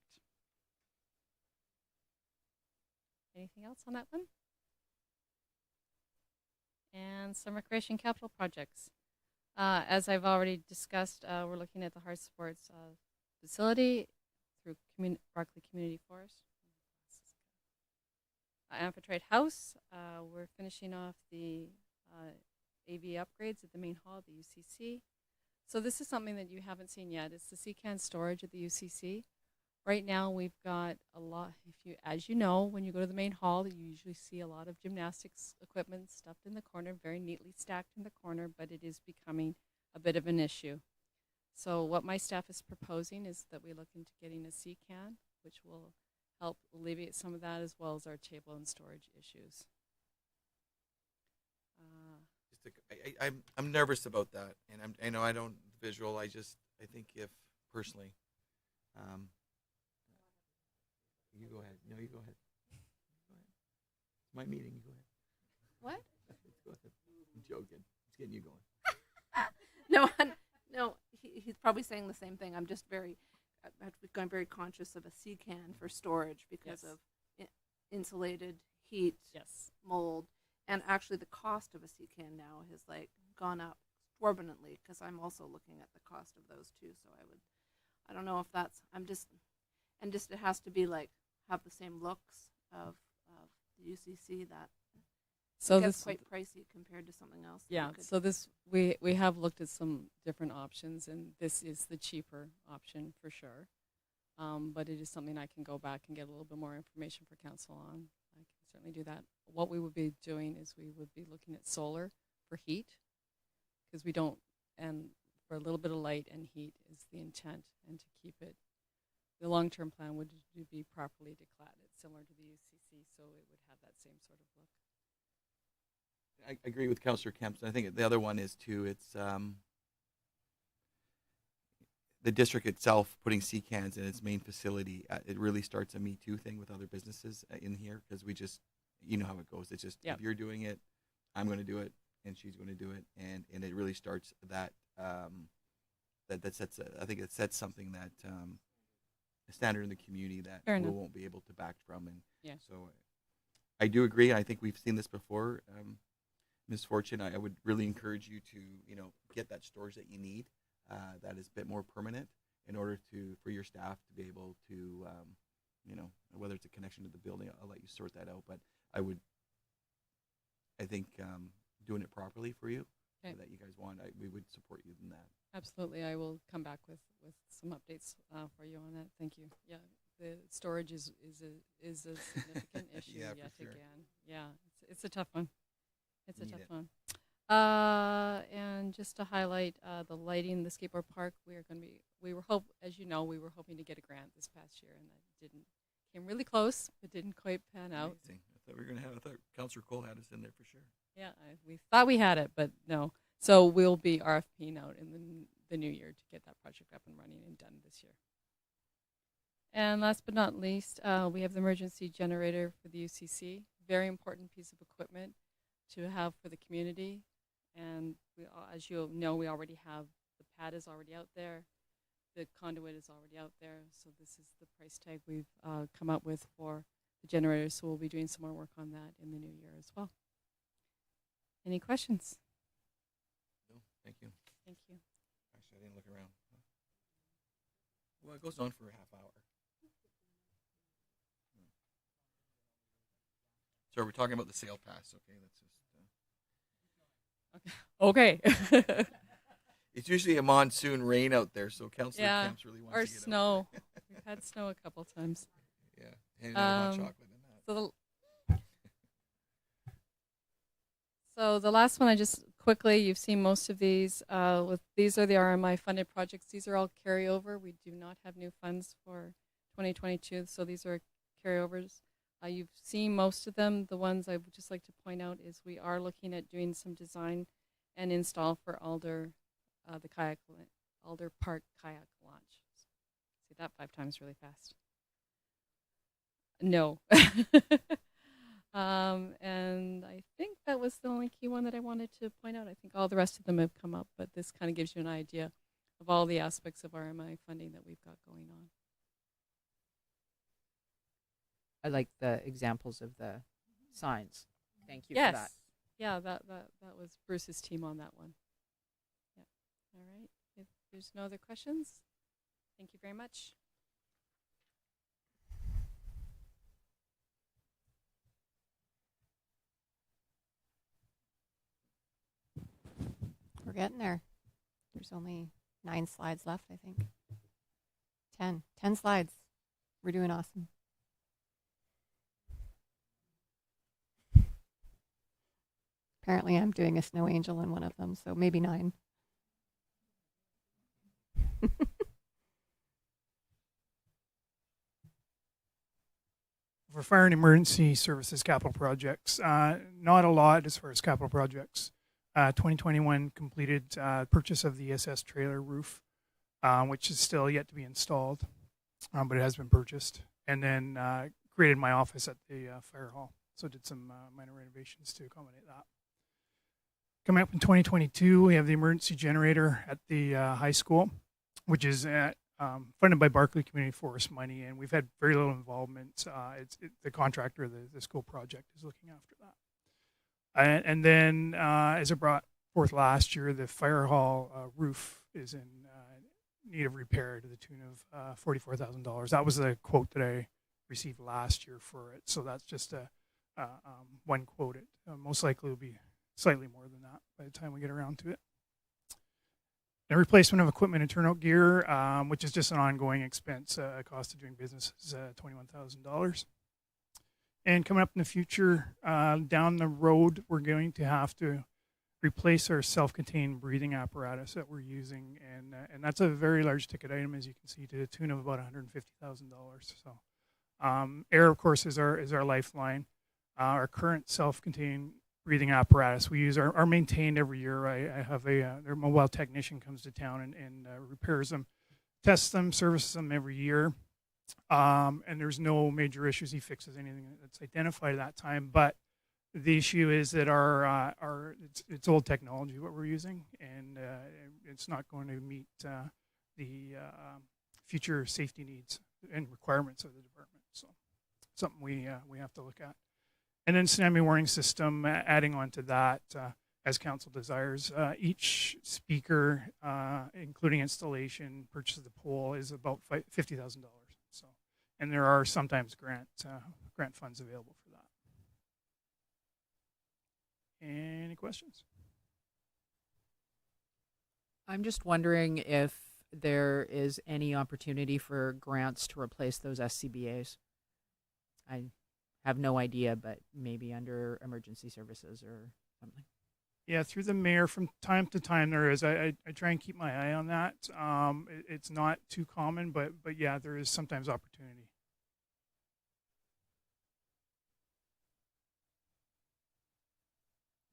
Anything else on that one? And some recreation capital projects. As I've already discussed, we're looking at the Heart Sports facility through Barclay Community Forest. Amphitrite House, we're finishing off the AV upgrades at the main hall at the UCC. So this is something that you haven't seen yet. It's the C-can storage at the UCC. Right now we've got a lot, as you know, when you go to the main hall, you usually see a lot of gymnastics equipment stuffed in the corner, very neatly stacked in the corner, but it is becoming a bit of an issue. So what my staff is proposing is that we look into getting a C-can, which will help alleviate some of that, as well as our table and storage issues. I'm nervous about that, and I know I don't visual. I think if personally, you go ahead. No, you go ahead. My meeting. Go ahead. What? Go ahead. I'm joking. It's getting you going. No. He's probably saying the same thing. I'm just I'm very conscious of a sea can for storage because of insulated heat, mold, and actually the cost of a sea can now has like gone up exorbitantly because I'm also looking at the cost of those too. So I don't know if that's it has to be like have the same looks of the UCC that. So gets this quite pricey compared to something else. Yeah. So this we have looked at some different options, and this is the cheaper option for sure. But it is something I can go back and get a little bit more information for council on. I can certainly do that. What we would be doing is we would be looking at solar for heat, because we don't, and for a little bit of light and heat is the intent, and to keep it. The long-term plan would be properly declatted, similar to the UCC, so it would have that same sort of look. I agree with Councillor Kempson. I think the other one is too. It's the district itself putting sea cans in its main facility. It really starts a Me Too thing with other businesses in here, because we just, you know how it goes. It's just if you're doing it, I'm going to do it, and she's going to do it, and it really starts that that sets. I think it sets something that a standard in the community that we won't be able to back from, and so I do agree. I think we've seen this before. Ms. Fortune, I would really encourage you to, get that storage that you need that is a bit more permanent in order for your staff to be able to, whether it's a connection to the building, I'll let you sort that out. But I think doing it properly for you that you guys want, we would support you in that. Absolutely. I will come back with some updates for you on that. Thank you. Yeah, the storage is a significant issue yet again. Yeah, it's a tough one. It's a tough one. And just to highlight the lighting, the skateboard park, we were hoping to get a grant this past year, and that came really close, but didn't quite pan out. Amazing. I thought Councillor Cole had us in there for sure. Yeah, we thought we had it, but no. So we'll be RFPing out in the new year to get that project up and running and done this year. And last but not least, we have the emergency generator for the UCC. Very important piece of equipment to have for the community, and as you know, we already have the pad is already out there, the conduit is already out there, so this is the price tag we've come up with for the generator, so we'll be doing some more work on that in the new year as well. Any questions? No, thank you. Thank you. Actually, I didn't look around. Well, it goes on for a half hour. So we're talking about the sale pass, okay? That's just. Okay. It's usually a monsoon rain out there, so Councillor Kemps really wants to get snow. out there. We've had snow a couple times. Yeah, and hot chocolate in that. So the last one, I just quickly, you've seen most of these. These are the Rmi Funded Projects. These are all carryover. We do not have new funds for 2022, so these are carryovers. You've seen most of them. The ones I would just like to point out is we are looking at doing some design and install for Alder Park Kayak Launch. Say that 5 times really fast. No. And I think that was the only key one that I wanted to point out. I think all the rest of them have come up, but this kind of gives you an idea of all the aspects of RMI funding that we've got going on. I like the examples of the signs. Thank you for that. Yeah, that was Bruce's team on that one. Yeah. All right. If there's no other questions, thank you very much. We're getting there. There's only 9 slides left, I think. 10 slides. We're doing awesome. Apparently I'm doing a snow angel in one of them, so maybe 9. For fire and emergency services capital projects, not a lot as far as capital projects. 2021 completed purchase of the SS trailer roof, which is still yet to be installed, but it has been purchased. And then created my office at the fire hall. So did some minor renovations to accommodate that. Coming up in 2022, we have the emergency generator at the high school, which is funded by Barclay Community Forest money, and we've had very little involvement. The contractor, the school project, is looking after that. And then, as I brought forth last year, the fire hall roof is in need of repair to the tune of $44,000. That was the quote that I received last year for it. So that's just one quote. It most likely will be slightly more than that by the time we get around to it. And replacement of equipment and turnout gear, which is just an ongoing expense. Cost of doing business is $21,000. And coming up in the future, down the road, we're going to have to replace our self-contained breathing apparatus that we're using, and that's a very large ticket item, as you can see, to the tune of about $150,000. So, air, of course, is our lifeline. Our current self-contained breathing apparatus we use are maintained every year. I have their mobile technician comes to town and repairs them, tests them, services them every year, and there's no major issues. He fixes anything that's identified at that time, but the issue is that it's old technology what we're using, and it's not going to meet the future safety needs and requirements of the department. So something we have to look at. And then tsunami warning system, adding on to that, as council desires. Each speaker, including installation, purchase of the pole, is about $50,000. So, and there are sometimes grant funds available for that. Any questions? I'm just wondering if there is any opportunity for grants to replace those SCBAs. I have no idea, but maybe under emergency services or something. Yeah, through the mayor from time to time there is. I try and keep my eye on that. It's not too common, but yeah, there is sometimes opportunity.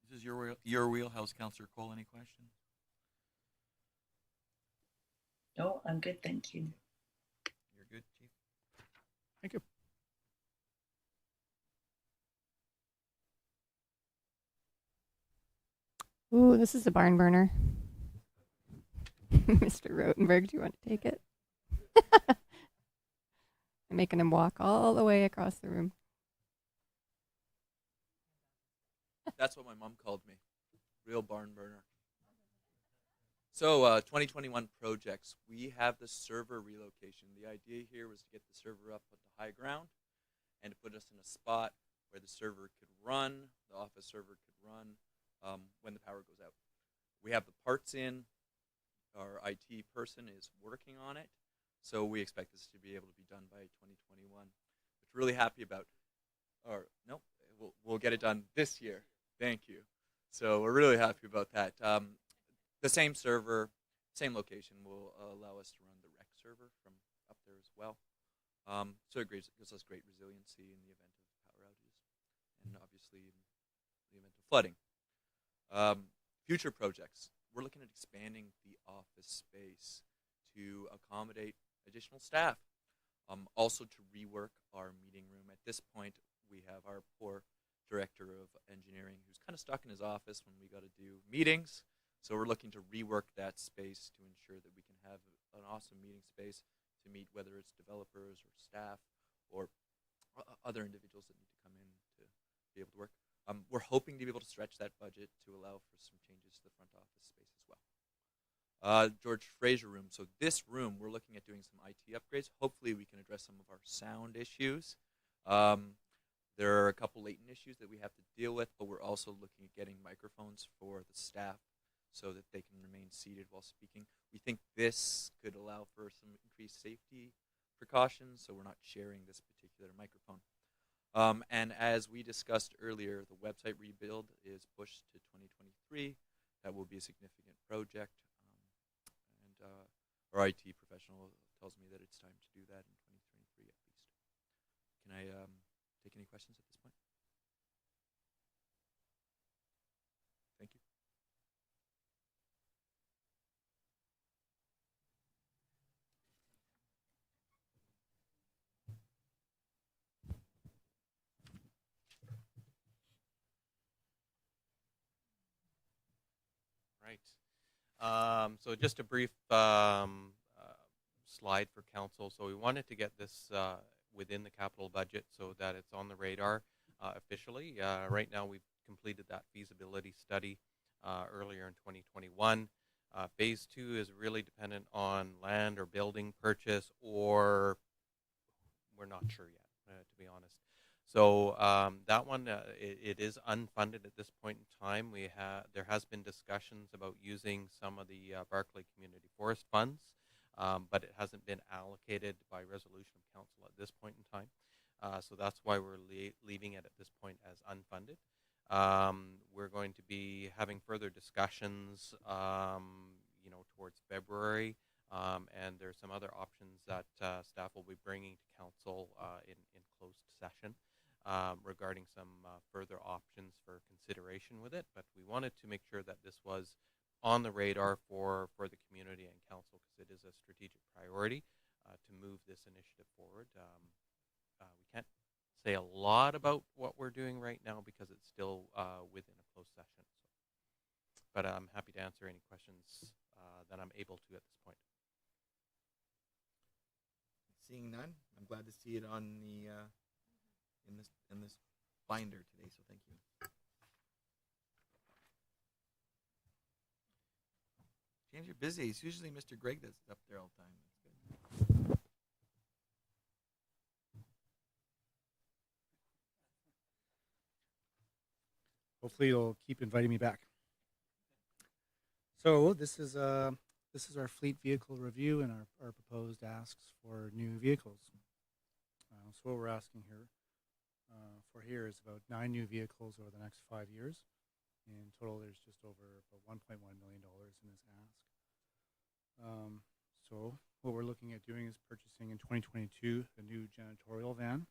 This is your wheelhouse, Councillor Cole. Any questions? No, I'm good, thank you. You're good, Chief. Thank you. Ooh, this is a barn burner. Mr. Rotenberg, do you want to take it? I'm making him walk all the way across the room. That's what my mom called me. Real barn burner. So 2021 projects. We have the server relocation. The idea here was to get the server up at the high ground and to put us in a spot where the server could run, the office server could run when the power goes out. We have the parts in. Our IT person is working on it. So we expect this to be able to be done by 2021. Which we're really happy about. Or no, we'll get it done this year. Thank you. So we're really happy about that. The same server, same location will allow us to run the rec server from up there as well. So it gives us great resiliency in the event of power outages and obviously in the event of flooding. Future projects. We're looking at expanding the office space to accommodate additional staff. Also to rework our meeting room. At this point, we have our poor director of engineering who's kind of stuck in his office when we got to do meetings. So we're looking to rework that space to ensure that we can have an awesome meeting space to meet whether it's developers or staff or other individuals that need to come in to be able to work. We're hoping to be able to stretch that budget to allow for some changes to the front office space as well. George Fraser room. So this room, we're looking at doing some IT upgrades. Hopefully we can address some of our sound issues. There are a couple latent issues that we have to deal with, but we're also looking at getting microphones for the staff so that they can remain seated while speaking. We think this could allow for some increased safety precautions, so we're not sharing this particular microphone. And as we discussed earlier, the website rebuild is pushed to 2023. That will be a significant project. And our IT professional tells me that it's time to do that in 2023 at least. Can I take any questions at this point? Thank you. right. So just a brief slide for council. So we wanted to get this within the capital budget so that it's on the radar officially. Right now we've completed that feasibility study earlier in 2021. Phase 2 is really dependent on land or building purchase, or we're not sure yet, to be honest. So that one, it is unfunded at this point in time. There has been discussions about using some of the Barclay Community Forest funds, but it hasn't been allocated by resolution of council at this point in time. So that's why we're leaving it at this point as unfunded. We're going to be having further discussions, towards February, and there's some other options that staff will be bringing to council in closed session regarding some further options for consideration with it. But we wanted to make sure that this was on the radar for the community and council, because it is a strategic priority to move this initiative forward. We can't say a lot about what we're doing right now because it's still within a closed session. But I'm happy to answer any questions that I'm able to at this point. Seeing none, I'm glad to see it on the in this binder today. So thank you. James, you're busy. It's usually Mr. Greg that's up there all the time. That's good. Hopefully you'll keep inviting me back. So this is our fleet vehicle review and our proposed asks for new vehicles. So what we're asking here is about 9 new vehicles over the next 5 years. In total, there's just over about $1.1 million in this ask. So what we're looking at doing is purchasing in 2022 a new janitorial van,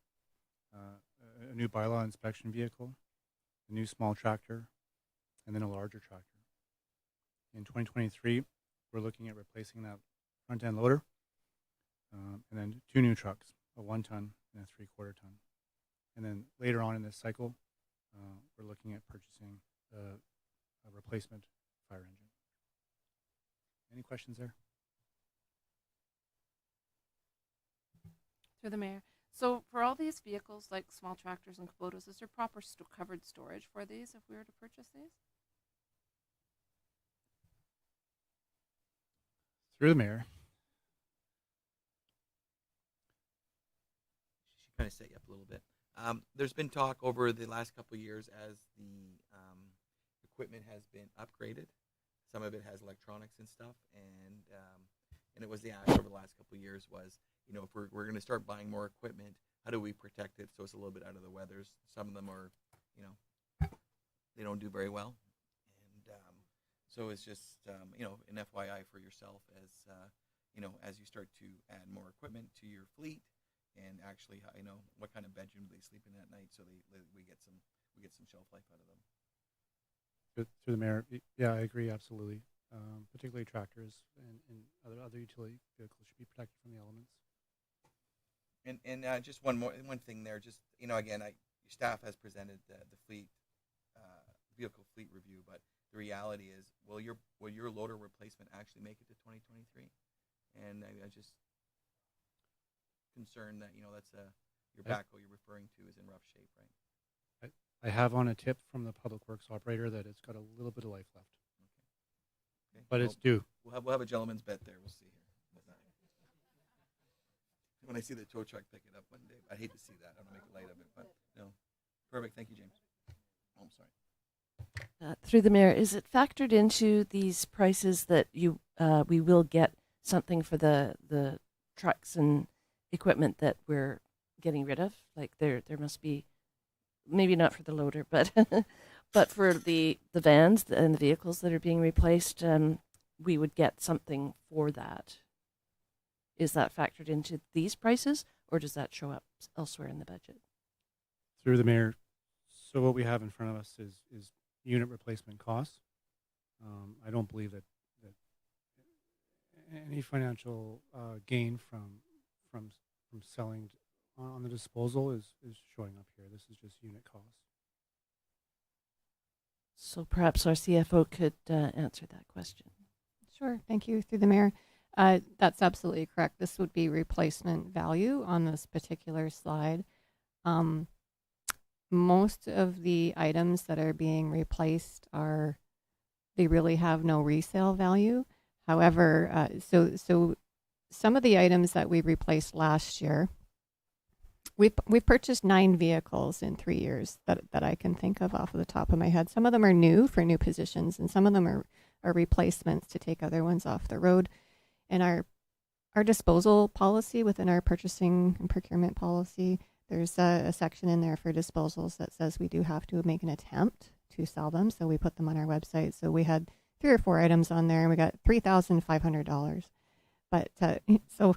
a new bylaw inspection vehicle, a new small tractor, and then a larger tractor. In 2023, we're looking at replacing that front end loader, and then 2 new trucks, a 1-ton and a 3/4 ton. And then later on in this cycle, we're looking at purchasing a replacement fire engine. Any questions there? Through the mayor. So for all these vehicles, like small tractors and Kubotas, is there proper covered storage for these if we were to purchase these? Through the mayor. She kind of set you up a little bit. There's been talk over the last couple of years as the equipment has been upgraded. Some of it has electronics and stuff, and it was the ask over the last couple of years was, if we're going to start buying more equipment, how do we protect it so it's a little bit out of the weathers? Some of them are, they don't do very well, and so it's just an FYI for yourself as you start to add more equipment to your fleet. And actually, what kind of bedroom do they sleep in at night, so we get some shelf life out of them. Through the mayor, yeah, I agree absolutely. Particularly tractors and other utility vehicles should be protected from the elements. And just one thing there. Just again, your staff has presented the fleet vehicle fleet review, but the reality is, will your loader replacement actually make it to 2023? And I just concerned that that's your backhoe you're referring to is in rough shape, right? I have on a tip from the public works operator that it's got a little bit of life left. Okay. But it's due. We'll have a gentleman's bet there. We'll see here. When I see the tow truck pick it up one day, I hate to see that. I don't make light of it, but no. Perfect. Thank you, James. Oh, I'm sorry. Through the mayor, is it factored into these prices that we will get something for the trucks and equipment that we're getting rid of? Like there must be, maybe not for the loader, but but for the vans and the vehicles that are being replaced, we would get something for that. Is that factored into these prices, or does that show up elsewhere in the budget? Through the mayor, so what we have in front of us is unit replacement costs. I don't believe that any financial gain from selling on the disposal is showing up here. This is just unit costs. So perhaps our CFO could answer that question. Sure. Thank you. Through the mayor. That's absolutely correct. This would be replacement value on this particular slide. Most of the items that are being replaced they really have no resale value. However, so some of the items that we replaced last year, we purchased 9 vehicles in 3 years that I can think of off of the top of my head. Some of them are new for new positions, and some of them are replacements to take other ones off the road. And our disposal policy within our purchasing and procurement policy, there's a section in there for disposals that says we do have to make an attempt to sell them. So we put them on our website. So we had 3 or 4 items on there, and we got $3,500. But so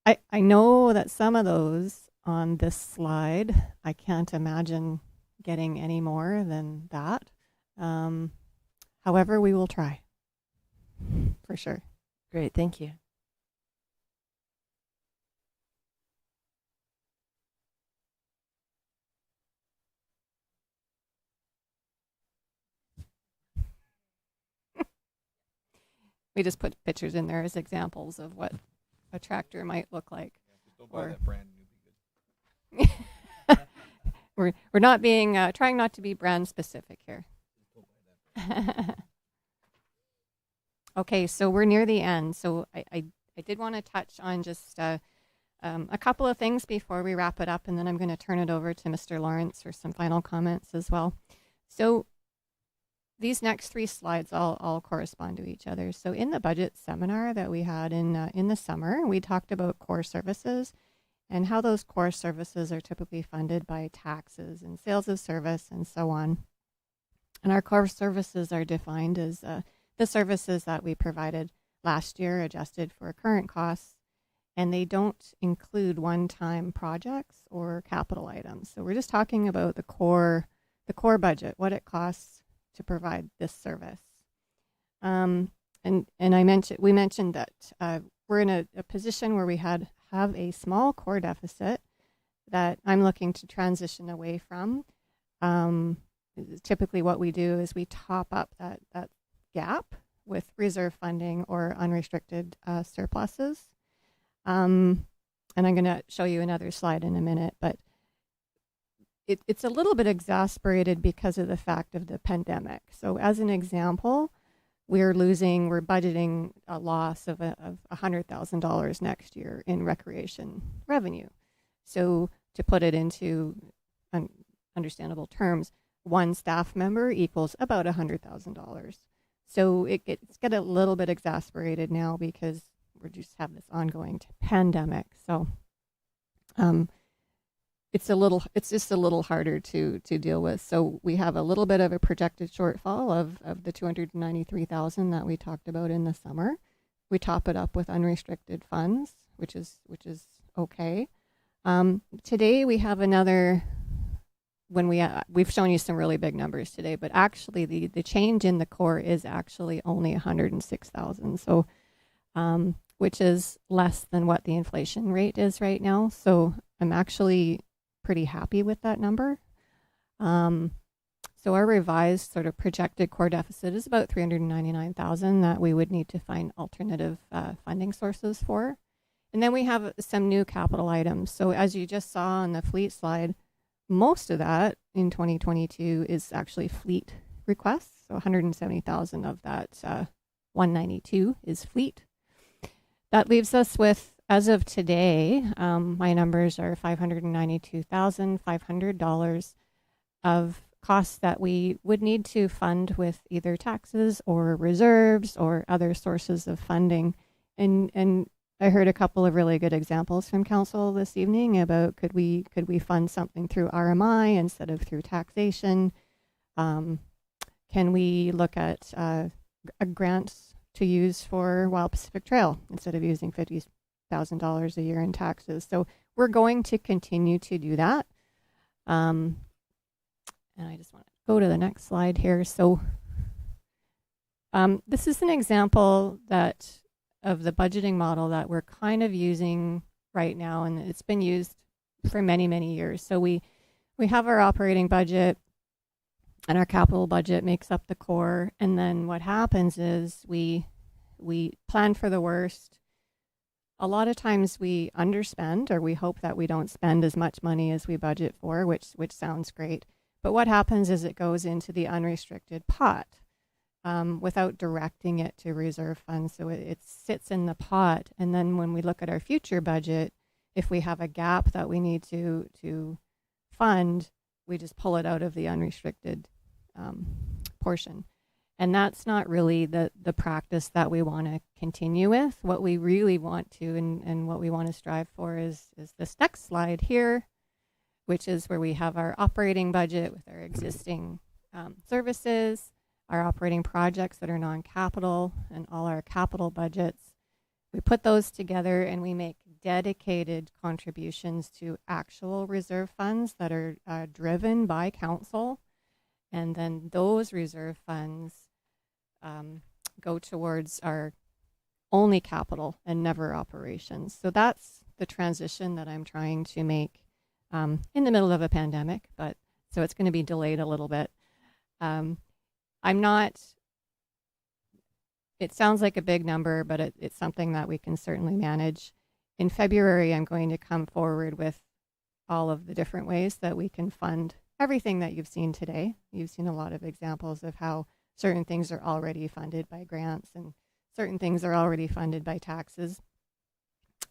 I know that some of those on this slide, I can't imagine getting any more than that. However, we will try for sure. Great, thank you. We just put pictures in there as examples of what a tractor might look like. Just don't buy that brand new. We're not being trying not to be brand specific here. Okay, so we're near the end. So I did want to touch on just a couple of things before we wrap it up, and then I'm going to turn it over to Mr. Lawrence for some final comments as well. So these next 3 slides all correspond to each other. So in the budget seminar that we had in the summer, we talked about core services and how those core services are typically funded by taxes and sales of service and so on. And our core services are defined as the services that we provided last year adjusted for current costs, and they don't include one-time projects or capital items. So we're just talking about the core budget, what it costs to provide this service. And we mentioned that we're in a position where we have a small core deficit that I'm looking to transition away from. Typically what we do is we top up that gap with reserve funding or unrestricted surpluses. And I'm going to show you another slide in a minute, but it's a little bit exasperated because of the fact of the pandemic. So as an example, we're budgeting a loss of $100,000 next year in recreation revenue. So to put it into understandable terms, 1 staff member equals about $100,000. So it's get a little bit exasperated now because we just have this ongoing pandemic. So it's just a little harder to deal with. So we have a little bit of a projected shortfall of the $293,000 that we talked about in the summer. We top it up with unrestricted funds, which is okay. Today we have another. We've shown you some really big numbers today, but actually the change in the core is actually only $106,000. So, which is less than what the inflation rate is right now. So I'm actually pretty happy with that number. So our revised sort of projected core deficit is about $399,000 that we would need to find alternative funding sources for. And then we have some new capital items. So as you just saw on the fleet slide, most of that in 2022 is actually fleet requests. So 170,000 of that 192 is fleet. That leaves us with, as of today, my numbers are $592,500 of costs that we would need to fund with either taxes or reserves or other sources of funding. And I heard a couple of really good examples from council this evening about could we fund something through RMI instead of through taxation? Can we look at a grant to use for Wild Pacific Trail instead of using $50,000 a year in taxes? So we're going to continue to do that. And I just want to go to the next slide here. So this is an example of the budgeting model that we're kind of using right now, and it's been used for many, many years. So we have our operating budget, and our capital budget makes up the core. And then what happens is we plan for the worst. A lot of times we underspend, or we hope that we don't spend as much money as we budget for, which sounds great. But what happens is it goes into the unrestricted pot without directing it to reserve funds. So it sits in the pot. And then when we look at our future budget, if we have a gap that we need to fund, we just pull it out of the unrestricted portion. And that's not really the practice that we want to continue with. What we really want to and what we want to strive for is this next slide here, which is where we have our operating budget with our existing services, our operating projects that are non-capital, and all our capital budgets. We put those together and we make dedicated contributions to actual reserve funds that are driven by council. And then those reserve funds go towards our only capital and never operations. So that's the transition that I'm trying to make in the middle of a pandemic, but so it's going to be delayed a little bit. It sounds like a big number, but it's something that we can certainly manage. In February, I'm going to come forward with all of the different ways that we can fund everything that you've seen today. You've seen a lot of examples of how certain things are already funded by grants and certain things are already funded by taxes.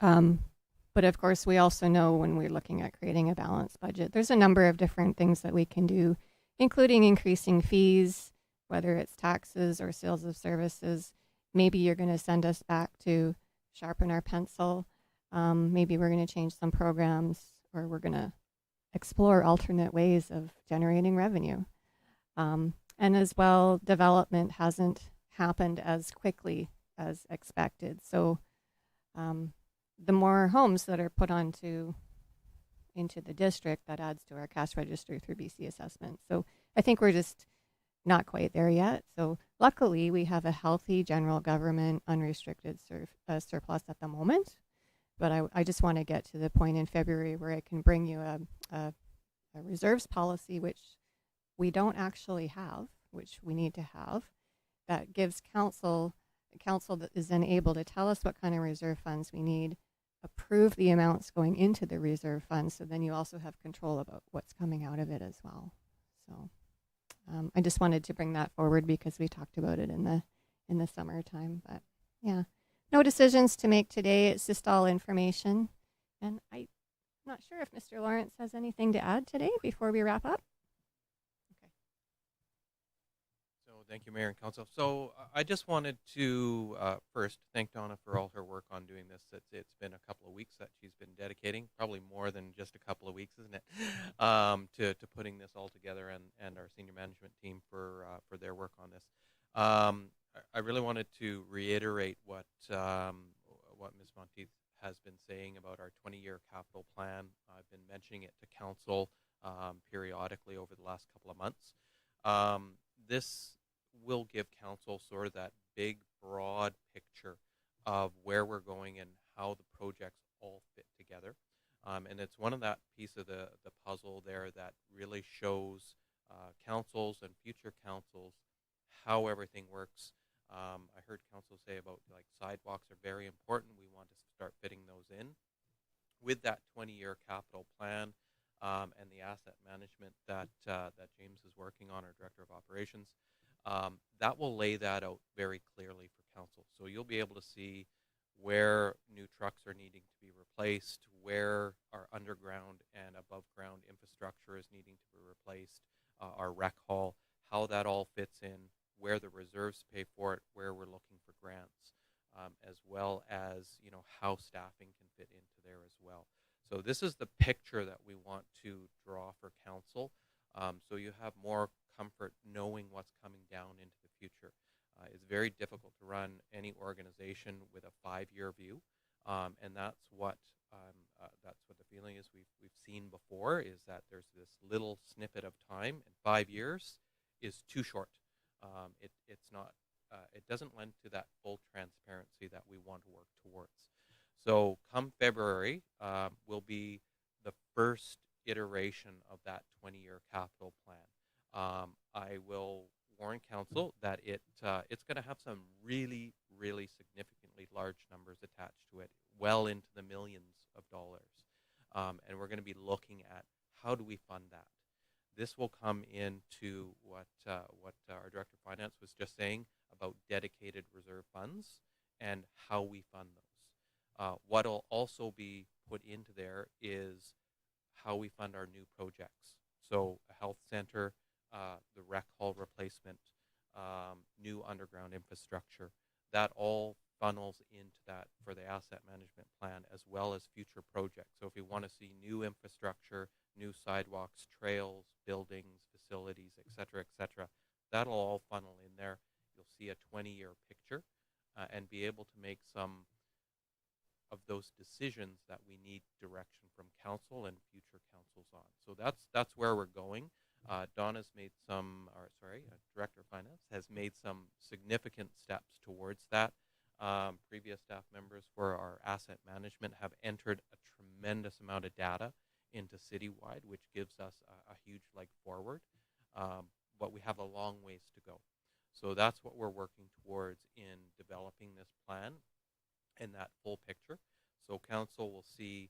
But of course, we also know when we're looking at creating a balanced budget, there's a number of different things that we can do, including increasing fees, whether it's taxes or sales of services. Maybe you're going to send us back to sharpen our pencil. Maybe we're going to change some programs, or we're going to explore alternate ways of generating revenue. And as well, development hasn't happened as quickly as expected. So the more homes that are put into the district, that adds to our cash register through BC assessment. So I think we're just not quite there yet. So luckily, we have a healthy general government unrestricted surplus at the moment. But I just want to get to the point in February where I can bring you a reserves policy, which we don't actually have, which we need to have, that gives council that is then able to tell us what kind of reserve funds we need, approve the amounts going into the reserve funds, so then you also have control about what's coming out of it as well. So I just wanted to bring that forward because we talked about it in the summertime. But yeah, no decisions to make today. It's just all information. And I'm not sure if Mr. Lawrence has anything to add today before we wrap up. Thank you, Mayor and Council. So I just wanted to first thank Donna for all her work on doing this. It's been a couple of weeks that she's been dedicating, probably more than just a couple of weeks, isn't it, to putting this all together, and our senior management team for their work on this. I really wanted to reiterate what Ms. Monteith has been saying about our 20-year capital plan. I've been mentioning it to Council periodically over the last couple of months. This will give Council sort of that big, broad picture of where we're going and how the projects all fit together. And it's one of that piece of the puzzle there that really shows councils and future councils how everything works. I heard Council say about like sidewalks are very important. We want to start fitting those in. With that 20-year capital plan and the asset management that James is working on, our Director of Operations, that will lay that out very clearly for Council. So you'll be able to see where new trucks are needing to be replaced, where our underground and above ground infrastructure is needing to be replaced, our rec hall, how that all fits in, where the reserves pay for it, where we're looking for grants, as well as how staffing can fit into there as well. So this is the picture that we want to draw for Council, so you have more comfort knowing what's coming down into the future. It's very difficult to run any organization with a 5-year view, and that's what the feeling is. We've seen before is that there's this little snippet of time, and 5 years is too short. It's not. It doesn't lend to that full transparency that we want to work towards. So come February will be the first iteration of that 20-year capital plan. I some really, really significantly large numbers attached to it, well into the millions of dollars. And we're going to be looking at how do we fund that. This will come into what our Director of Finance was just saying about dedicated reserve funds and how we fund those. What will also be put into there is how we fund our new projects. So a health center, the rec hall replacement, new underground infrastructure, that all funnels into that for the asset management plan as well as future projects. So if you want to see new infrastructure, new sidewalks, trails, buildings, facilities, et cetera, that'll all funnel in there. You'll see a 20-year picture and be able to make some of those decisions that we need direction from council and future councils on. So that's where we're going. Donna's made Director of Finance has made some significant steps towards that. Previous staff members for our asset management have entered a tremendous amount of data into citywide, which gives us a huge leg forward. But we have a long ways to go. So that's what we're working towards in developing this plan and that full picture. So council will see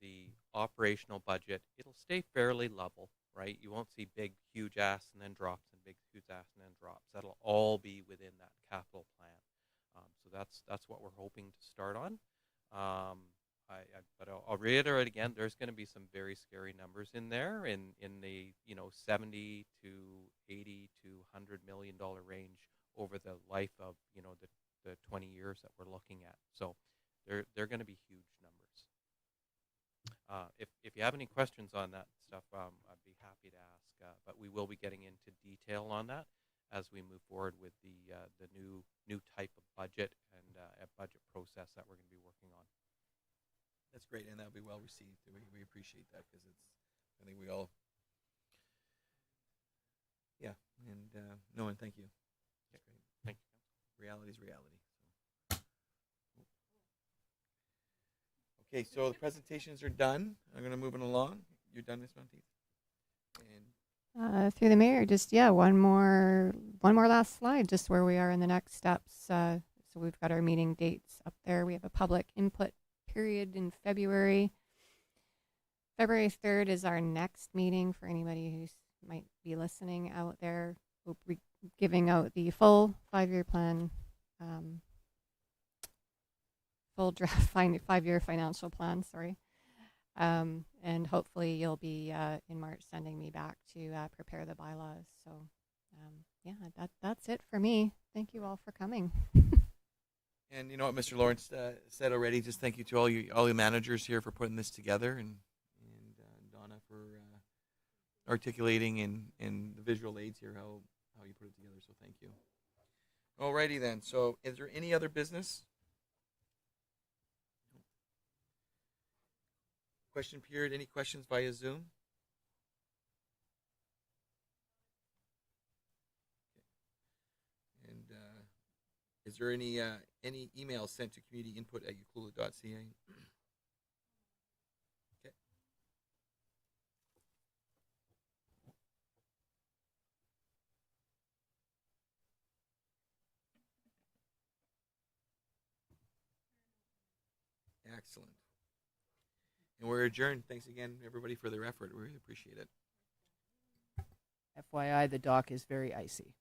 the operational budget. It'll stay fairly level, right? You won't see big, huge ass and then drops and big, huge ass and then drops. That'll all be within that capital plan. So that's what we're hoping to start on. But I'll reiterate again, there's going to be some very scary numbers in there in the 70 to 80 to $100 million range over the life of the 20 years that we're looking at. So they're going to be huge numbers. If you have any questions on that stuff, I'd be happy to ask. But we will be getting into detail on that as we move forward with the new type of budget and a budget process that we're going to be working on. That's great, and that'll be well received. We appreciate that because I think we all, and thank you. That's great. Thank you. Reality is reality. Okay, so the presentations are done. I'm going to move it along. You're done, Ms. Monteith? And through the mayor, just one more last slide, just where we are in the next steps. So we've got our meeting dates up there. We have a public input period in February. February 3rd is our next meeting for anybody who might be listening out there. We'll be giving out the full 5-year plan, full draft 5-year financial plan, and hopefully you'll be in March sending me back to prepare the bylaws. So that's it for me. Thank you all for coming. you know what Mr. Lawrence said already. Just thank you to all your managers here for putting this together, and Donna for articulating and the visual aids here how you put it together. So thank you. Alrighty then. So is there any other business? Question period. Any questions via Zoom? And is there any emails sent to communityinput@ucluelet.ca? Okay. Excellent. And we're adjourned. Thanks again, everybody, for their effort. We really appreciate it. FYI, the dock is very icy.